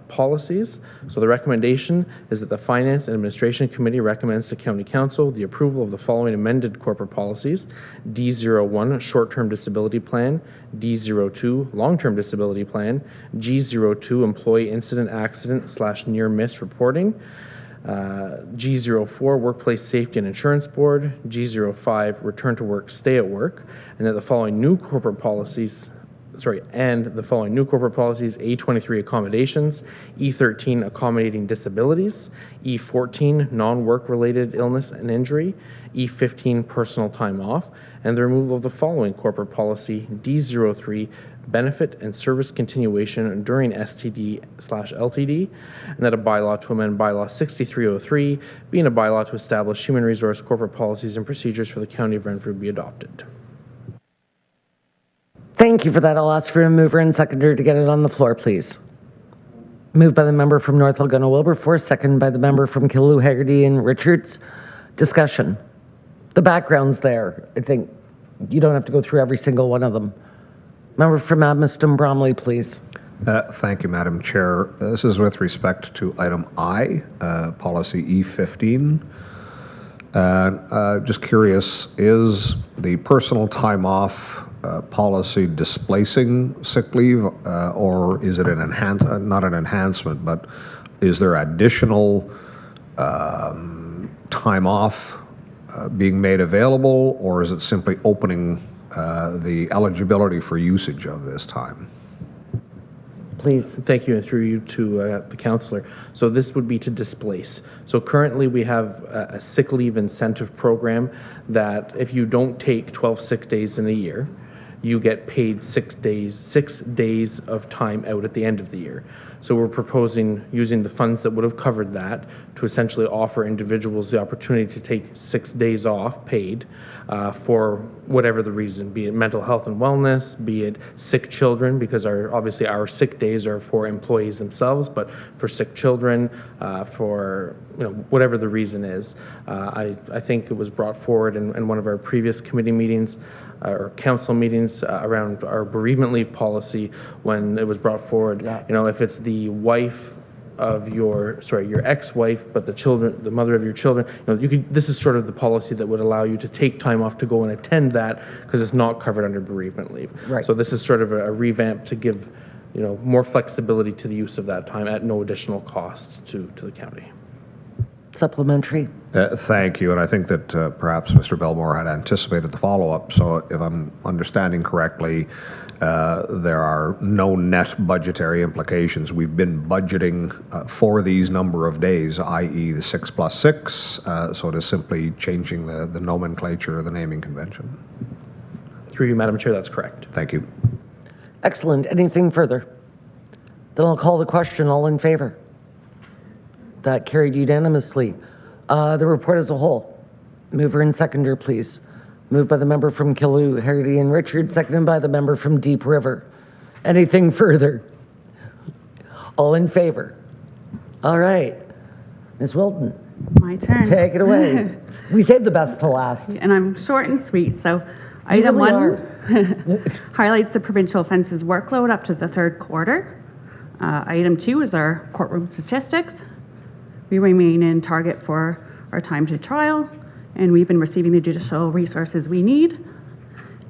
policies. So the recommendation is that the Finance and Administration Committee recommends to County Council the approval of the following amended corporate policies: D01, short-term disability plan; D02, long-term disability plan; G02, employee incident accident / near miss reporting; G04, Workplace Safety and Insurance Board; G05, Return to Work, Stay at Work; and that the following new corporate policies, A23, accommodations; E13, accommodating disabilities; E14, non-work related illness and injury; E15, personal time off; and the removal of the following corporate policy, D03, benefit and service continuation during STD/LTD, and that a bylaw to amend bylaw 6303, being a bylaw to establish human resource corporate policies and procedures for the County of Renfrew, be adopted.
Thank you for that. I'll ask for a mover and seconder to get it on the floor, please. Moved by the member from North Algona Wilberforce, second by the member from Killu, Haggerty, and Richards. Discussion. The background's there. I think you don't have to go through every single one of them. Member from Admiston Bromley, please.
Thank you, Madam Chair. This is with respect to item I, policy E15. Just curious, is the personal time off policy displacing sick leave, or is it not an enhancement, but is there additional time off being made available, or is it simply opening the eligibility for usage of this time?
Please.
Thank you, and through you to the councillor. So this would be to displace. So currently we have a sick leave incentive program that if you don't take 12 sick days in a year, you get paid 6 days of time out at the end of the year. So we're proposing using the funds that would have covered that to essentially offer individuals the opportunity to take 6 days off paid for whatever the reason, be it mental health and wellness, be it sick children, because obviously our sick days are for employees themselves, but for sick children, for whatever the reason is. I think it was brought forward in one of our previous committee meetings or council meetings around our bereavement leave policy when it was brought forward. If it's the wife of your ex-wife, but the mother of your children, this is sort of the policy that would allow you to take time off to go and attend that because it's not covered under bereavement leave.
Right.
So this is sort of a revamp to give, more flexibility to the use of that time at no additional cost to the county.
Supplementary.
Thank you, and I think that perhaps Mr. Belmore had anticipated the follow-up. So if I'm understanding correctly, there are no net budgetary implications. We've been budgeting for these number of days, i.e. the 6 + 6, so it is simply changing the nomenclature or the naming convention.
Through you, Madam Chair, that's correct.
Thank you.
Excellent. Anything further? Then I'll call the question. All in favor? That carried unanimously. The report as a whole. Mover and seconder, please. Moved by the member from Killu, Hardy and Richard, seconded by the member from Deep River. Anything further? All in favor? All right. Ms. Wilton,
My turn.
take it away. We saved the best to last.
And I'm short and sweet. So item
really
1 highlights the provincial offences workload up to the third quarter. Item 2 is our courtroom statistics. We remain in target for our time to trial, and we've been receiving the judicial resources we need.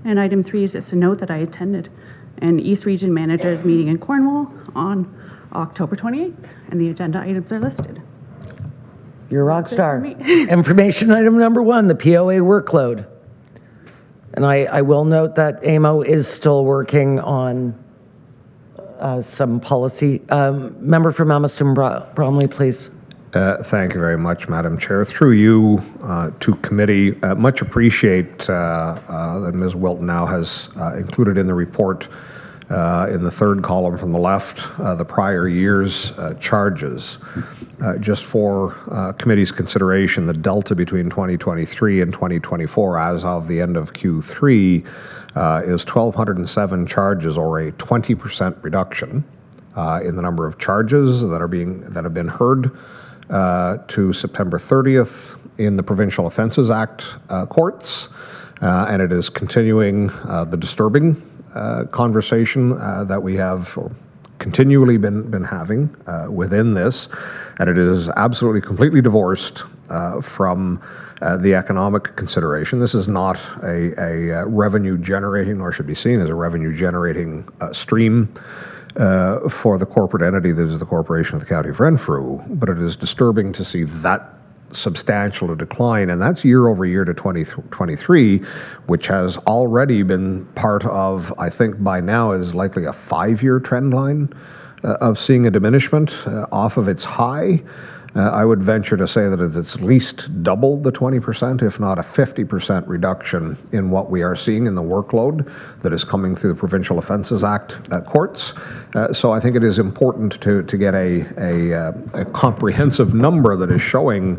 And item 3 is just a note that I attended an East Region Managers meeting in Cornwall on October 28th, and the agenda items are listed.
You're a rock star.
That's it for me.
Information item number 1, the POA workload. And I will note that AMO is still working on some policy. Member from Almaston Bromley, please.
Thank you very much, Madam Chair. Through you to committee, much appreciate that Ms. Wilton now has included in the report in the third column from the left the prior year's charges. Just for committee's consideration, the delta between 2023 and 2024 as of the end of Q3 is 1,207 charges, or a 20% reduction in the number of charges that have been heard to September 30th in the Provincial Offences Act courts, and it is continuing the disturbing conversation that we have continually been having within this, and it is absolutely completely divorced from the economic consideration. This is not a revenue generating, nor should be seen as a revenue generating stream for the corporate entity that is the Corporation of the County of Renfrew, but it is disturbing to see that substantial a decline, and that's year over year to 2023, which has already been part of, I think by now is likely a 5-year trend line of seeing a diminishment off of its high. I would venture to say that it's at least double the 20%, if not a 50% reduction in what we are seeing in the workload that is coming through the Provincial Offences Act courts. So I think it is important to get a comprehensive number that is showing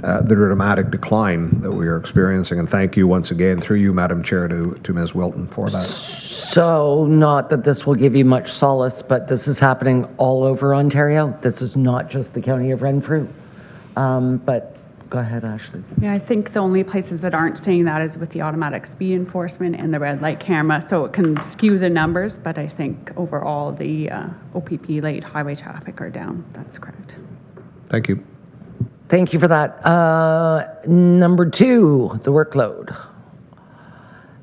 the dramatic decline that we are experiencing. And thank you once again, through you, Madam Chair, to Ms. Wilton for that.
So, not that this will give you much solace, but this is happening all over Ontario. This is not just the County of Renfrew. But go ahead, Ashley.
Yeah, I think the only places that aren't saying that is with the automatic speed enforcement and the red light camera, so it can skew the numbers, but I think overall the OPP late highway traffic are down. That's correct.
Thank you.
Thank you for that. Number 2, the workload.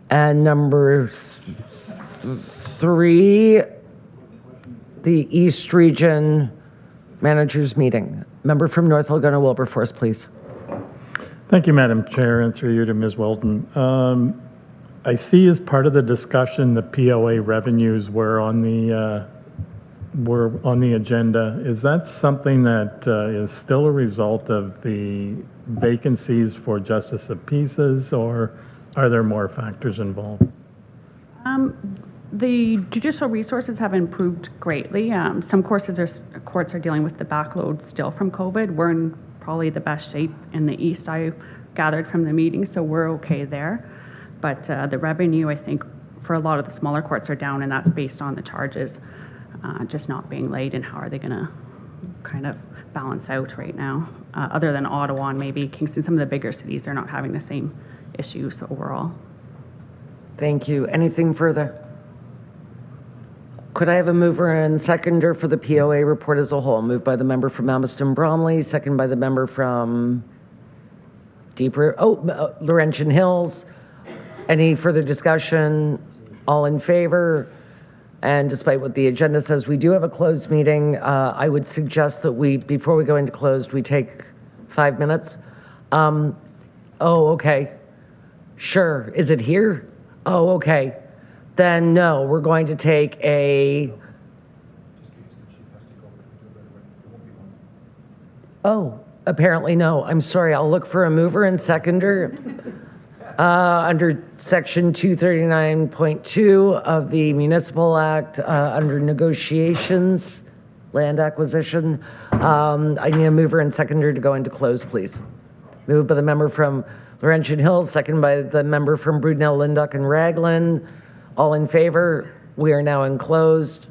And number 3, the East Region Managers Meeting. Member from North Algona Wilberforce, please.
Thank you, Madam Chair, and through you to Ms. Wilton. I see as part of the discussion the POA revenues were on the agenda. Is that something that is still a result of the vacancies for Justice of Peaces, or are there more factors involved?
The judicial resources have improved greatly. Some courts are dealing with the backload still from COVID. We're in probably the best shape in the east, I gathered from the meeting, so we're okay there. But the revenue, I think, for a lot of the smaller courts are down, and that's based on the charges just not being laid, and how are they going to kind of balance out right now. Other than Ottawa and maybe Kingston, some of the bigger cities are not having the same issues overall.
Thank you. Anything further? Could I have a mover and seconder for the POA report as a whole? Moved by the member from Almaston Bromley, second by the member from Laurentian Hills. Any further discussion? All in favor? And despite what the agenda says, we do have a closed meeting. I would suggest that before we go into closed, we take 5 minutes. Okay. Sure. Is it here? Oh, okay. Then no, we're going to take a... Oh, apparently no. I'm sorry. I'll look for a mover and seconder. Under Section 239.2 of the Municipal Act, under negotiations, land acquisition, I need a mover and seconder to go into close, please. Moved by the member from Laurentian Hills, second by the member from Brudenell, Lindock, and Raglan. All in favor? We are now in closed.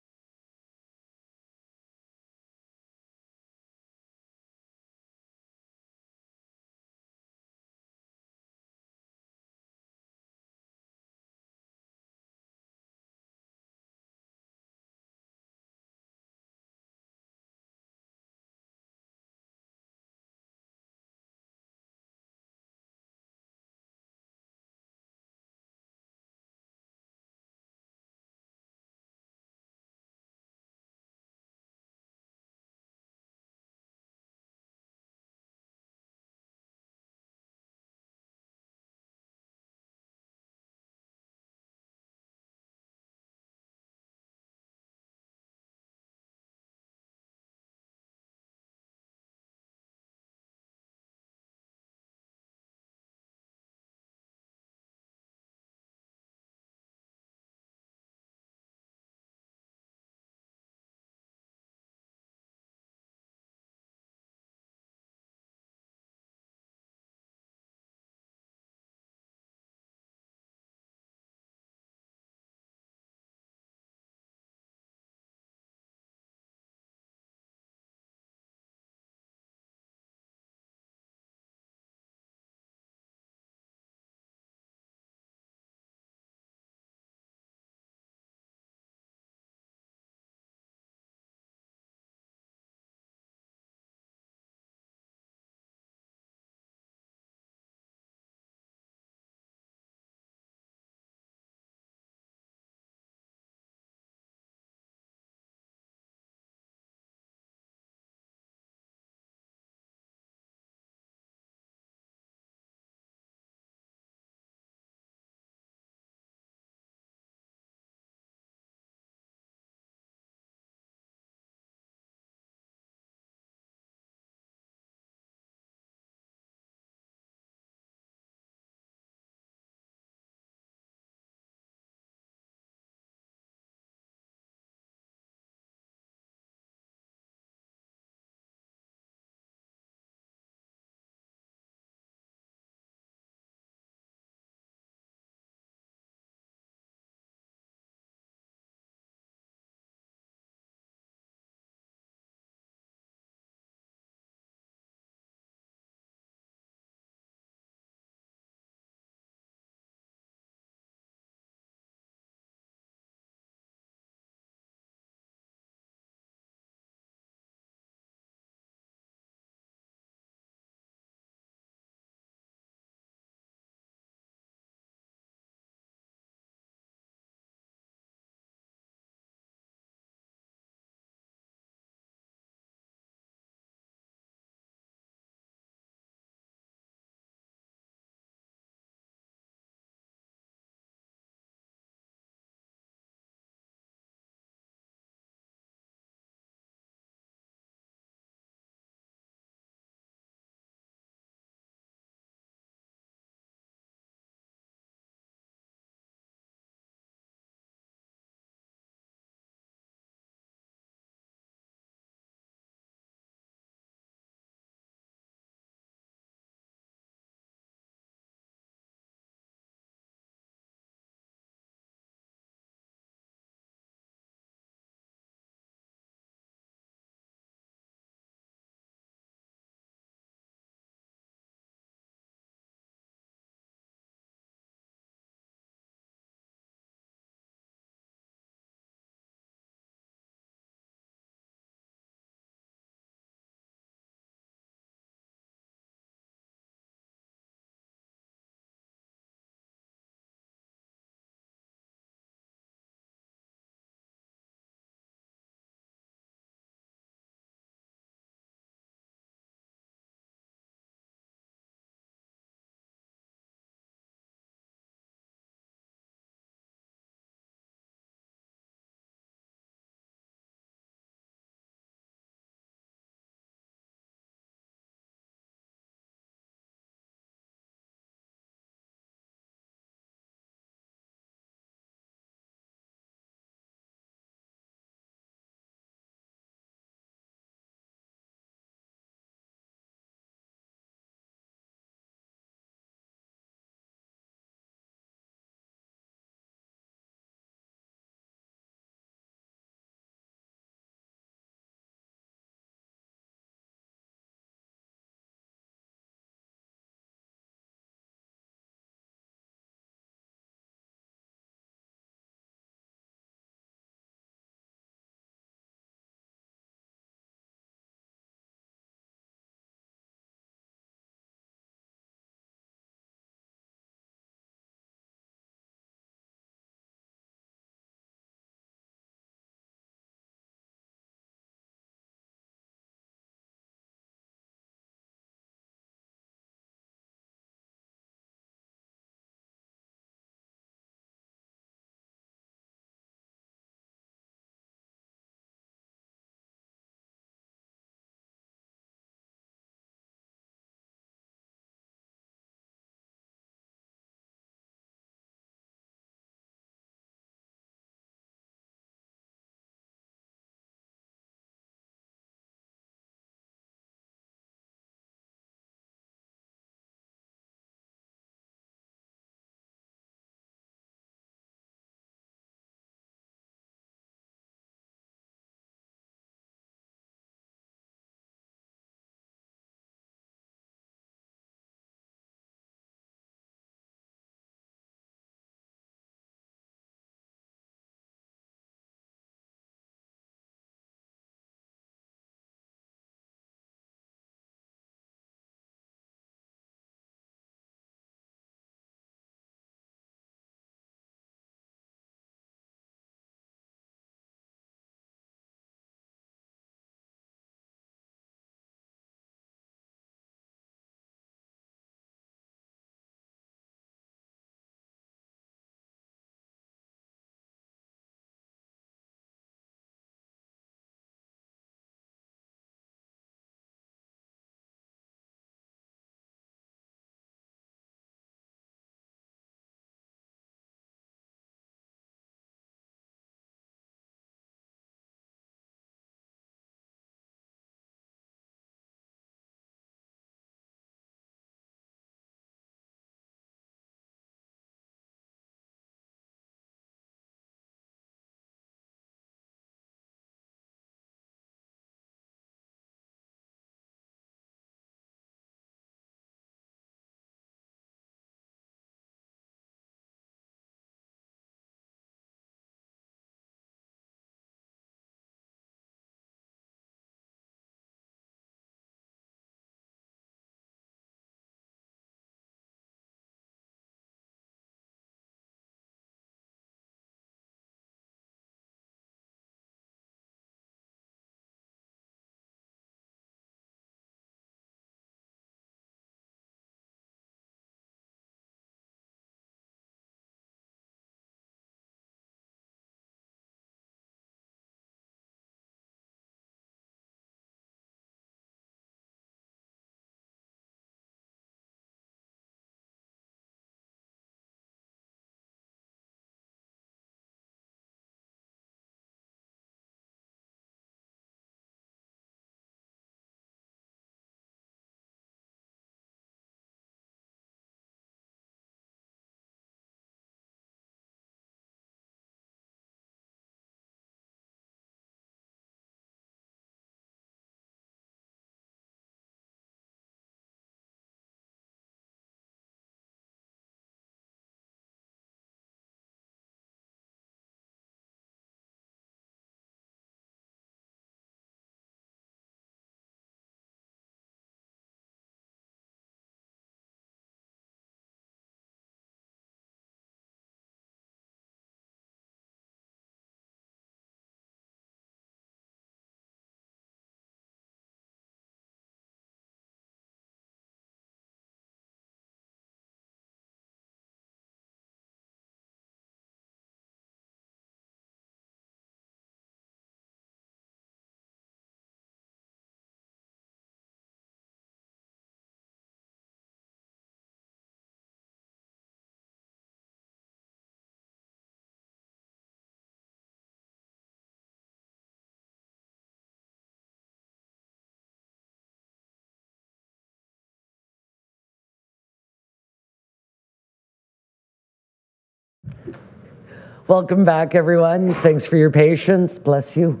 Welcome back, everyone. Thanks for your patience. Bless you.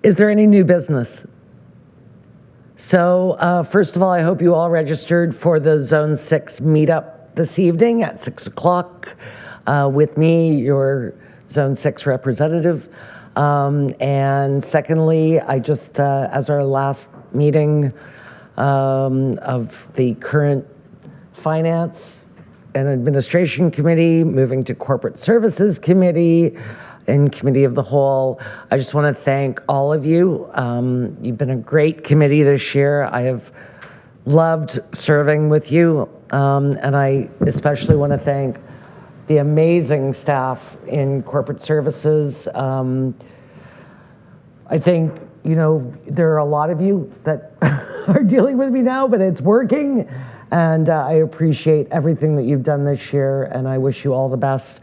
Is there any new business? So first of all, I hope you all registered for the Zone 6 meetup this evening at 6 o'clock with me, your Zone 6 representative. And secondly, I just, as our last meeting of the current Finance and Administration Committee, moving to Corporate Services Committee and Committee of the Whole, I just want to thank all of you. You've been a great committee this year. I have loved serving with you, and I especially want to thank the amazing staff in Corporate Services. I think, you know, there are a lot of you that are dealing with me now, but it's working. And I appreciate everything that you've done this year, and I wish you all the best.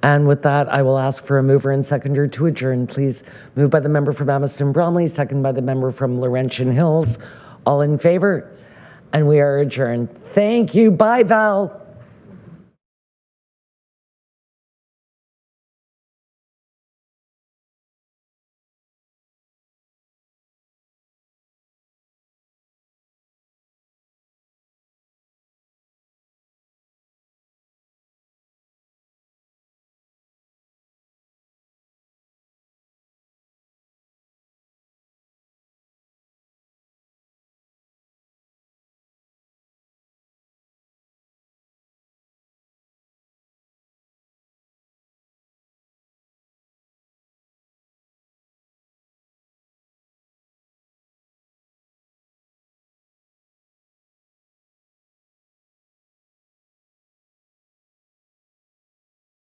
And with that, I will ask for a mover and seconder to adjourn. Please move by the member from Amherst Bromley, second by the member from Laurentian Hills. All in favor? And we are adjourned. Thank you. Bye, Val.